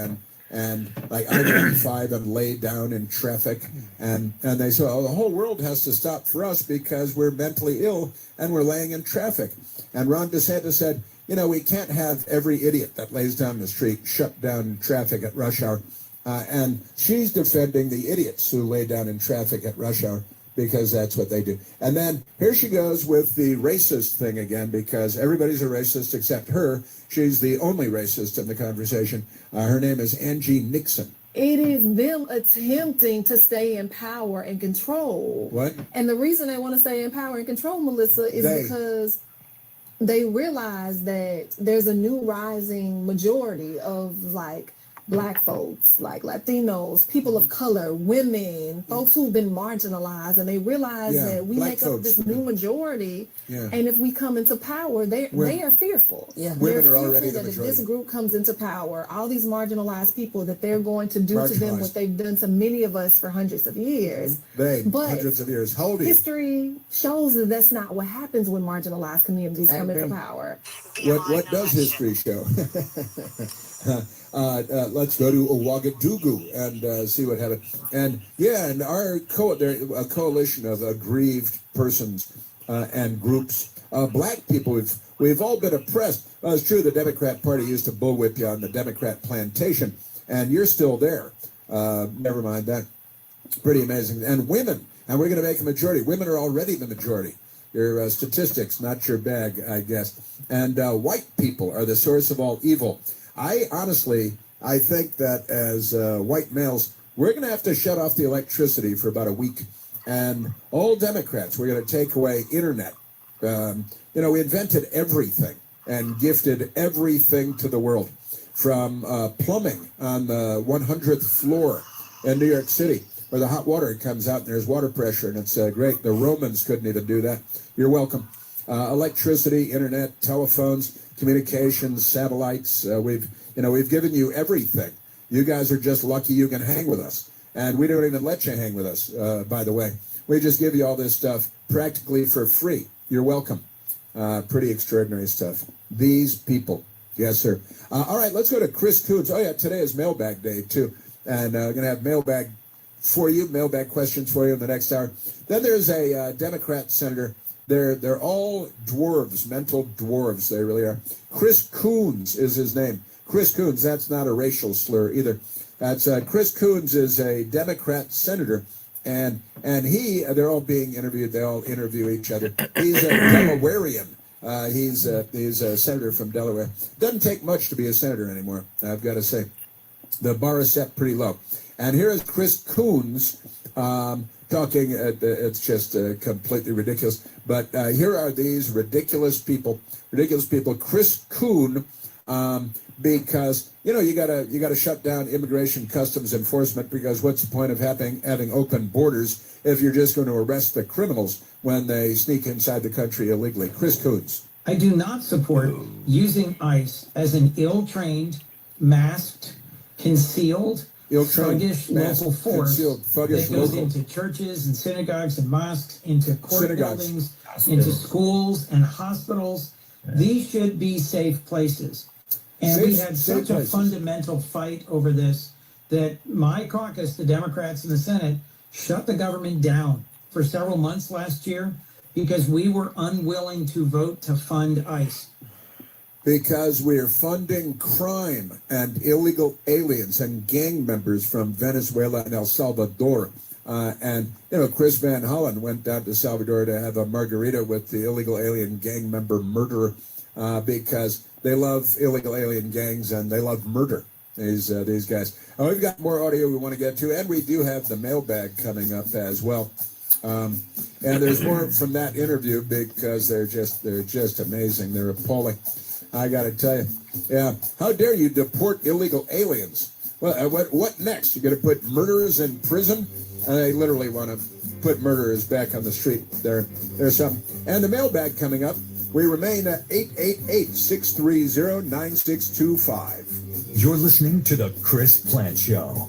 and like I-95 and lay down in traffic. And they say, the whole world has to stop for us because we're mentally ill and we're laying in traffic. And Ron DeSantis said, we can't have every idiot that lays down the street shut down traffic at rush hour. And she's defending the idiots who lay down in traffic at rush hour, because that's what they do. And then here she goes with the racist thing again, because everybody's a racist except her. She's the only racist in the conversation. Her name is Angie Nixon. It is them attempting to stay in power and control. What? And the reason they want to stay in power and control, Melissa, is because they realize that there's a new rising majority of Black folks, like Latinos, people of color, women, folks who've been marginalized, and they realize that we make up this new majority. Yeah. And if we come into power, they are fearful. Yeah. Women are already the majority. If this group comes into power, all these marginalized people, that they're going to do to them what they've done to many of us for hundreds of years. Hundreds of years. How old are you? History shows that that's not what happens when marginalized communities come into power. What does history show? Let's go to Ouagadougou and see what happened. And our a coalition of aggrieved persons and groups, black people. We've all been oppressed. Well, it's true. The Democrat Party used to bullwhip you on the Democrat plantation, and you're still there. Never mind that. Pretty amazing. And women, and we're going to make a majority. Women are already the majority. Your statistics, not your bag, I guess. And white people are the source of all evil. I think that as white males, we're going to have to shut off the electricity for about a week. And all Democrats, we're going to take away internet. We invented everything and gifted everything to the world, from plumbing on the 100th floor in New York City, where the hot water comes out and there's water pressure, and it's great. The Romans couldn't even do that. You're welcome. Electricity, internet, telephones, communications, satellites. We've given you everything. You guys are just lucky you can hang with us. And we don't even let you hang with us, by the way. We just give you all this stuff practically for free. You're welcome. Pretty extraordinary stuff. These people. Yes, sir. All right, let's go to Chris Coons. Oh, yeah, today is mailbag day, too. And we're going to have mailbag questions for you in the next hour. Then there's a Democrat senator. They're all dwarves, mental dwarves. They really are. Chris Coons is his name. Chris Coons, that's not a racial slur either. That's Chris Coons is a Democrat senator, and they're all being interviewed. They all interview each other. He's a Delawarean. He's a senator from Delaware. Doesn't take much to be a senator anymore, I've got to say. The bar is set pretty low. And here is Chris Coons talking. It's just completely ridiculous. But here are these ridiculous people. Chris Coon, because you gotta shut down immigration customs enforcement, because what's the point of having open borders if you're just going to arrest the criminals when they sneak inside the country illegally? Chris Coons. I do not support using ICE as an ill-trained, masked, concealed, thuggish local force that goes into churches and synagogues and mosques, into court buildings, into schools and hospitals. These should be safe places. And we had such a fundamental fight over this that my caucus, the Democrats in the Senate, shut the government down for several months last year because we were unwilling to vote to fund ICE. Because we're funding crime and illegal aliens and gang members from Venezuela and El Salvador. Chris Van Hollen went down to Salvador to have a margarita with the illegal alien gang member murderer because they love illegal alien gangs and they love murder, these guys. We've got more audio we want to get to, and we do have the mailbag coming up as well. And there's more from that interview because they're just amazing. They're appalling. I got to tell you. Yeah. How dare you deport illegal aliens? Well, what next? You're going to put murderers in prison? They literally want to put murderers back on the street. There's some. And the mailbag coming up. We remain at 888-630-9625. You're listening to The Chris Plant Show.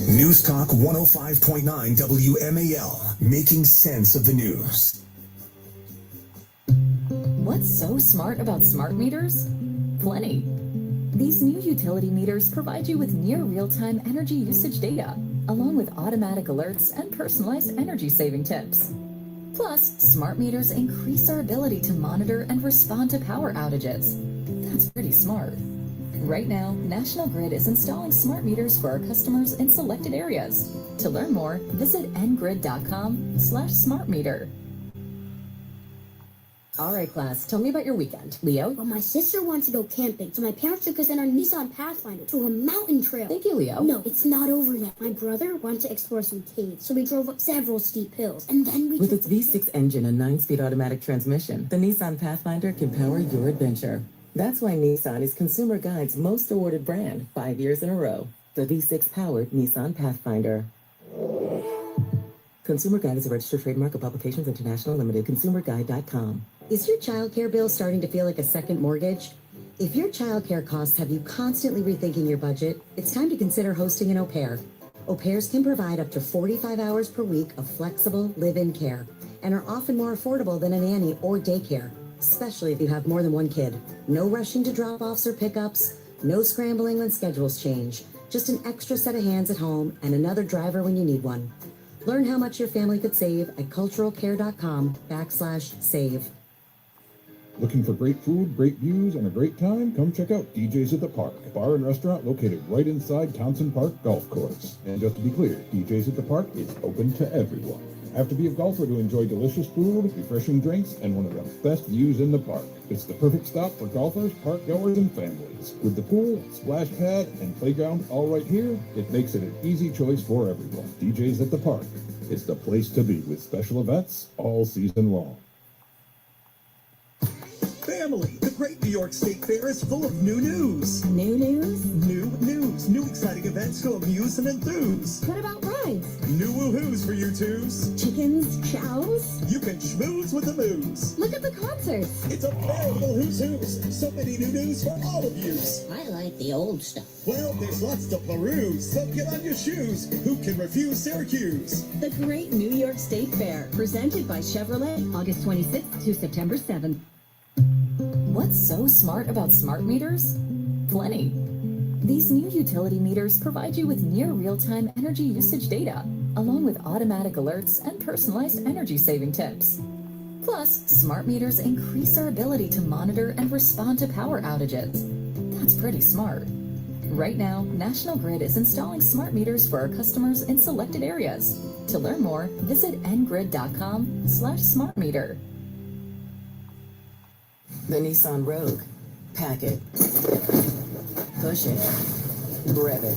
News Talk 105.9 WMAL, making sense of the news. What's so smart about smart meters? Plenty. These new utility meters provide you with near real-time energy usage data, along with automatic alerts and personalized energy-saving tips. Plus, smart meters increase our ability to monitor and respond to power outages. That's pretty smart. Right now, National Grid is installing smart meters for our customers in selected areas. To learn more, visit ngrid.com/smartmeter. All right, class, tell me about your weekend. Leo? Well, my sister wants to go camping, so my parents took us in our Nissan Pathfinder to a mountain trail. Thank you, Leo. No, it's not over yet. My brother wanted to explore some caves, so we drove up several steep hills, and then we... With its V6 engine and 9-speed automatic transmission, the Nissan Pathfinder can power your adventure. That's why Nissan is Consumer Guide's most awarded brand 5 years in a row. The V6-powered Nissan Pathfinder. Consumer Guide is a registered trademark of Publications International Limited. ConsumerGuide.com. Is your childcare bill starting to feel like a second mortgage? If your childcare costs have you constantly rethinking your budget, it's time to consider hosting an au pair. Au pairs can provide up to 45 hours per week of flexible live-in care and are often more affordable than a nanny or daycare, especially if you have more than one kid. No rushing to drop-offs or pickups, no scrambling when schedules change, just an extra set of hands at home and another driver when you need one. Learn how much your family could save at culturalcare.com/save. Looking for great food, great views, and a great time? Come check out DJ's at the Park, a bar and restaurant located right inside Townsend Park Golf Course. And just to be clear, DJ's at the Park is open to everyone. Have to be a golfer to enjoy delicious food, refreshing drinks, and one of the best views in the park. It's the perfect stop for golfers, park goers, and families. With the pool, splash pad, and playground all right here, it makes it an easy choice for everyone. DJs at the Park. It's the place to be with special events all season long. Family, the Great New York State Fair is full of new news. New news? New news. New exciting events to amuse and enthuse. What about rides? New woohoos for you twos. Chickens, chows? You can schmooze with the moves. Look at the concerts. It's a veritable who's who's. So many new news for all of yous. I like the old stuff. Well, there's lots to peruse, so get on your shoes. Who can refuse Syracuse? The Great New York State Fair, presented by Chevrolet, August 26th to September 7th. What's so smart about smart meters? Plenty. These new utility meters provide you with near real-time energy usage data, along with automatic alerts and personalized energy-saving tips. Plus, smart meters increase our ability to monitor and respond to power outages. That's pretty smart. Right now, National Grid is installing smart meters for our customers in selected areas. To learn more, visit ngrid.com/smartmeter. The Nissan Rogue. Pack it. Push it. Rev it.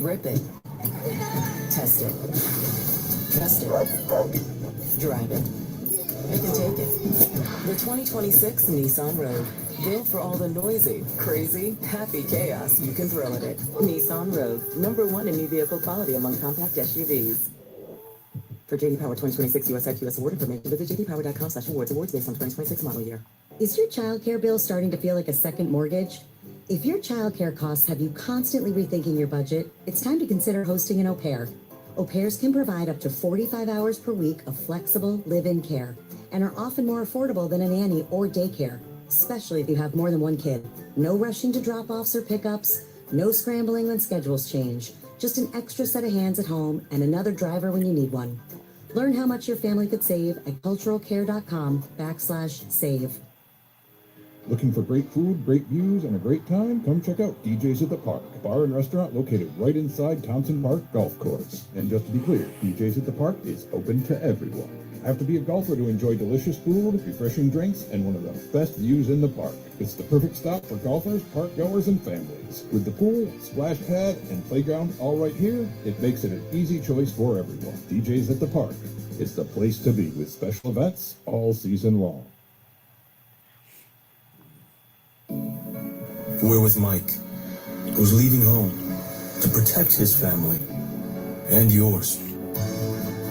Rip it. Test it. Trust it. Drive it. You can take it. The 2026 Nissan Rogue. Built for all the noisy, crazy, happy chaos you can throw at it. Nissan Rogue. #1 in new vehicle quality among compact SUVs. For JD Power 2026 US IQS award information, visit jdpower.com/awards. Awards based on 2026 model year. Is your childcare bill starting to feel like a second mortgage? If your childcare costs have you constantly rethinking your budget, it's time to consider hosting an au pair. Au pairs can provide up to 45 hours per week of flexible live-in care and are often more affordable than a nanny or daycare, especially if you have more than one kid. No rushing to drop-offs or pickups, no scrambling when schedules change, just an extra set of hands at home and another driver when you need one. Learn how much your family could save at culturalcare.com/save. Looking for great food, great views, and a great time? Come check out DJs at the Park, a bar and restaurant located right inside Townsend Park Golf Course. And just to be clear, DJs at the Park is open to everyone. Have to be a golfer to enjoy delicious food, refreshing drinks, and one of the best views in the park. It's the perfect stop for golfers, park goers, and families. With the pool, splash pad, and playground all right here, it makes it an easy choice for everyone. DJs at the Park. It's the place to be with special events all season long. We're with Mike, who's leaving home to protect his family and yours.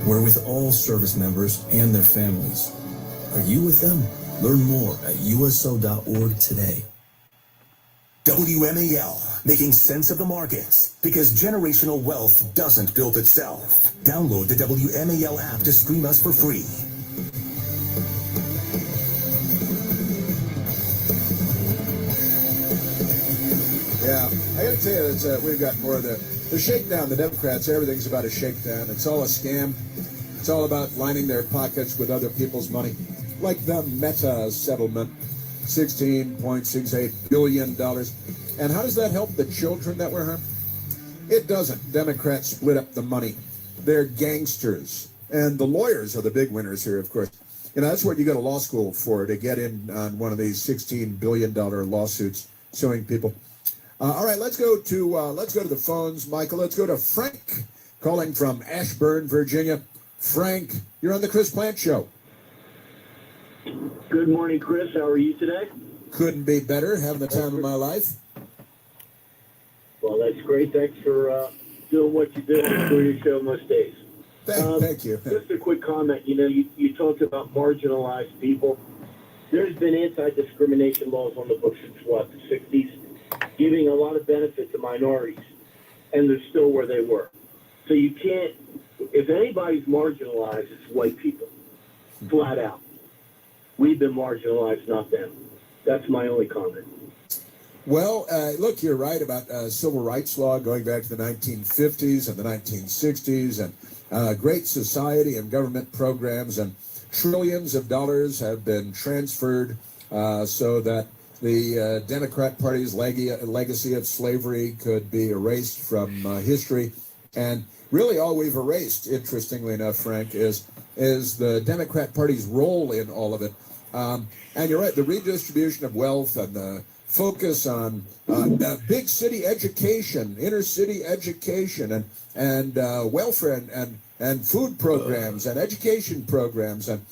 We're with all service members and their families. Are you with them? Learn more at uso.org today. WMAL, making sense of the markets, because generational wealth doesn't build itself. Download the WMAL app to stream us for free. Yeah, I got to tell you, we've got more of the shakedown. The Democrats, everything's about a shakedown. It's all a scam. It's all about lining their pockets with other people's money, like the Meta settlement, $16.68 billion. And how does that help the children that were harmed? It doesn't. Democrats split up the money. They're gangsters. And the lawyers are the big winners here, of course. You know, that's what you go to law school for, to get in on one of these $16 billion lawsuits suing people. All right, let's go to the phones, Michael. Let's go to Frank, calling from Ashburn, Virginia. Frank, you're on the Chris Plant Show. Good morning, Chris. How are you today? Couldn't be better. Having the time of my life. Well, that's great. Thanks for doing what you do for your show most days. Thank you. Just a quick comment. You know, you talked about marginalized people. There's been anti-discrimination laws on the books since, the 60s, giving a lot of benefit to minorities, and they're still where they were. So you can't, if anybody's marginalized, it's white people, flat out. We've been marginalized, not them. That's my only comment. Well, look, you're right about civil rights law going back to the 1950s and the 1960s, and great society and government programs, and trillions of dollars have been transferred so that the Democrat Party's legacy of slavery could be erased from history. And really all we've erased, interestingly enough, Frank, is the Democrat Party's role in all of it. And you're right, the redistribution of wealth and the focus on big city education, inner city education, and welfare and food programs and education programs and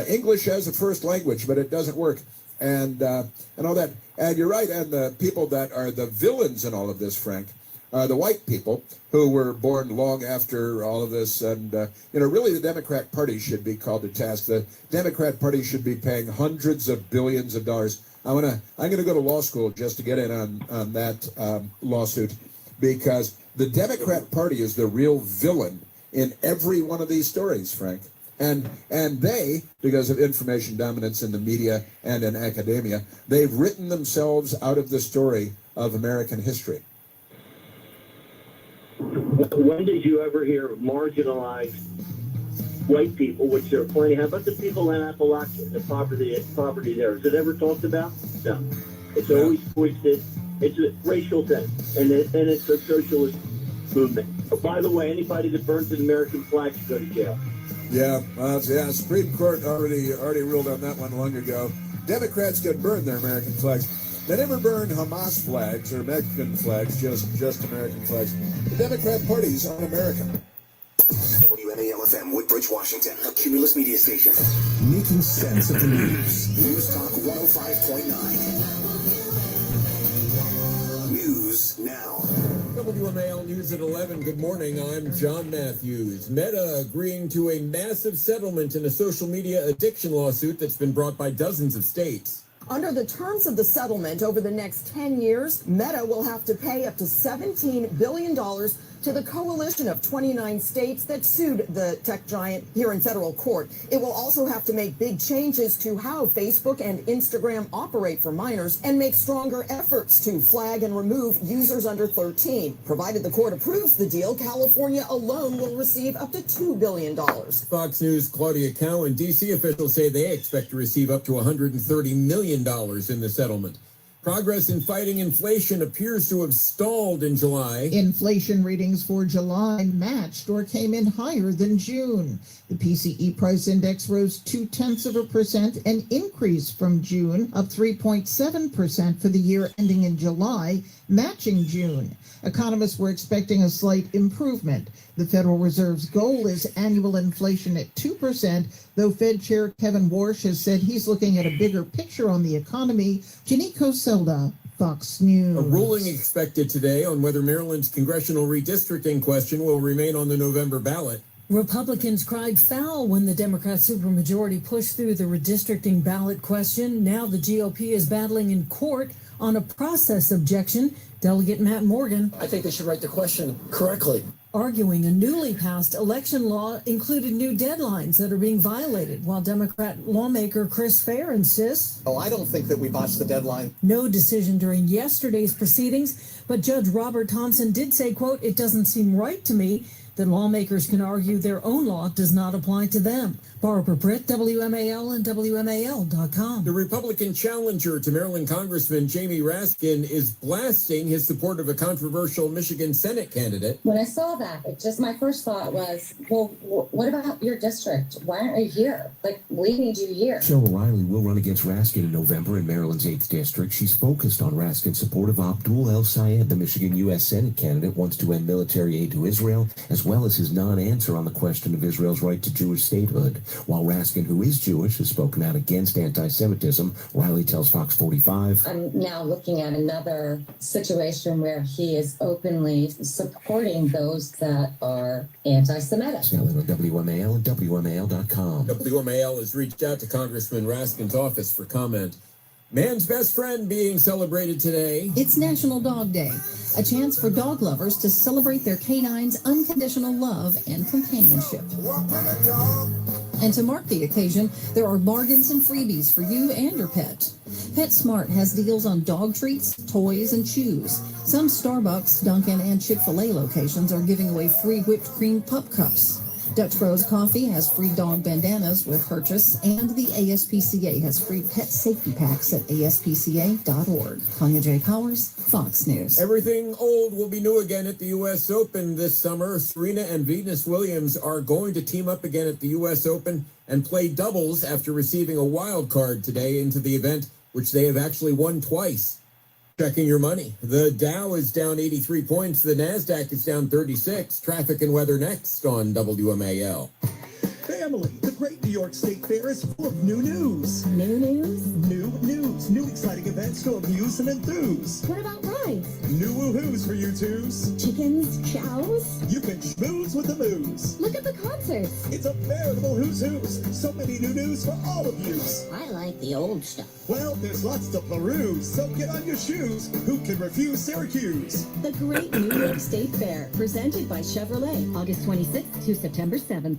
English as a first language, but it doesn't work, and all that. And you're right, and the people that are the villains in all of this, Frank, the white people who were born long after all of this. And, really the Democrat Party should be called to task. The Democrat Party should be paying hundreds of billions of dollars. I'm going to go to law school just to get in on that lawsuit, because the Democrat Party is the real villain in every one of these stories, Frank. And they, because of information dominance in the media and in academia, they've written themselves out of the story of American history. When did you ever hear of marginalized white people, which there are plenty? How about the people in Appalachia, the poverty there? Is it ever talked about? No. It's always twisted. It's a racial thing, and it's a socialist movement. But by the way, anybody that burns an American flag should go to jail. Yeah, Supreme Court already ruled on that one long ago. Democrats can burn their American flags. They never burn Hamas flags or Mexican flags, just American flags. The Democrat Party's un-American. WMAL-FM, Woodbridge, Washington, a Cumulus media station. Making sense of the news. News Talk 105.9. News now. WMAL News at 11. Good morning. I'm John Matthews. Meta agreeing to a massive settlement in a social media addiction lawsuit that's been brought by dozens of states. Under the terms of the settlement, over the next 10 years, Meta will have to pay up to $17 billion to the coalition of 29 states that sued the tech giant here in federal court. It will also have to make big changes to how Facebook and Instagram operate for minors and make stronger efforts to flag and remove users under 13. Provided the court approves the deal, California alone will receive up to $2 billion. Fox News' Claudia Cowan, D.C. officials say they expect to receive up to $130 million in the settlement. Progress in fighting inflation appears to have stalled in July. Inflation readings for July matched or came in higher than June. The PCE price index rose 0.2%, an increase from June of 3.7% for the year ending in July, matching June. Economists were expecting a slight improvement. The Federal Reserve's goal is annual inflation at 2%, though Fed Chair Kevin Warsh has said he's looking at a bigger picture on the economy. Janiko Selda, Fox News. A ruling expected today on whether Maryland's congressional redistricting question will remain on the November ballot. Republicans cried foul when the Democrat supermajority pushed through the redistricting ballot question. Now the GOP is battling in court on a process objection. Delegate Matt Morgan, I think they should write the question correctly. Arguing a newly passed election law included new deadlines that are being violated, while Democrat lawmaker Chris Fair insists. Oh, I don't think that we botched the deadline. No decision during yesterday's proceedings, but Judge Robert Thompson did say, quote, "It doesn't seem right to me that lawmakers can argue their own law does not apply to them." Barbara Britt, WMAL and WMAL.com. The Republican challenger to Maryland Congressman Jamie Raskin is blasting his support of a controversial Michigan Senate candidate. When I saw that, my first thought was, well, what about your district? Why aren't you here? We need you here. Cheryl O'Reilly will run against Raskin in November in Maryland's 8th District. She's focused on Raskin's support of Abdul El Sayed. The Michigan U.S. Senate candidate wants to end military aid to Israel, as well as his non-answer on the question of Israel's right to Jewish statehood. While Raskin, who is Jewish, has spoken out against anti-Semitism, Riley tells Fox 45. I'm now looking at another situation where he is openly supporting those that are anti-Semitic. Selling on WMAL and WMAL.com. WMAL has reached out to Congressman Raskin's office for comment. Man's best friend being celebrated today. It's National Dog Day, a chance for dog lovers to celebrate their canine's unconditional love and companionship. And to mark the occasion, there are bargains and freebies for you and your pet. PetSmart has deals on dog treats, toys, and chews. Some Starbucks, Dunkin', and Chick-fil-A locations are giving away free whipped cream pup cups. Dutch Bros Coffee has free dog bandanas with purchase, and the ASPCA has free pet safety packs at aspca.org. Tanya J. Powers, Fox News. Everything old will be new again at the U.S. Open this summer. Serena and Venus Williams are going to team up again at the U.S. Open and play doubles after receiving a wild card today into the event, which they have actually won twice. Checking your money. The Dow is down 83 points. The NASDAQ is down 36. Traffic and weather next on WMAL. Family, the Great New York State Fair is full of new news. New news? New news. New exciting events to amuse and enthuse. What about rides? New woohoos for you twos. Chickens, chows? You can schmooze with the moose. Look at the concerts. It's a veritable who's who's. So many new news for all of yous. I like the old stuff. Well, there's lots to peruse, so get on your shoes. Who can refuse Syracuse? The Great New York State Fair, presented by Chevrolet, August 26th to September 7th.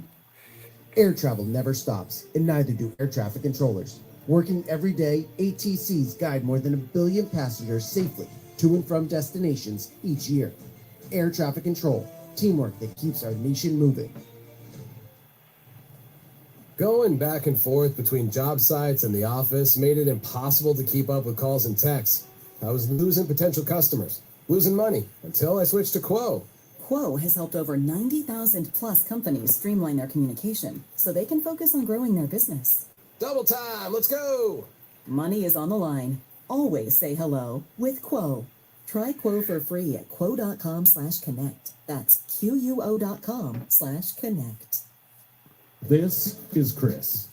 Air travel never stops, and neither do air traffic controllers. Working every day, ATCs guide more than 1 billion passengers safely to and from destinations each year. Air traffic control, teamwork that keeps our nation moving. Going back and forth between job sites and the office made it impossible to keep up with calls and texts. I was losing potential customers, losing money, until I switched to Quo. Quo has helped over 90,000 plus companies streamline their communication so they can focus on growing their business. Double time, let's go! Money is on the line. Always say hello with Quo. Try Quo for free at quo.com/connect. That's QUO.com/connect. This is Chris.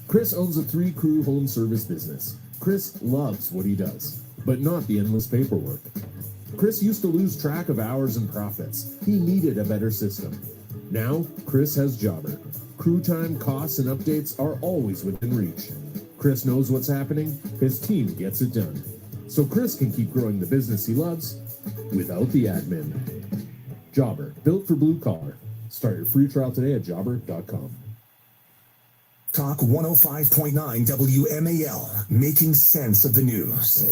Chris owns a 3-crew home service business. Chris loves what he does, but not the endless paperwork. Chris used to lose track of hours and profits. He needed a better system. Now, Chris has Jobber. Crew time, costs, and updates are always within reach. Chris knows what's happening. His team gets it done. So Chris can keep growing the business he loves without the admin. Jobber, built for blue collar. Start your free trial today at jobber.com. Talk 105.9 WMAL, making sense of the news.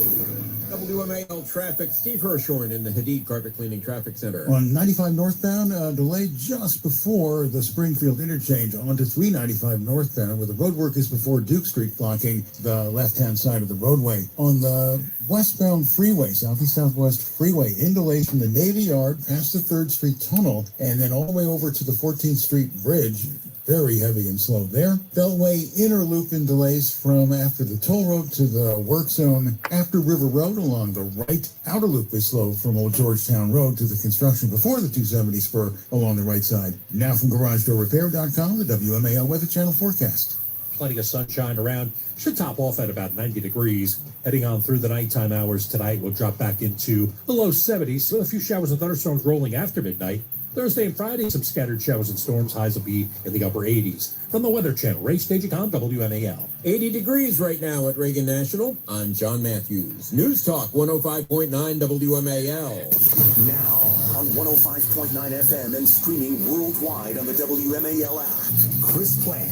WMAL traffic, Steve Hirshorn in the Hadid Carpet Cleaning Traffic Center. On 95 northbound, delayed just before the Springfield interchange onto 395 northbound, where the roadwork is before Duke Street, blocking the left-hand side of the roadway. On the westbound freeway, southeast-southwest freeway, in delays from the Navy Yard past the 3rd Street Tunnel, and then all the way over to the 14th Street Bridge. Very heavy and slow there. Beltway inner loop in delays from after the toll road to the work zone after River Road along the right. Outer loop is slow from Old Georgetown Road to the construction before the 270 spur along the right side. Now from GarageDoorRepair.com, the WMAL Weather Channel forecast. Plenty of sunshine around. Should top off at about 90 degrees. Heading on through the nighttime hours tonight, we'll drop back into the low 70s with a few showers and thunderstorms rolling after midnight. Thursday and Friday, some scattered showers and storms. Highs will be in the upper 80s. From the Weather Channel, Ray staging on WMAL. 80 degrees right now at Reagan National. I'm John Matthews. News Talk 105.9 WMAL. Now on 105.9 FM and streaming worldwide on the WMAL app. Chris Plant.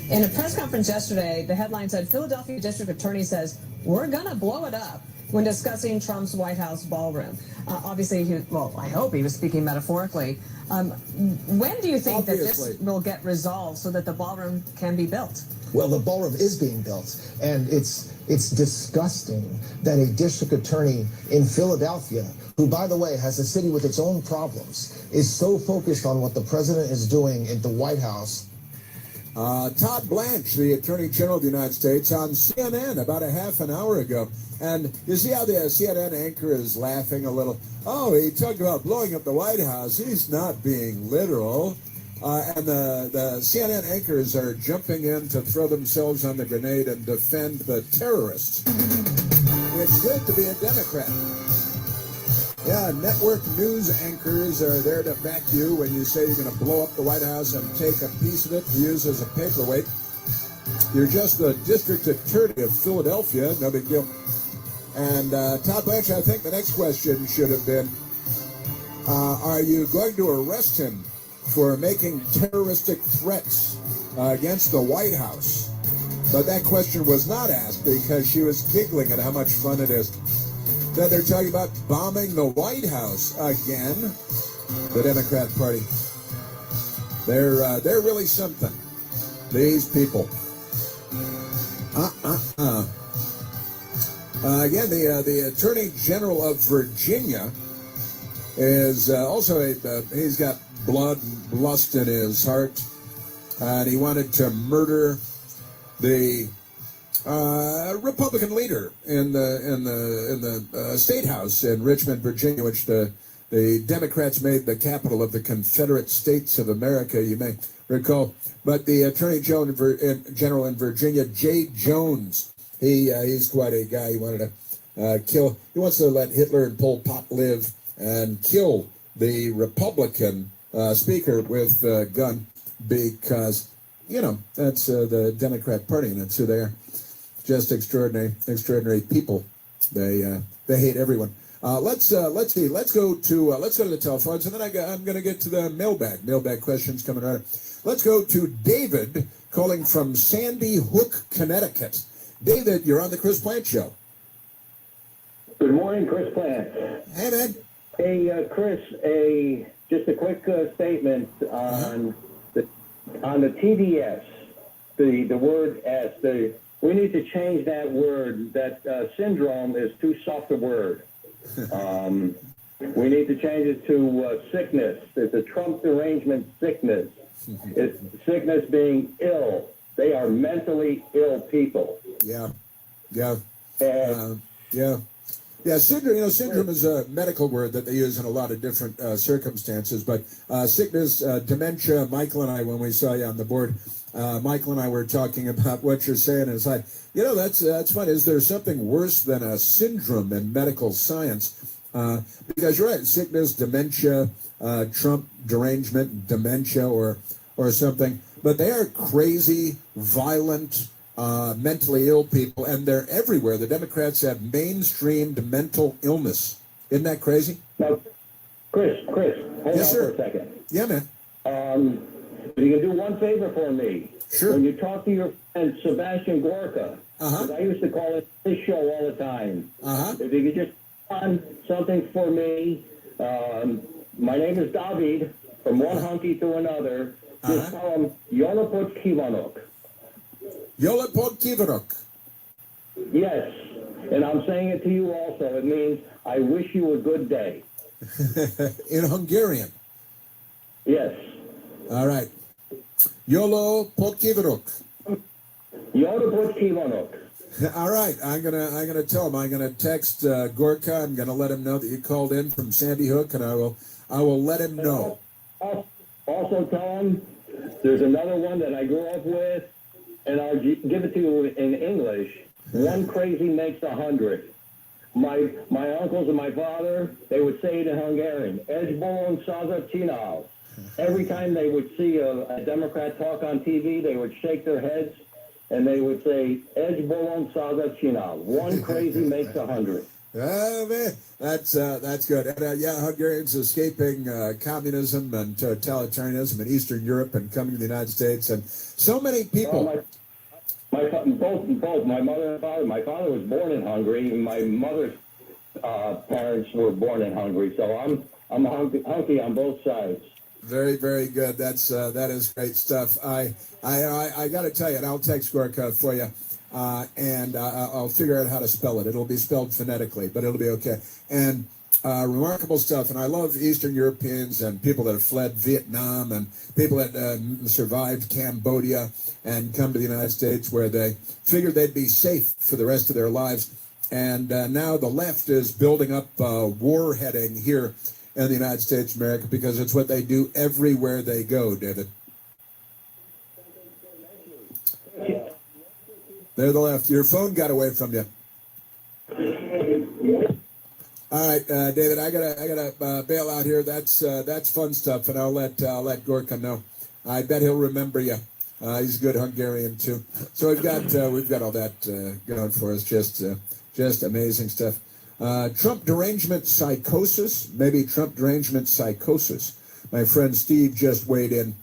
In a press conference yesterday, the headline said Philadelphia District Attorney says, "We're gonna blow it up," when discussing Trump's White House ballroom. Obviously, I hope he was speaking metaphorically. When do you think that this will get resolved so that the ballroom can be built? Well, the ballroom is being built, and it's disgusting that a district attorney in Philadelphia, who, by the way, has a city with its own problems, is so focused on what the president is doing at the White House. Todd Blanche, the Attorney General of the United States, on CNN about a half an hour ago. And you see how the CNN anchor is laughing a little. Oh, he talked about blowing up the White House. He's not being literal. And the CNN anchors are jumping in to throw themselves on the grenade and defend the terrorists. It's good to be a Democrat. Yeah, network news anchors are there to back you when you say you're going to blow up the White House and take a piece of it to use as a paperweight. You're just the district attorney of Philadelphia, no big deal. And Todd Blanche, I think the next question should have been, are you going to arrest him for making terroristic threats against the White House? But that question was not asked because she was giggling at how much fun it is that they're talking about bombing the White House again. The Democrat Party. They're really something. These people. Again, the Attorney General of Virginia is also he's got blood and lust in his heart, and he wanted to murder the Republican leader in the State House in Richmond, Virginia, which the Democrats made the capital of the Confederate States of America, you may recall. But the Attorney General in Virginia, Jay Jones, he's quite a guy. He wanted to kill. He wants to let Hitler and Pol Pot live and kill the Republican speaker with a gun because, you know, that's the Democrat Party, and that's who they are. Just extraordinary people. They hate everyone. Let's see. Let's go to the telephones, and then I'm going to get to the mailbag questions coming right up. Let's go to David calling from Sandy Hook, Connecticut. David, you're on the Chris Plant Show. Good morning, Chris Plant. Hey, man. Hey, Chris. Just a quick statement on the TDS. The word S. We need to change that word. That syndrome is too soft a word. We need to change it to sickness. It's a Trump derangement sickness. It's sickness being ill. They are mentally ill people. Yeah. Syndrome. Syndrome is a medical word that they use in a lot of different circumstances. But sickness, dementia. Michael and I, when we saw you on the board, Michael and I were talking about what you're saying. And it's like, that's fun. Is there something worse than a syndrome in medical science? Because you're right, sickness, dementia, Trump derangement, dementia, or something. But they are crazy, violent, mentally ill people, and they're everywhere. The Democrats have mainstreamed mental illness. Isn't that crazy? Now, Chris, hold on for a second. Yeah, man. You can do one favor for me. Sure. When you talk to your friend Sebastian Gorka, 'cause I used to call it his show all the time. If you could just on something for me. My name is David, from one hunky to another. Just tell him Yolaput Kivanok. Yolaput Kivanok. Yes, and I'm saying it to you also. It means I wish you a good day. In Hungarian. Yes. All right. Yolo Potkivanok. Yolo Potkivanok. All right. I'm gonna tell him. I'm gonna text Gorka. I'm gonna let him know that you called in from Sandy Hook, and I will let him know. Also tell him there's another one that I grew up with, and I'll give it to you in English. One crazy makes 100. My uncles and my father, they would say it in Hungarian. Ejbolon Saza Csinál. Every time they would see a Democrat talk on TV, they would shake their heads, and they would say, Ejbolon Saza Csinál. One crazy makes 100. Oh, man. That's good. And, Hungarians escaping communism and totalitarianism in Eastern Europe and coming to the United States. And so many people... Both my mother and father. My father was born in Hungary, and my mother's parents were born in Hungary. So I'm hunky on both sides. Very, very good. That is great stuff. I got to tell you, and I'll text Gorka for you, and I'll figure out how to spell it. It'll be spelled phonetically, but it'll be okay. And remarkable stuff. And I love Eastern Europeans and people that have fled Vietnam and people that survived Cambodia and come to the United States where they figured they'd be safe for the rest of their lives. And now the left is building up warheading here in the United States of America because it's what they do everywhere they go, David. They're the left. Your phone got away from you. All right, David, I gotta bail out here. That's fun stuff, and I'll let Gorka know. I bet he'll remember you. He's a good Hungarian too. So we've got all that going for us. Just amazing stuff. Trump derangement psychosis, maybe Trump derangement psychosis. My friend Steve just weighed in.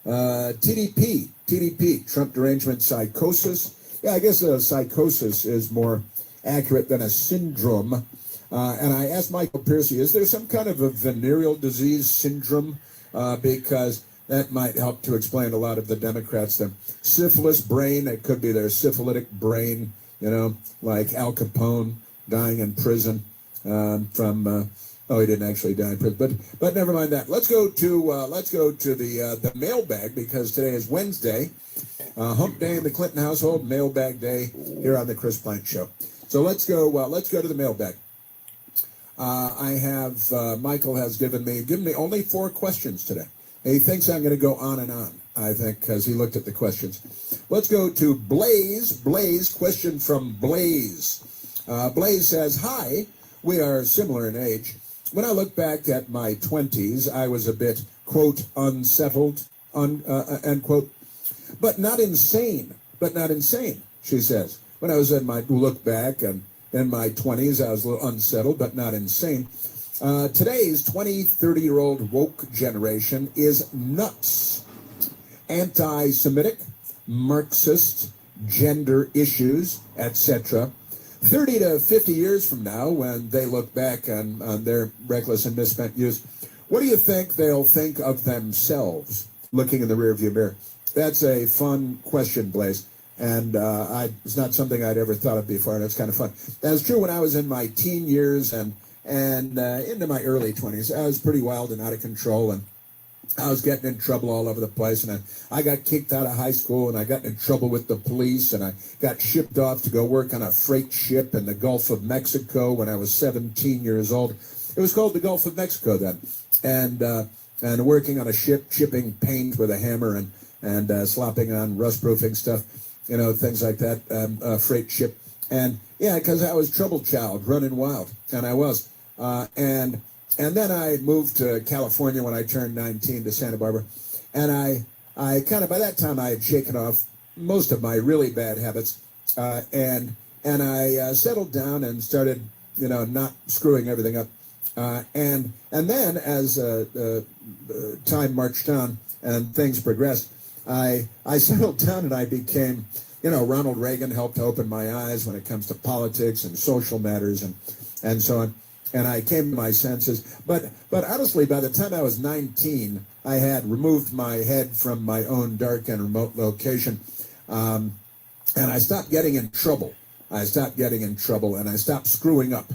TDP, Trump derangement psychosis. Yeah, I guess a psychosis is more accurate than a syndrome. And I asked Michael Piercy, is there some kind of a venereal disease syndrome? Because that might help to explain a lot of the Democrats. The syphilis brain, it could be their syphilitic brain, like Al Capone dying in prison from... he didn't actually die in prison, but never mind that. Let's go to the mailbag, because today is Wednesday, Hump Day in the Clinton household, Mailbag Day here on the Chris Plant Show. So let's go to the mailbag. I have Michael has given me only 4 questions today. He thinks I'm going to go on and on, I think, because he looked at the questions. Let's go to Blaze. Blaze, question from Blaze. Blaze says, hi, we are similar in age. When I look back at my 20s, I was a bit, quote, unsettled, end quote, but not insane, she says. When I was in my look back and in my 20s, I was a little unsettled, but not insane. Today's 20, 30-year-old woke generation is nuts. Anti-Semitic, Marxist, gender issues, etc. 30 to 50 years from now, when they look back on their reckless and misspent youth, what do you think they'll think of themselves looking in the rearview mirror? That's a fun question, Blaze. And it's not something I'd ever thought of before, and it's kind of fun. That's true when I was in my teen years and into my early 20s. I was pretty wild and out of control, and I was getting in trouble all over the place, and I got kicked out of high school, and I got in trouble with the police, and I got shipped off to go work on a freight ship in the Gulf of Mexico when I was 17 years old. It was called the Gulf of Mexico then, and working on a ship, chipping paint with a hammer and slopping on rust-proofing stuff, things like that, freight ship. And yeah, because I was trouble child, running wild, and I was. And then I moved to California when I turned 19 to Santa Barbara. And I kind of, by that time, I had shaken off most of my really bad habits. And I settled down and started, not screwing everything up. And then as time marched on and things progressed, I settled down and I became, Ronald Reagan helped to open my eyes when it comes to politics and social matters and so on. And I came to my senses. But honestly, by the time I was 19, I had removed my head from my own dark and remote location. And I stopped getting in trouble. And I stopped screwing up,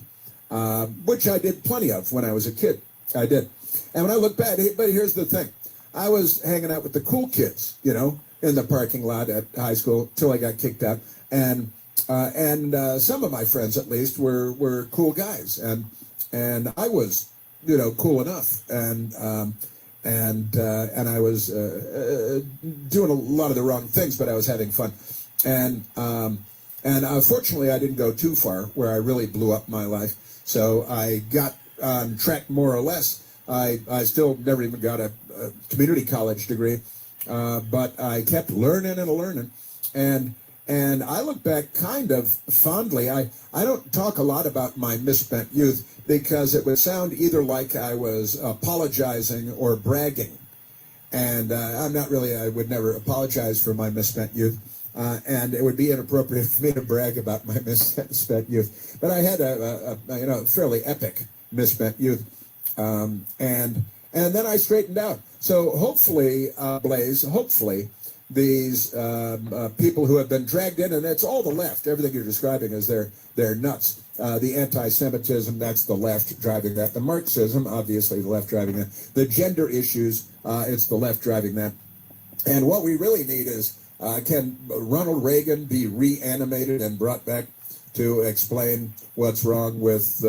which I did plenty of when I was a kid. I did. And when I look back, but here's the thing. I was hanging out with the cool kids, in the parking lot at high school till I got kicked out. And some of my friends, at least, were cool guys. And I was, cool enough, and I was doing a lot of the wrong things, but I was having fun, and fortunately I didn't go too far where I really blew up my life. So I got on track more or less. I still never even got a community college degree, but I kept learning, and I look back kind of fondly. I don't talk a lot about my misspent youth because it would sound either like I was apologizing or bragging. And I would never apologize for my misspent youth. And it would be inappropriate for me to brag about my misspent youth. But I had a fairly epic misspent youth. And then I straightened out. So hopefully, Blaze, these people who have been dragged in, and it's all the left. Everything you're describing is they're nuts. The anti-Semitism, that's the left driving that. The Marxism, obviously the left driving that. The gender issues, it's the left driving that. And what we really need is, can Ronald Reagan be reanimated and brought back to explain what's wrong with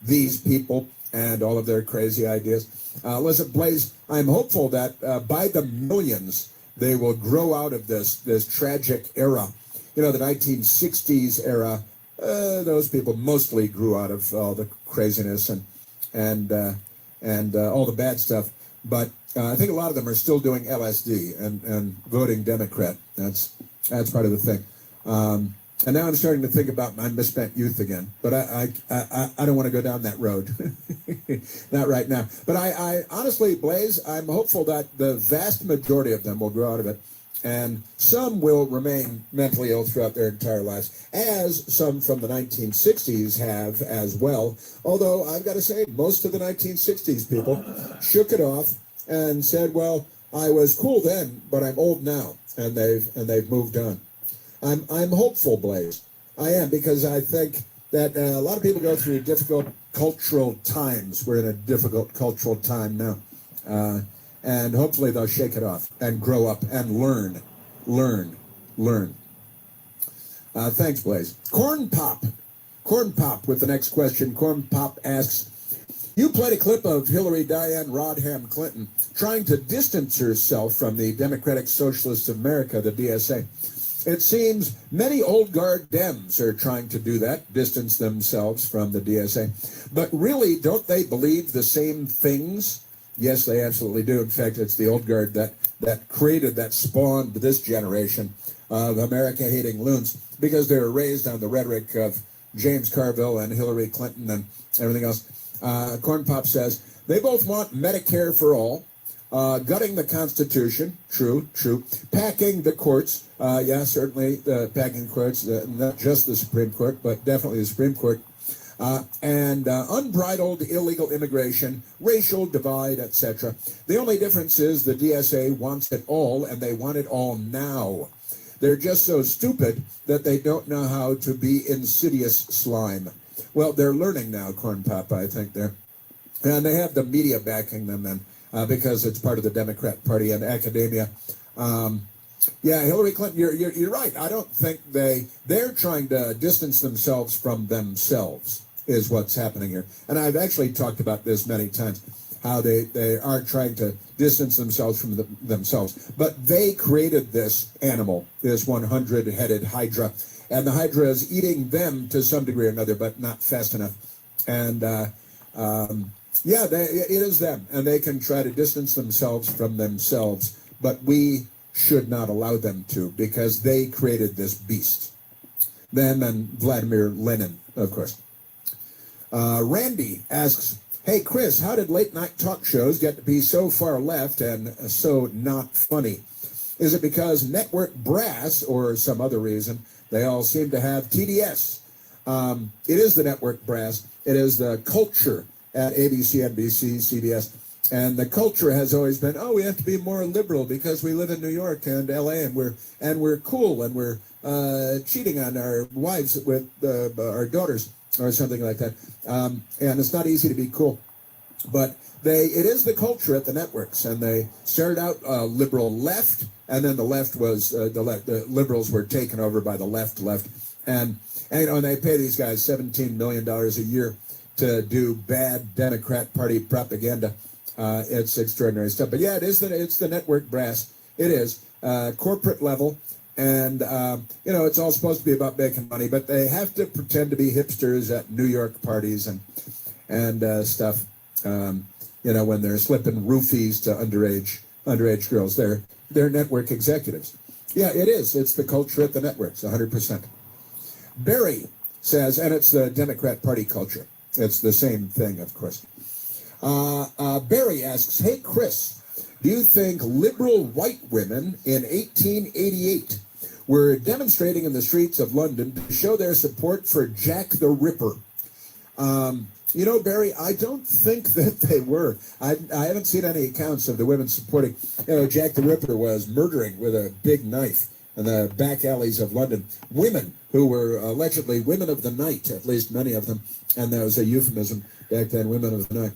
these people and all of their crazy ideas? Listen, Blaze, I'm hopeful that by the millions, they will grow out of this tragic era. The 1960s era, those people mostly grew out of all the craziness and all the bad stuff. But I think a lot of them are still doing LSD and voting Democrat. That's part of the thing. And now I'm starting to think about my misspent youth again. But I don't want to go down that road. Not right now. But I honestly, Blaze, I'm hopeful that the vast majority of them will grow out of it. And some will remain mentally ill throughout their entire lives, as some from the 1960s have as well. Although I've got to say, most of the 1960s people shook it off and said, well, I was cool then, but I'm old now. And they've moved on. I'm hopeful, Blaze. I am, because I think that a lot of people go through difficult cultural times. We're in a difficult cultural time now. And hopefully they'll shake it off and grow up and learn. Thanks, Blaze. Corn Pop with the next question. Corn Pop asks, you played a clip of Hillary Diane Rodham Clinton trying to distance herself from the Democratic Socialists of America, the DSA. It seems many old guard Dems are trying to do that, distance themselves from the DSA. But really, don't they believe the same things? Yes, they absolutely do. In fact, it's the old guard that created, that spawned this generation of America-hating loons, because they were raised on the rhetoric of James Carville and Hillary Clinton and everything else. Corn Pop says, they both want Medicare for all, gutting the Constitution, true, packing the courts, certainly packing courts, not just the Supreme Court, but definitely the Supreme Court, and unbridled illegal immigration, racial divide, etc. The only difference is the DSA wants it all, and they want it all now. They're just so stupid that they don't know how to be insidious slime. Well, they're learning now, Corn Pop, I think they're. And they have the media backing them, and because it's part of the Democrat Party and academia. Hillary Clinton, you're right. I don't think they're trying to distance themselves from themselves is what's happening here. And I've actually talked about this many times, how they are trying to distance themselves from themselves. But they created this animal, this 100-headed Hydra, and the Hydra is eating them to some degree or another, but not fast enough. And it is them, and they can try to distance themselves from themselves, but we should not allow them to, because they created this beast. Them and Vladimir Lenin, of course. Randy asks, hey, Chris, how did late night talk shows get to be so far left and so not funny? Is it because network brass or some other reason they all seem to have TDS? It is the network brass. It is the culture at ABC, NBC, CBS. And the culture has always been, we have to be more liberal because we live in New York and LA, and we're cool, and we're cheating on our wives with our daughters or something like that. And it's not easy to be cool. But it is the culture at the networks, and they started out liberal left, and then the left was the liberals were taken over by the left, and they pay these guys $17 million a year to do bad Democrat Party propaganda. It's extraordinary stuff. But it's the network brass. It is corporate level, and it's all supposed to be about making money, but they have to pretend to be hipsters at New York parties and stuff. When they're slipping roofies to underage girls, they're network executives. Yeah, it is. It's the culture at the networks, 100%. Barry says, and it's the Democrat Party culture. It's the same thing, of course. Barry asks, hey, Chris, do you think liberal white women in 1888 were demonstrating in the streets of London to show their support for Jack the Ripper? Barry, I don't think that they were. I haven't seen any accounts of the women supporting. Jack the Ripper was murdering with a big knife in the back alleys of London women who were allegedly women of the night, at least many of them. And that was a euphemism back then, women of the night.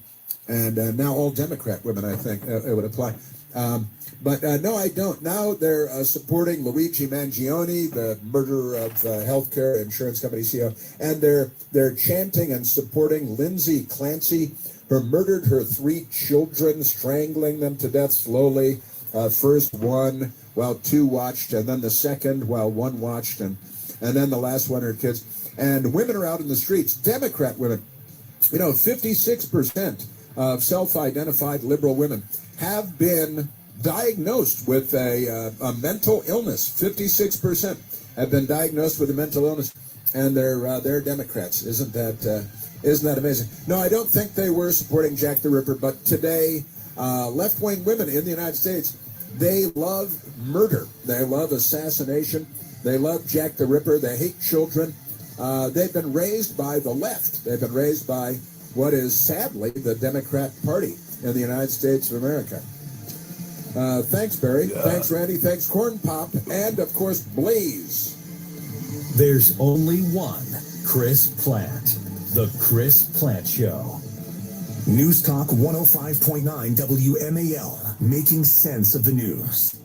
And now all Democrat women, I think, it would apply. But no, I don't. Now they're supporting Luigi Mangione, the murderer of healthcare insurance company CEO, and they're chanting and supporting Lindsay Clancy, who murdered her 3 children, strangling them to death slowly. First one while 2 watched, and then the second while 1 watched, and then the last one, her kids. And women are out in the streets, Democrat women. 56% of self-identified liberal women have been diagnosed with a mental illness, 56%. have been diagnosed with a mental illness, and they're Democrats. Isn't that amazing? No, I don't think they were supporting Jack the Ripper, but today, left-wing women in the United States, they love murder. They love assassination. They love Jack the Ripper. They hate children. They've been raised by the left. They've been raised by what is sadly the Democrat Party in the United States of America. Thanks, Barry. Thanks, Randy. Thanks, Corn Pop. And, of course, Blaze. There's only one Chris Plant. The Chris Plant Show. News Talk 105.9 WMAL. Making sense of the news.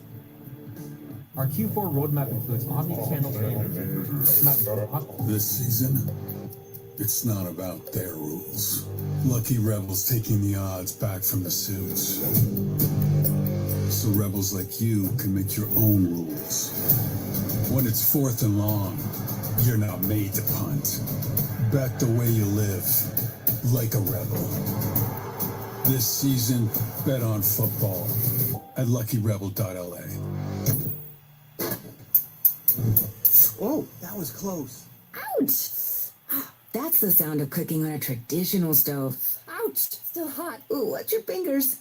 Our Q4 roadmap includes omni-channel This season, it's not about their rules. Lucky Rebels taking the odds back from the suits. So rebels like you can make your own rules. When it's 4th and long, you're not made to punt. Back the way you live, like a rebel. This season, bet on football at luckyrebel.la. Oh, that was close. Ouch! That's the sound of cooking on a traditional stove. Ouch! Still hot. Ooh, watch your fingers.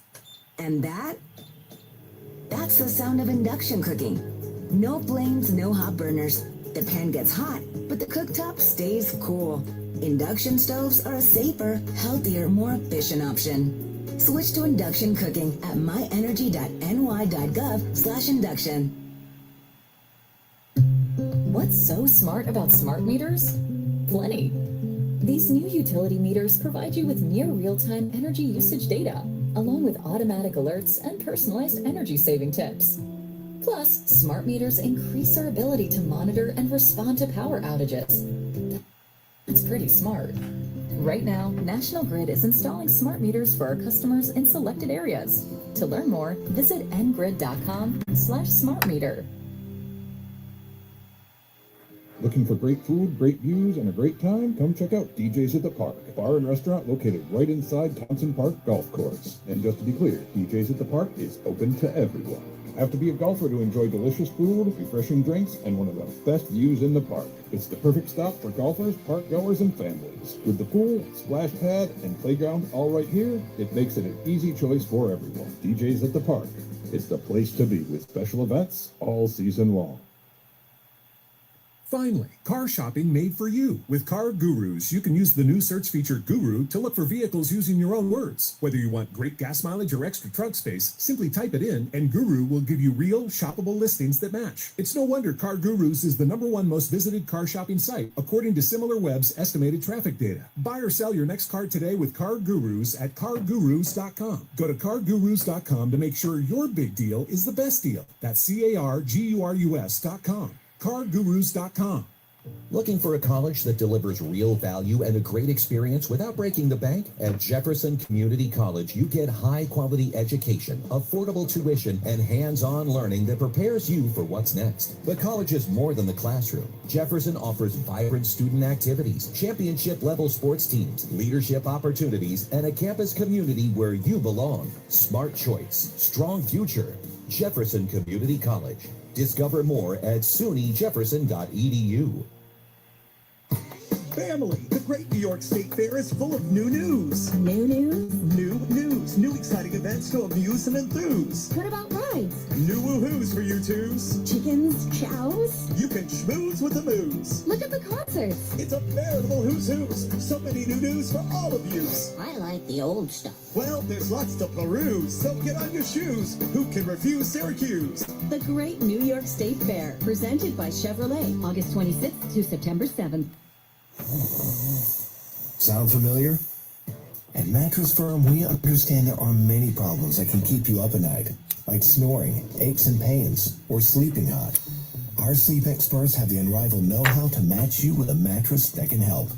And that's the sound of induction cooking. No flames, no hot burners. The pan gets hot, but the cooktop stays cool. Induction stoves are a safer, healthier, more efficient option. Switch to induction cooking at myenergy.ny.gov/induction. What's so smart about smart meters? Plenty. These new utility meters provide you with near real-time energy usage data, along with automatic alerts and personalized energy-saving tips. Plus, smart meters increase our ability to monitor and respond to power outages. That's pretty smart. Right now, National Grid is installing smart meters for our customers in selected areas. To learn more, visit ngrid.com/smartmeter. Looking for great food, great views, and a great time? Come check out DJ's at the Park, a bar and restaurant located right inside Thompson Park Golf Course. And just to be clear, DJ's at the Park is open to everyone. Have to be a golfer to enjoy delicious food, refreshing drinks, and one of the best views in the park. It's the perfect stop for golfers, park goers, and families. With the pool, splash pad, and playground all right here, it makes it an easy choice for everyone. DJ's at the Park. It's the place to be with special events all season long. Finally, car shopping made for you. With Car Gurus, you can use the new search feature Guru to look for vehicles using your own words. Whether you want great gas mileage or extra trunk space, simply type it in and Guru will give you real, shoppable listings that match. It's no wonder Car Gurus is the #1 most visited car shopping site, according to SimilarWeb's estimated traffic data. Buy or sell your next car today with Car Gurus at cargurus.com. Go to cargurus.com to make sure your big deal is the best deal. That's cargurus.com. cargurus.com. Looking for a college that delivers real value and a great experience without breaking the bank? At Jefferson Community College, you get high-quality education, affordable tuition, and hands-on learning that prepares you for what's next. But college is more than the classroom. Jefferson offers vibrant student activities, championship-level sports teams, leadership opportunities, and a campus community where you belong. Smart choice, strong future. Jefferson Community College. Discover more at sunyjefferson.edu. Family, the Great New York State Fair is full of new news. New news? New news. New exciting events to amuse and enthuse. What about rides? New woohoos for you twos. Chickens, chows? You can schmooze with the moose. Look at the concerts. It's a veritable who's who's. So many new news for all of yous. I like the old stuff. Well, there's lots to peruse, so get on your shoes. Who can refuse Syracuse? The Great New York State Fair, presented by Chevrolet, August 26th to September 7th. Sound familiar? At Mattress Firm, we understand there are many problems that can keep you up at night, like snoring, aches and pains, or sleeping hot. Our sleep experts have the unrivaled know-how to match you with a mattress that can help.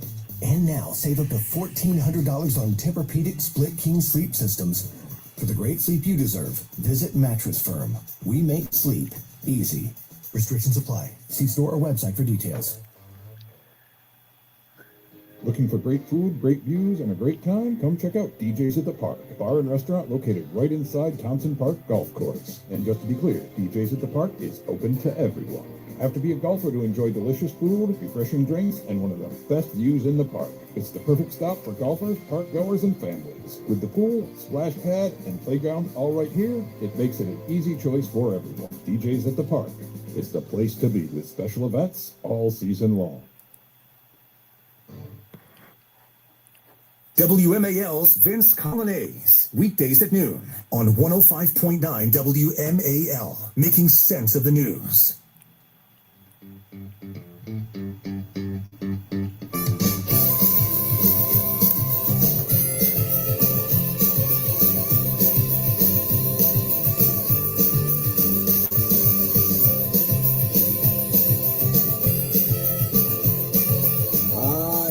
And now, save up to $1,400 on Tempur-Pedic Split King sleep systems. For the great sleep you deserve, visit Mattress Firm. We make sleep easy. Restrictions apply. See store or website for details. Looking for great food, great views, and a great time? Come check out DJ's at the Park, a bar and restaurant located right inside Thompson Park Golf Course. And just to be clear, DJ's at the Park is open to everyone. Have to be a golfer to enjoy delicious food, refreshing drinks, and one of the best views in the park. It's the perfect stop for golfers, park goers, and families. With the pool, splash pad, and playground all right here, it makes it an easy choice for everyone. DJs at the Park. It's the place to be with special events all season long. WMAL's Vince Colonnese, weekdays at noon on 105.9 WMAL, making sense of the news.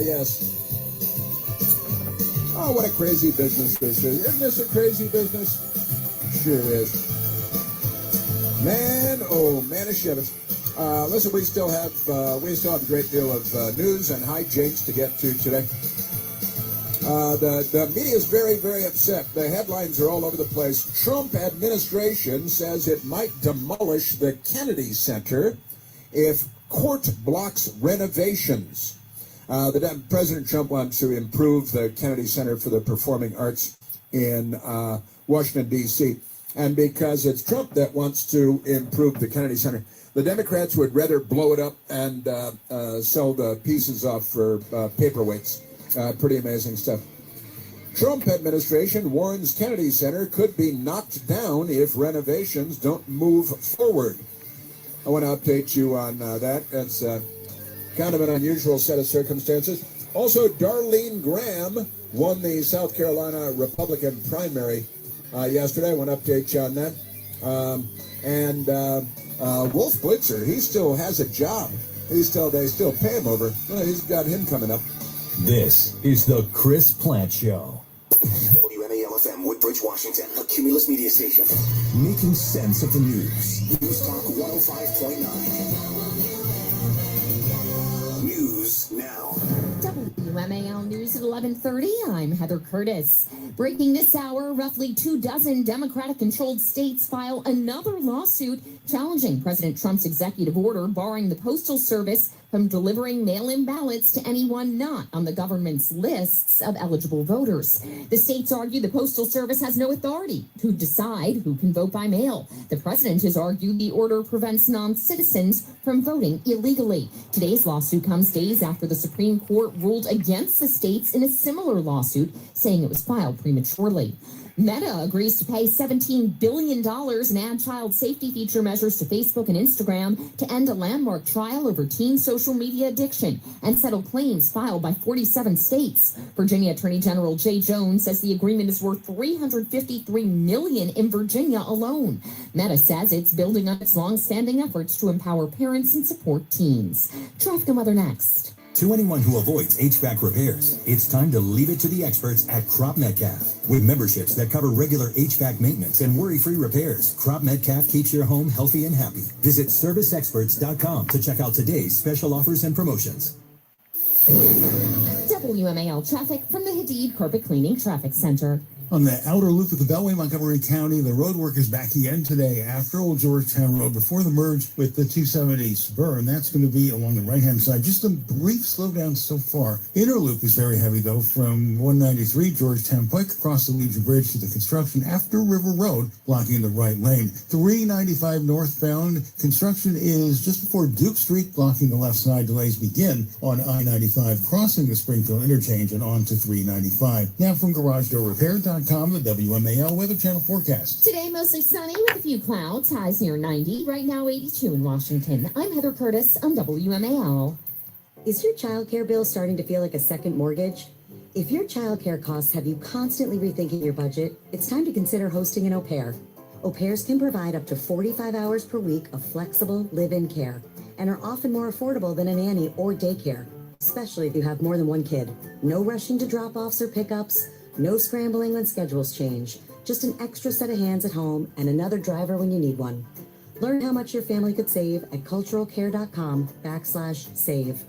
Yes. Oh, what a crazy business this is. Isn't this a crazy business? Sure is. Man, oh, man of shivers. Listen, we still have a great deal of news and hijinks to get to today. The media is very, very upset. The headlines are all over the place. Trump administration says it might demolish the Kennedy Center if court blocks renovations. President Trump wants to improve the Kennedy Center for the Performing Arts in Washington, D.C. And because it's Trump that wants to improve the Kennedy Center, the Democrats would rather blow it up and sell the pieces off for paperweights. Pretty amazing stuff. Trump administration warns Kennedy Center could be knocked down if renovations don't move forward. I want to update you on that. It's kind of an unusual set of circumstances. Also, Darlene Graham won the South Carolina Republican primary yesterday. I want to update you on that. Wolf Blitzer, he still has a job. They still pay him over. Well, he's got him coming up. This is the Chris Plant Show. WMAL-FM, Woodbridge, Washington, a Cumulus media station. Making sense of the news. News Talk 105.9. News now. WMAL News at 11:30. I'm Heather Curtis. Breaking this hour, roughly 24 Democratic-controlled states file another lawsuit challenging President Trump's executive order barring the Postal Service from delivering mail-in ballots to anyone not on the government's lists of eligible voters. The states argue the Postal Service has no authority to decide who can vote by mail. The president has argued the order prevents non-citizens from voting illegally. Today's lawsuit comes days after the Supreme Court ruled against the states in a similar lawsuit, saying it was filed prematurely. Meta agrees to pay $17 billion and add child safety feature measures to Facebook and Instagram to end a landmark trial over teen social media addiction and settle claims filed by 47 states. Virginia Attorney General Jay Jones says the agreement is worth $353 million in Virginia alone. Meta says it's building on its long-standing efforts to empower parents and support teens. Traffic and weather next. To anyone who avoids HVAC repairs, it's time to leave it to the experts at Crop Metcalf. With memberships that cover regular HVAC maintenance and worry-free repairs, Crop Metcalf keeps your home healthy and happy. Visit serviceexperts.com to check out today's special offers and promotions. WMAL traffic from the Hadid Carpet Cleaning Traffic Center. On the outer loop of the Beltway, Montgomery County, the road work is back again today after Old Georgetown Road before the merge with the 270 spur, and that's going to be along the right-hand side. Just a brief slowdown so far. Inner loop is very heavy, though, from 193 Georgetown Pike across the Legion Bridge to the construction after River Road, blocking the right lane. 395 northbound, construction is just before Duke Street, blocking the left side. Delays begin on I-95, crossing the Springfield interchange and on to 395. Now from GarageDoorRepair.com, the WMAL Weather Channel forecast. Today, mostly sunny with a few clouds, highs near 90. Right now, 82 in Washington. I'm Heather Curtis on WMAL. Is your childcare bill starting to feel like a second mortgage? If your childcare costs have you constantly rethinking your budget, it's time to consider hosting an au pair. Au pairs can provide up to 45 hours per week of flexible live-in care and are often more affordable than a nanny or daycare, especially if you have more than one kid. No rushing to drop-offs or pickups. No scrambling when schedules change. Just an extra set of hands at home and another driver when you need one. Learn how much your family could save at culturalcare.com/save.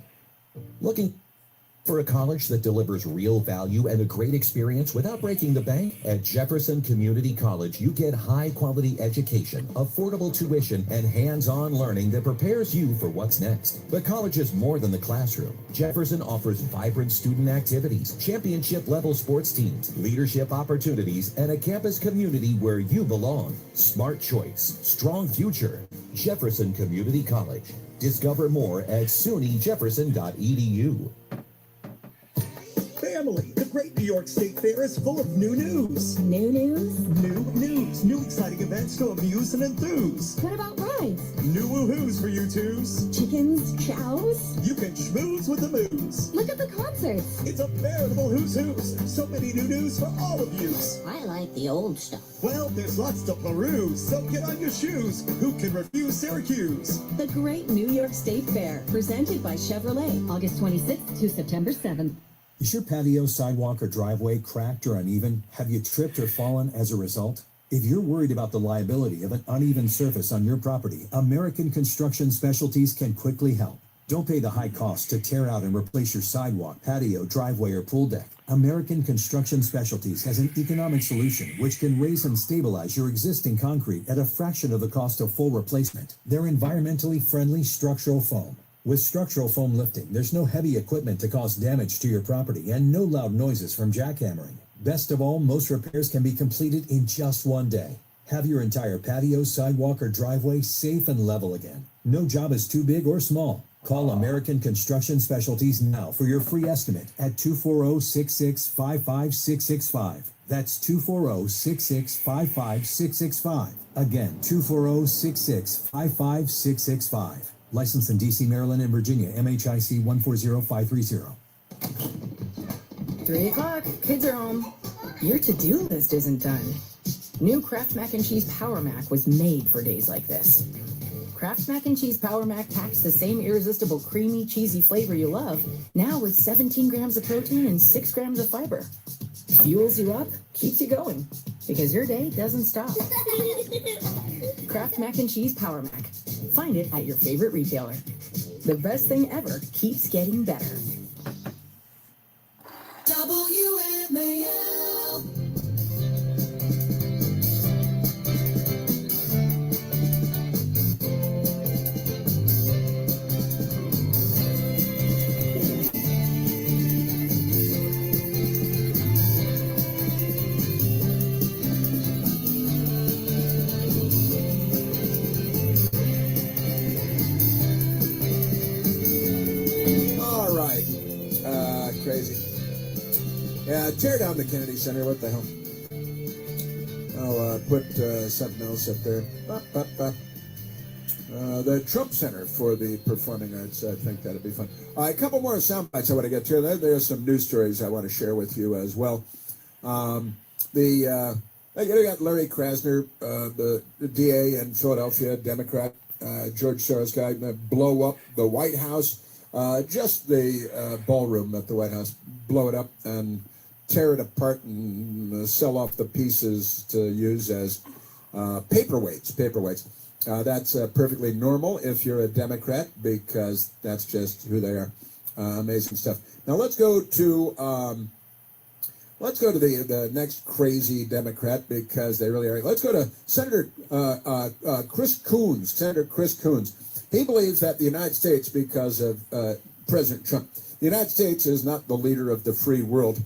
For a college that delivers real value and a great experience without breaking the bank, at Jefferson Community College, you get high-quality education, affordable tuition, and hands-on learning that prepares you for what's next. The college is more than the classroom. Jefferson offers vibrant student activities, championship-level sports teams, leadership opportunities, and a campus community where you belong. Smart choice, strong future. Jefferson Community College. Discover more at sunyjefferson.edu. Family, the Great New York State Fair is full of new news. New news? New news. New exciting events to amuse and enthuse. What about rides? New woohoos for you twos. Chickens, chows? You can schmooze with the moose. Look at the concerts. It's a veritable who's who's. So many new news for all of yous. I like the old stuff. Well, there's lots to peruse, so get on your shoes. Who can refuse Syracuse? The Great New York State Fair, presented by Chevrolet, August 26th to September 7th. Is your patio, sidewalk, or driveway cracked or uneven? Have you tripped or fallen as a result? If you're worried about the liability of an uneven surface on your property, American Construction Specialties can quickly help. Don't pay the high cost to tear out and replace your sidewalk, patio, driveway, or pool deck. American Construction Specialties has an economic solution which can raise and stabilize your existing concrete at a fraction of the cost of full replacement. They're environmentally friendly structural foam. With structural foam lifting, there's no heavy equipment to cause damage to your property and no loud noises from jackhammering. Best of all, most repairs can be completed in just one day. Have your entire patio, sidewalk, or driveway safe and level again. No job is too big or small. Call American Construction Specialties now for your free estimate at 240-665-5665. That's 240-665-5665. Again, 240-665-5665. Licensed in D.C., Maryland, and Virginia, MHIC 140530. 3 o'clock, kids are home. Your to-do list isn't done. New Kraft Mac and Cheese Power Mac was made for days like this. Kraft Mac and Cheese Power Mac packs the same irresistible creamy, cheesy flavor you love, now with 17 grams of protein and 6 grams of fiber. Fuels you up, keeps you going, because your day doesn't stop. Kraft Mac and Cheese Power Mac. Find it at your favorite retailer. The best thing ever keeps getting better. WMAL. Crazy. Yeah, tear down the Kennedy Center. What the hell? I'll put something else up there. The Trump Center for the Performing Arts. I think that'd be fun. A couple more sound bites I want to get to. There's some news stories I want to share with you as well. You got Larry Krasner, the DA in Philadelphia, Democrat, George Soros guy, blow up the White House. Just the ballroom at the White House, blow it up and tear it apart and sell off the pieces to use as paperweights. That's perfectly normal if you're a Democrat, because that's just who they are. Amazing stuff. Now let's go to the next crazy Democrat, because they really are. Let's go to Senator Chris Coons. Senator Chris Coons. He believes that the United States, because of President Trump, the United States is not the leader of the free world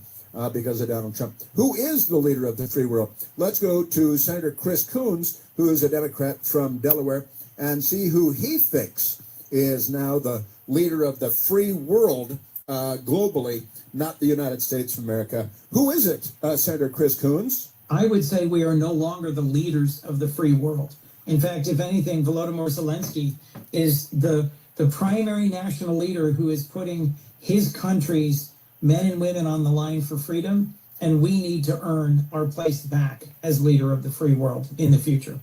because of Donald Trump. Who is the leader of the free world? Let's go to Senator Chris Coons, who is a Democrat from Delaware, and see who he thinks is now the leader of the free world globally, not the United States of America. Who is it, Senator Chris Coons? I would say we are no longer the leaders of the free world. In fact, if anything, Volodymyr Zelensky is the primary national leader who is putting his country's men and women on the line for freedom, and we need to earn our place back as leader of the free world in the future.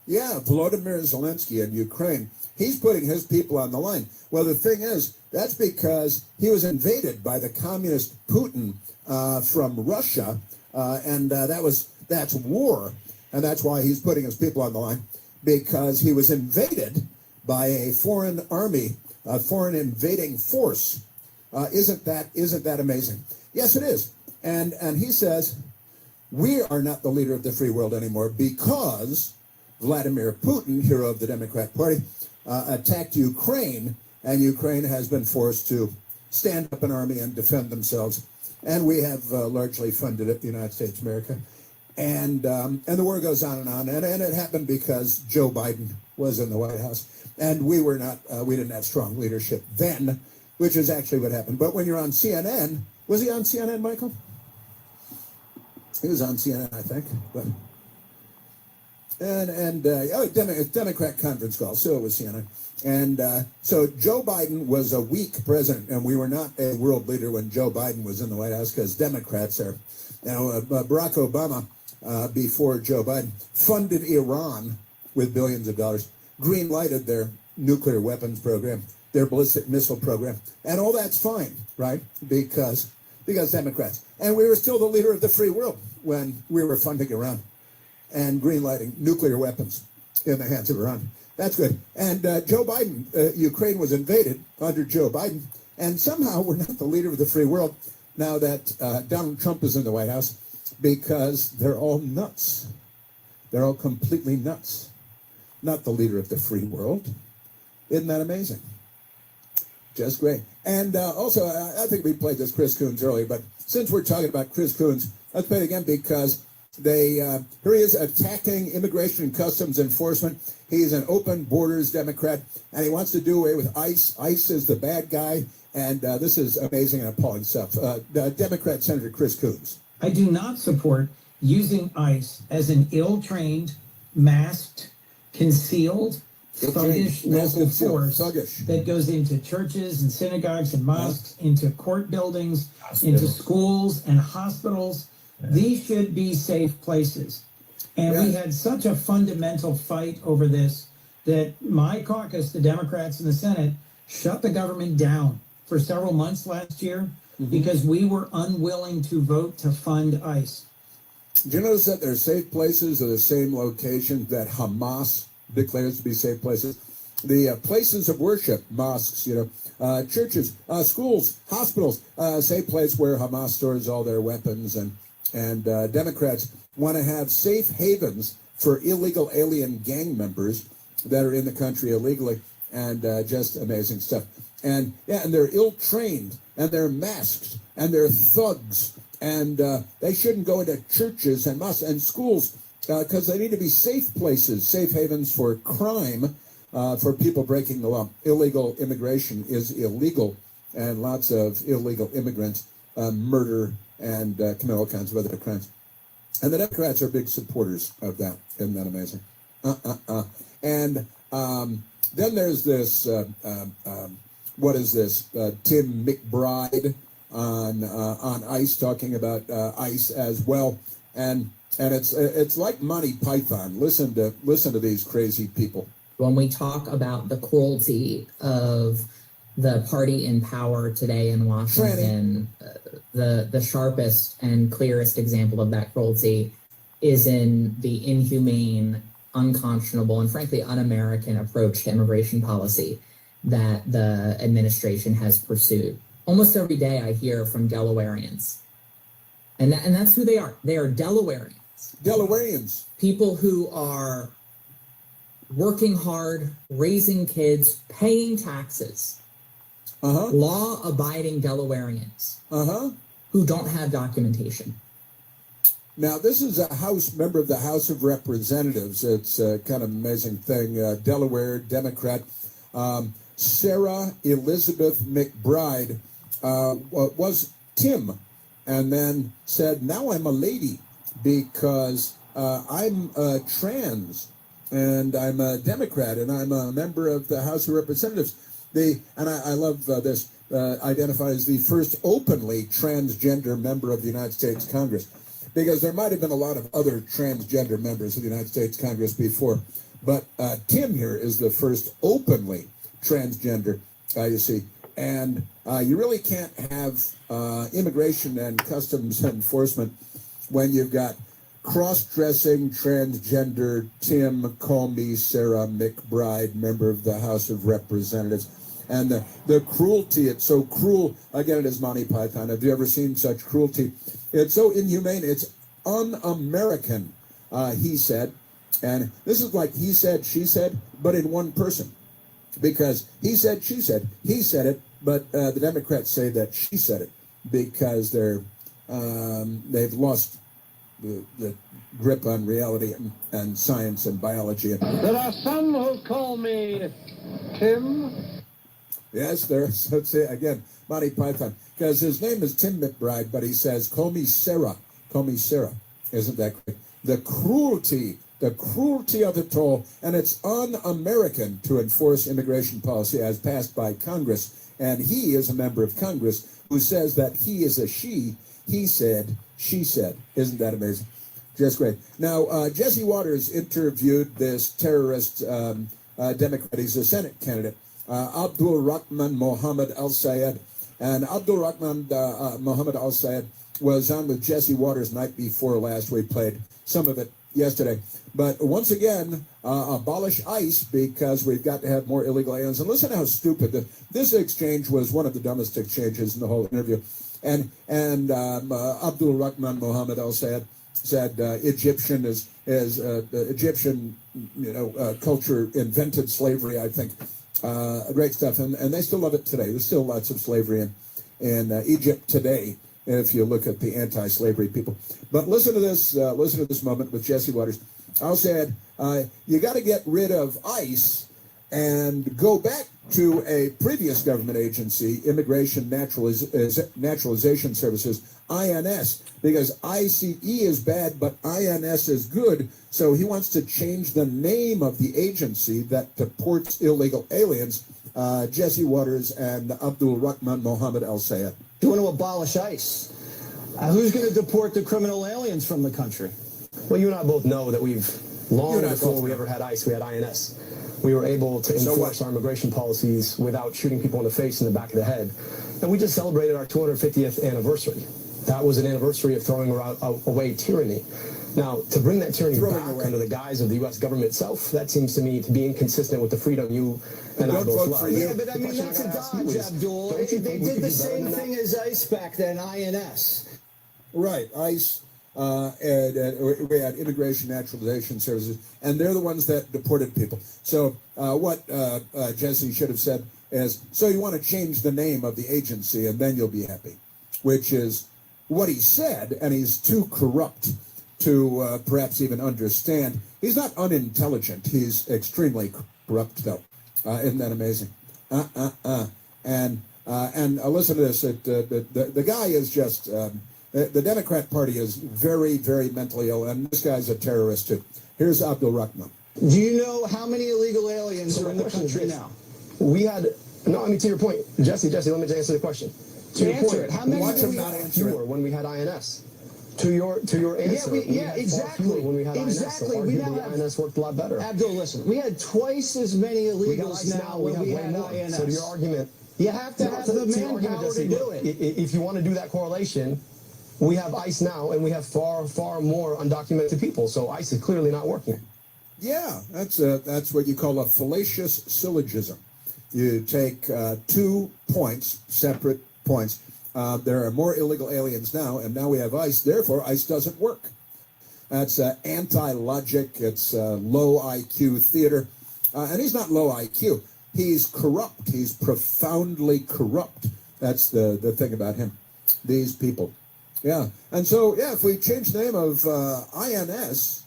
Yeah, Volodymyr Zelensky in Ukraine, he's putting his people on the line. Well, the thing is, that's because he was invaded by the communist Putin from Russia, and that's war, and that's why he's putting his people on the line, because he was invaded by a foreign army, a foreign invading force. Isn't that amazing? Yes, it is. And he says, we are not the leader of the free world anymore because Vladimir Putin, hero of the Democrat Party, attacked Ukraine, and Ukraine has been forced to stand up an army and defend themselves. And we have largely funded it, the United States of America. And the war goes on, and it happened because Joe Biden was in the White House, and we didn't have strong leadership then, which is actually what happened. But when you're on CNN, was he on CNN, Michael? He was on CNN, I think. But Democrat conference call, so it was CNN. And so Joe Biden was a weak president, and we were not a world leader when Joe Biden was in the White House because Democrats are, Barack Obama, before Joe Biden, funded Iran with billions of dollars, green-lighted their nuclear weapons program, their ballistic missile program, and all that's fine, right? Because Democrats. And we were still the leader of the free world when we were funding Iran and green-lighting nuclear weapons in the hands of Iran. That's good. And Joe Biden, Ukraine was invaded under Joe Biden, and somehow we're not the leader of the free world now that Donald Trump is in the White House because they're all nuts. They're all completely nuts. Not the leader of the free world. Isn't that amazing? Just great. And also, I think we played this Chris Coons earlier, but since we're talking about Chris Coons, let's play it again because here he is attacking Immigration and Customs Enforcement. He's an open borders Democrat, and he wants to do away with ICE. ICE is the bad guy, and this is amazing and appalling stuff. Democrat Senator Chris Coons. I do not support using ICE as an ill-trained, masked, concealed, thuggish local force that goes into churches and synagogues and mosques, into court buildings, into schools and hospitals. These should be safe places. And we had such a fundamental fight over this that my caucus, the Democrats in the Senate, shut the government down for several months last year because we were unwilling to vote to fund ICE. Do you notice that they're safe places are the same location that Hamas declares to be safe places? The places of worship, mosques, churches, schools, hospitals, safe place where Hamas stores all their weapons, and Democrats want to have safe havens for illegal alien gang members that are in the country illegally, and just amazing stuff. And they're ill-trained, and they're masked, and they're thugs, and they shouldn't go into churches and mosques and schools because they need to be safe places, safe havens for crime, for people breaking the law. Illegal immigration is illegal, and lots of illegal immigrants murder and commit all kinds of other crimes. And the Democrats are big supporters of that. Isn't that amazing? And then there's this, what is this? Tim McBride on ICE, talking about ICE as well. And it's like Monty Python. Listen to these crazy people. When we talk about the cruelty of the party in power today in Washington, the sharpest and clearest example of that cruelty is in the inhumane, unconscionable, and frankly un-American approach to immigration policy that the administration has pursued. Almost every day I hear from Delawareans, and that's who they are. They are Delawareans. Delawareans. People who are working hard, raising kids, paying taxes. Law-abiding Delawareans who don't have documentation. Now, this is a member of the House of Representatives. It's a kind of amazing thing. Delaware Democrat Sarah Elizabeth McBride was Tim, and then said, now I'm a lady because I'm trans, and I'm a Democrat, and I'm a member of the House of Representatives. I love this, identifies the first openly transgender member of the United States Congress, because there might have been a lot of other transgender members of the United States Congress before, but Tim here is the first openly transgender, you see. And you really can't have immigration and customs enforcement when you've got cross-dressing transgender Tim, call me Sarah McBride, member of the House of Representatives. And the cruelty, it's so cruel. Again, it is Monty Python. Have you ever seen such cruelty? It's so inhumane. It's un-American, he said. And this is like he said, she said, but in one person. Because he said, she said, he said it, but the Democrats say that she said it because they've lost the grip on reality and science and biology. There are some who call me Tim. Yes, there's, let's say again, Monty Python, because his name is Tim McBride, but he says, call me Sarah. Call me Sarah. Isn't that great? The cruelty of it all, and it's un-American to enforce immigration policy as passed by Congress. And he is a member of Congress who says that he is a she. He said, she said. Isn't that amazing? Just great. Now, Jesse Waters interviewed this terrorist Democrat. He's a Senate candidate, Abdul Rahman Mohammed Al-Sayed. And Abdul Rahman Mohammed Al-Sayed was on with Jesse Waters night before last. We played some of it yesterday. But once again, abolish ICE because we've got to have more illegal aliens. And listen how stupid this exchange was. One of the dumbest exchanges in the whole interview. And Abdul Rahman Mohammed Al-Sayed said Egyptian is Egyptian, culture invented slavery. I think great stuff, and they still love it today. There's still lots of slavery in Egypt today. If you look at the anti-slavery people. But listen to this moment with Jesse Waters. I'll say you got to get rid of ICE and go back to a previous government agency, Immigration Naturalization Services, INS, because ICE is bad, but INS is good. So he wants to change the name of the agency that deports illegal aliens, Jesse Waters and Abdul Rahman Mohammed Al-Sayed. You want to abolish ICE? Who's going to deport the criminal aliens from the country? Well, you and I both know that we've, long before we ever had ICE, we had INS. We were able to enforce our immigration policies without shooting people in the face and the back of the head. And we just celebrated our 250th anniversary. That was an anniversary of throwing away tyranny. Now, to bring that tyranny back under the guise of the U.S. government itself, that seems to me to be inconsistent with the freedom you and I both love. Yeah, but I mean, that's a dodge, Abdul. They did the same thing as ICE back then, INS. Right, ICE, and we had Immigration Naturalization Services, and they're the ones that deported people. So what Jesse should have said is, so you want to change the name of the agency, and then you'll be happy, which is what he said, and he's too corrupt to perhaps even understand. He's not unintelligent. He's extremely corrupt, though. Isn't that amazing? And listen to this. The guy is just... the Democrat Party is very, very mentally ill, and this guy's a terrorist, too. Here's Abdul Rahman. Do you know how many illegal aliens are in the country now? We had... No, I mean, to your point, Jesse, let me just answer the question. To your point, how many watch him not answer it. When we had INS. To your answer, exactly. When we had exactly. INS, so we now have, INS worked a lot better. Abdul, listen, we had twice as many illegals now when we had INS. So to your argument, you have to have the manpower to do it. If you want to do that correlation, we have ICE now, and we have far, far more undocumented people. So ICE is clearly not working. Yeah, that's what you call a fallacious syllogism. You take 2 points, separate points. There are more illegal aliens now, and now we have ICE. Therefore, ICE doesn't work. That's anti-logic. It's low IQ theater. And he's not low IQ. He's corrupt. He's profoundly corrupt. That's the thing about him. These people. Yeah. And so, yeah, if we change the name of ICE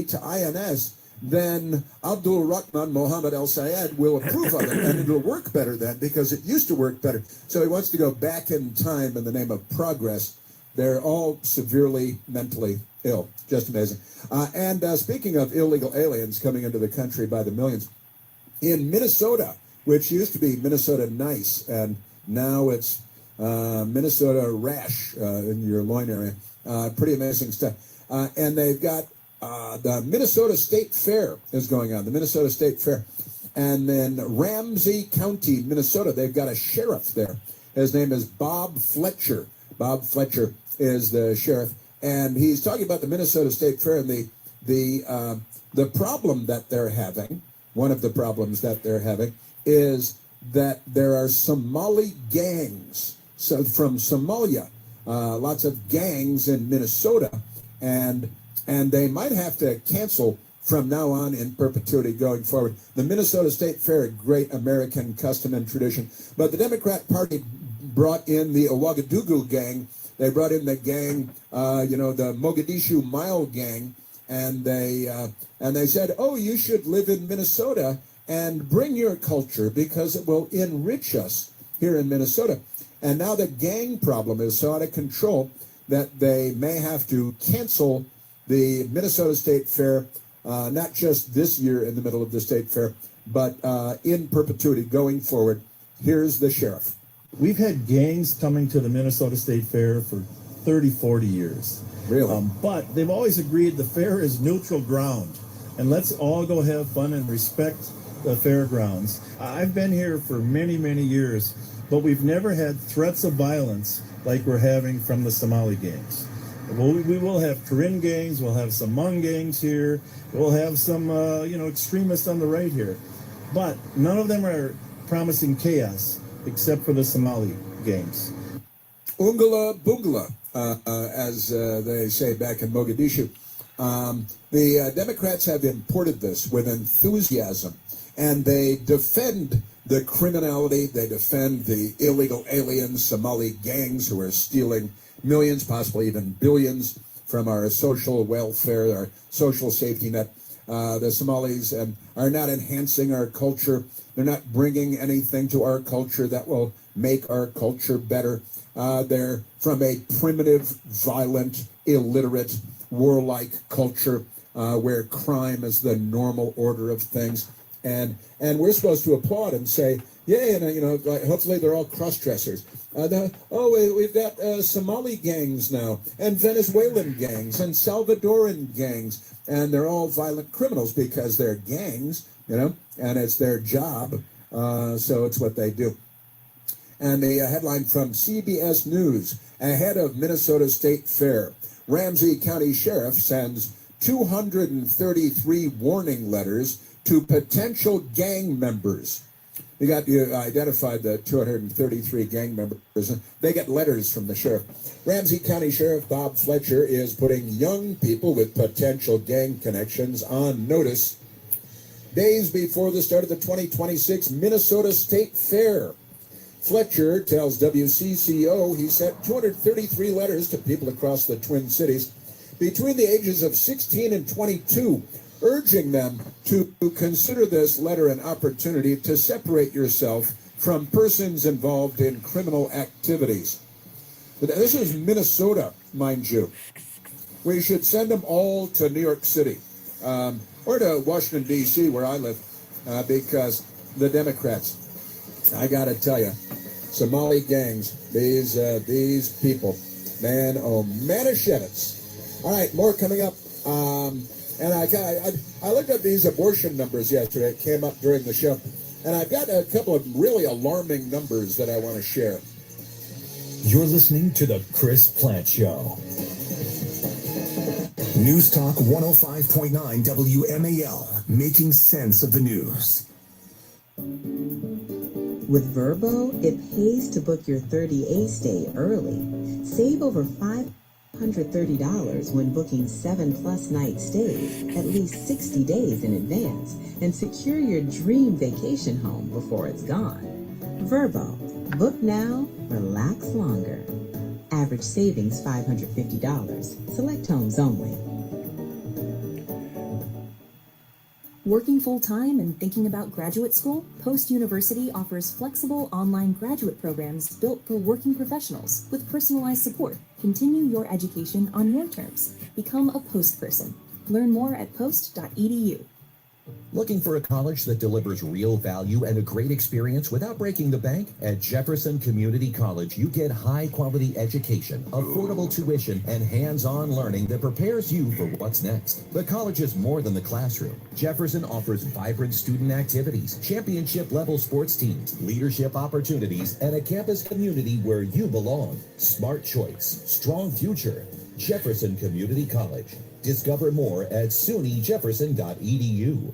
to INS, then Abdul Rahman Mohammed Al-Sayed will approve of it, and it'll work better then because it used to work better. So he wants to go back in time in the name of progress. They're all severely mentally ill. Just amazing. And speaking of illegal aliens coming into the country by the millions, in Minnesota, which used to be Minnesota Nice, and now it's Minnesota Rash in your loin area. Pretty amazing stuff. And they've got the Minnesota State Fair is going on, the Minnesota State Fair. And then Ramsey County, Minnesota, they've got a sheriff there. His name is Bob Fletcher. Bob Fletcher is the sheriff. And he's talking about the Minnesota State Fair and the problem that they're having one of the problems that they're having is that there are Somali gangs, so from Somalia, lots of gangs in Minnesota, and they might have to cancel from now on in perpetuity going forward. The Minnesota State Fair, a great American custom and tradition, but the Democrat Party brought in the Ouagadougou gang. They brought in the gang, the Mogadishu Mile gang, and they said, oh, you should live in Minnesota and bring your culture because it will enrich us here in Minnesota. And now the gang problem is so out of control that they may have to cancel the Minnesota State Fair, not just this year in the middle of the State Fair, but in perpetuity going forward. Here's the sheriff. We've had gangs coming to the Minnesota State Fair for 30, 40 years. Really? But they've always agreed the fair is neutral ground. And let's all go have fun and respect the fairgrounds. I've been here for many, many years, but we've never had threats of violence like we're having from the Somali gangs. We will have Karen gangs, we'll have some Hmong gangs here, we'll have some, extremists on the right here. But none of them are promising chaos except for the Somali gangs. Ungala Bungala, as they say back in Mogadishu. The Democrats have imported this with enthusiasm, and they defend the criminality, they defend the illegal aliens, Somali gangs who are stealing millions, possibly even billions from our social welfare, our social safety net. The Somalis are not enhancing our culture. They're not bringing anything to our culture that will make our culture better. They're from a primitive, violent, illiterate, warlike culture where crime is the normal order of things. And we're supposed to applaud and say, yay, and hopefully they're all cross-dressers. We've got Somali gangs now, and Venezuelan gangs, and Salvadoran gangs, and they're all violent criminals because they're gangs, and it's their job, so it's what they do. And the headline from CBS News, ahead of Minnesota State Fair, Ramsey County Sheriff sends 233 warning letters to potential gang members. You identified the 233 gang members. They get letters from the sheriff. Ramsey County Sheriff Bob Fletcher is putting young people with potential gang connections on notice days before the start of the 2026 Minnesota State Fair. Fletcher tells WCCO he sent 233 letters to people across the Twin Cities between the ages of 16 and 22, urging them to consider this letter an opportunity to separate yourself from persons involved in criminal activities. This is Minnesota, mind you. We should send them all to New York City or to Washington, D.C., where I live, because the Democrats, I got to tell you, Somali gangs, these people, man, oh, Manischewitz. All right, more coming up. And I looked at these abortion numbers yesterday. It came up during the show. And I've got a couple of really alarming numbers that I want to share. You're listening to The Chris Plant Show. News Talk 105.9 WMAL, making sense of the news. With Verbo, it pays to book your 30A stay early. Save over $530 when booking 7+ night stays at least 60 days in advance and secure your dream vacation home before it's gone. Verbo, book now, relax longer. Average savings $550. Select homes only. Working full-time and thinking about graduate school? Post University offers flexible online graduate programs built for working professionals with personalized support. Continue your education on your terms. Become a Post person. Learn more at post.edu. Looking for a college that delivers real value and a great experience without breaking the bank? At Jefferson Community College, you get high-quality education, affordable tuition, and hands-on learning that prepares you for what's next. The college is more than the classroom. Jefferson offers vibrant student activities, championship-level sports teams, leadership opportunities, and a campus community where you belong. Smart choice, strong future. Jefferson Community College. Discover more at sunyjefferson.edu.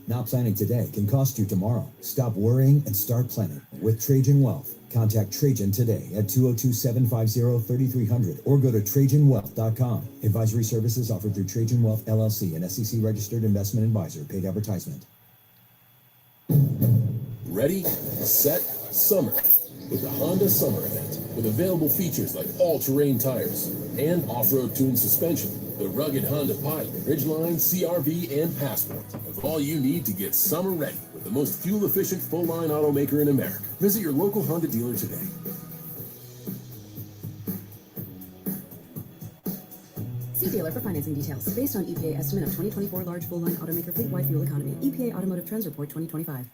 Not planning today can cost you tomorrow. Stop worrying and start planning with Trajan Wealth. Contact Trajan today at 202-750-3300 or go to TrajanWealth.com. Advisory services offered through Trajan Wealth LLC, an SEC registered investment advisor. Paid advertisement. Ready, set, summer with the Honda Summer Event. With available features like all-terrain tires and off-road tuned suspension, the rugged Honda Pilot, Ridgeline, CR-V, and Passport have all you need to get summer ready with the most fuel-efficient full-line automaker in America. Visit your local Honda dealer today. See dealer for financing details. Based on EPA estimate of 2024 large full-line automaker fleet-wide fuel economy. EPA Automotive Trends Report 2025.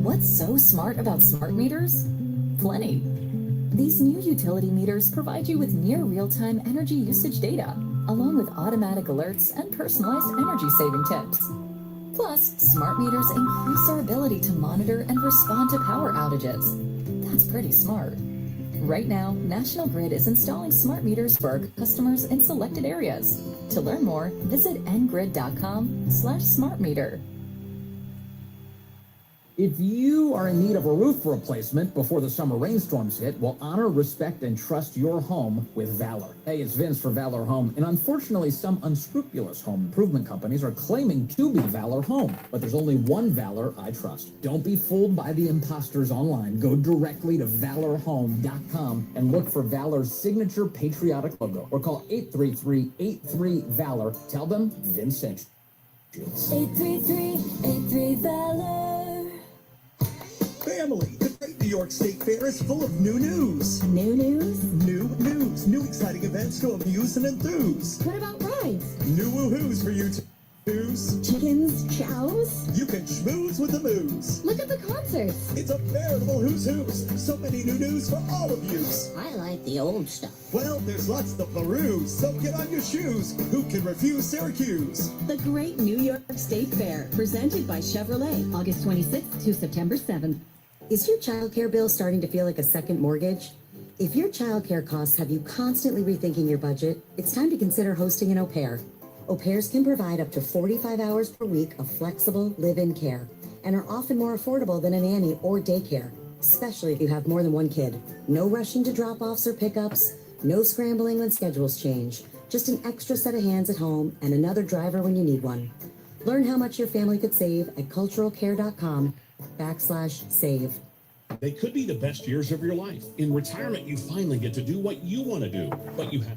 What's so smart about smart meters? Plenty. These new utility meters provide you with near real-time energy usage data, along with automatic alerts and personalized energy-saving tips. Plus, smart meters increase our ability to monitor and respond to power outages. That's pretty smart. Right now, National Grid is installing smart meters for our customers in selected areas. To learn more, visit ngrid.com/smartmeter. If you are in need of a roof replacement before the summer rainstorms hit, well, honor, respect, and trust your home with Valor. Hey, it's Vince for Valor Home, and unfortunately, some unscrupulous home improvement companies are claiming to be Valor Home, but there's only one Valor I trust. Don't be fooled by the imposters online. Go directly to valorhome.com and look for Valor's signature patriotic logo, or call 833-83-VALOR. Tell them Vince sent you. 833-83-VALOR. Family, the Great New York State Fair is full of new news. New news? New news. New exciting events to amuse and enthuse. What about rides? New woohoos for you to choose. Chickens, chows? You can schmooze with the moose. Look at the concerts. It's a veritable who's who's. So many new news for all of yous. I like the old stuff. Well, there's lots to peruse, so get on your shoes. Who can refuse Syracuse? The Great New York State Fair, presented by Chevrolet, August 26th to September 7th. Is your childcare bill starting to feel like a second mortgage? If your childcare costs have you constantly rethinking your budget, it's time to consider hosting an au pair. Au pairs can provide up to 45 hours per week of flexible live-in care and are often more affordable than a nanny or daycare, especially if you have more than one kid. No rushing to drop-offs or pickups, no scrambling when schedules change, just an extra set of hands at home and another driver when you need one. Learn how much your family could save at culturalcare.com/save. They could be the best years of your life. In retirement, you finally get to do what you want to do, but you have...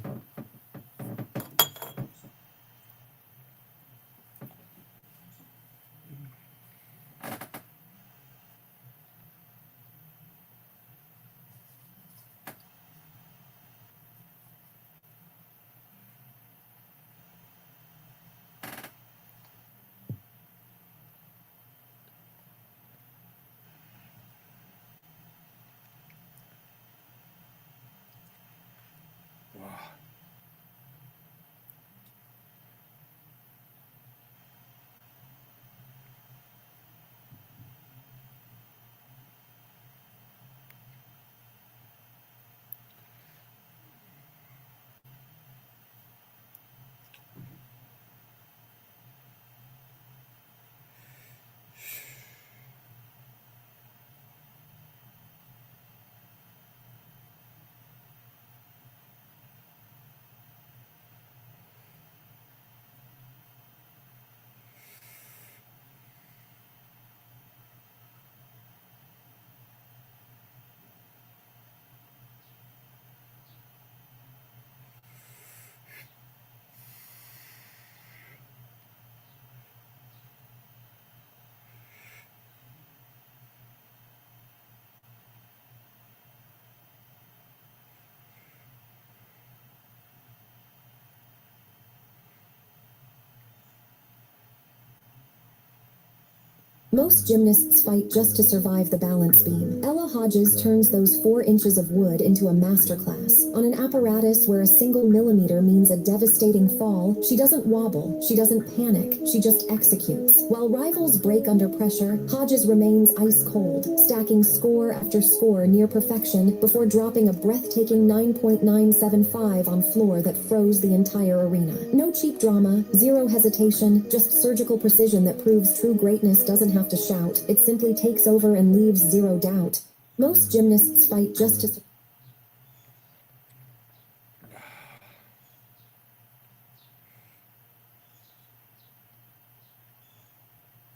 Most gymnasts fight just to survive the balance beam. Ella Hodges turns those 4 inches of wood into a masterclass. On an apparatus where a single millimeter means a devastating fall, she doesn't wobble, she doesn't panic, she just executes. While rivals break under pressure, Hodges remains ice cold, stacking score after score near perfection before dropping a breathtaking 9.975 on floor that froze the entire arena. No cheap drama, zero hesitation, just surgical precision that proves true greatness doesn't have to shout. It simply takes over and leaves zero doubt. Most gymnasts fight just to...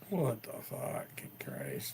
What the fucking Christ?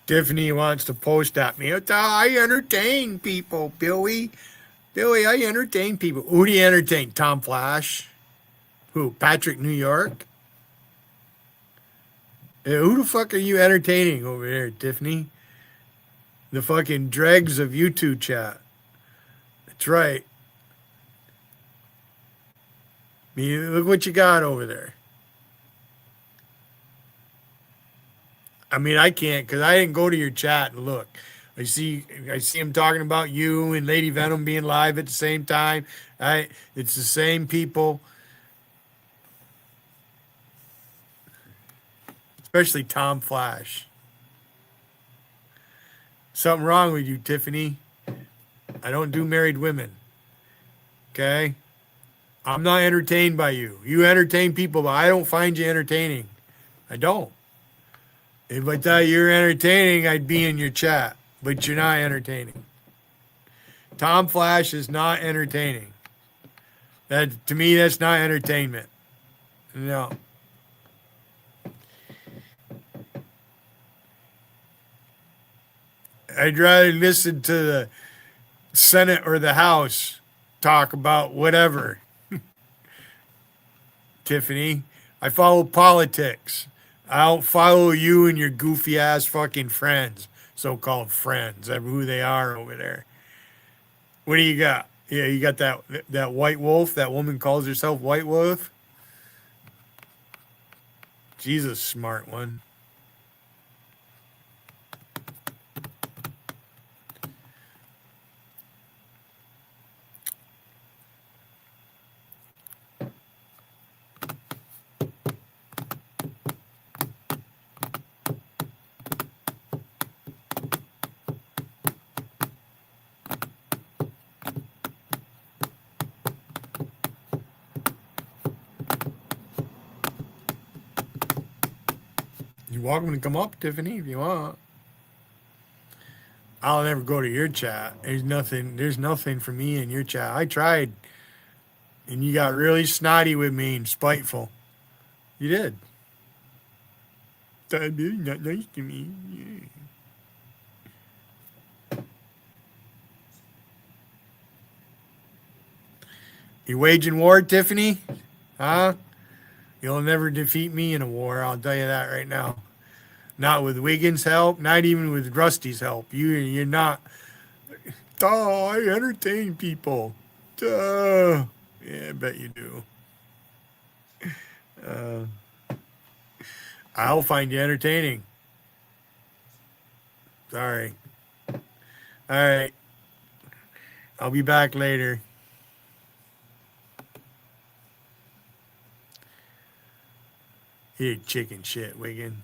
Tiffany wants to post at me. I entertain people, Billy. Billy, I entertain people. Who do you entertain? Tom Flash? Who? Patrick New York? Who the fuck are you entertaining over there, Tiffany? The fucking dregs of YouTube chat. That's right. Look what you got over there. I mean, I can't because I didn't go to your chat and look. I see him talking about you and Lady Venom being live at the same time. It's the same people, especially Tom Flash. Something wrong with you, Tiffany. I don't do married women. Okay? I'm not entertained by you. You entertain people, but I don't find you entertaining. I don't. If I thought you were entertaining, I'd be in your chat. But you're not entertaining. Tom Flash is not entertaining. That, to me, that's not entertainment. No. I'd rather listen to the Senate or the House talk about whatever. Tiffany, I follow politics. I don't follow you and your goofy ass fucking friends, so-called friends, who they are over there. What do you got? Yeah, you got that white wolf. That woman calls herself White Wolf. She's a smart one. You're welcome to come up, Tiffany, if you want. I'll never go to your chat. There's nothing for me in your chat. I tried. And you got really snotty with me and spiteful. You did. That's really not nice to me. Yeah. You waging war, Tiffany? Huh? You'll never defeat me in a war, I'll tell you that right now. Not with Wiggins' help, not even with Rusty's help. You're not. Oh, I entertain people. Yeah, I bet you do. I'll find you entertaining. Sorry. All right. I'll be back later. You chicken shit, Wiggin.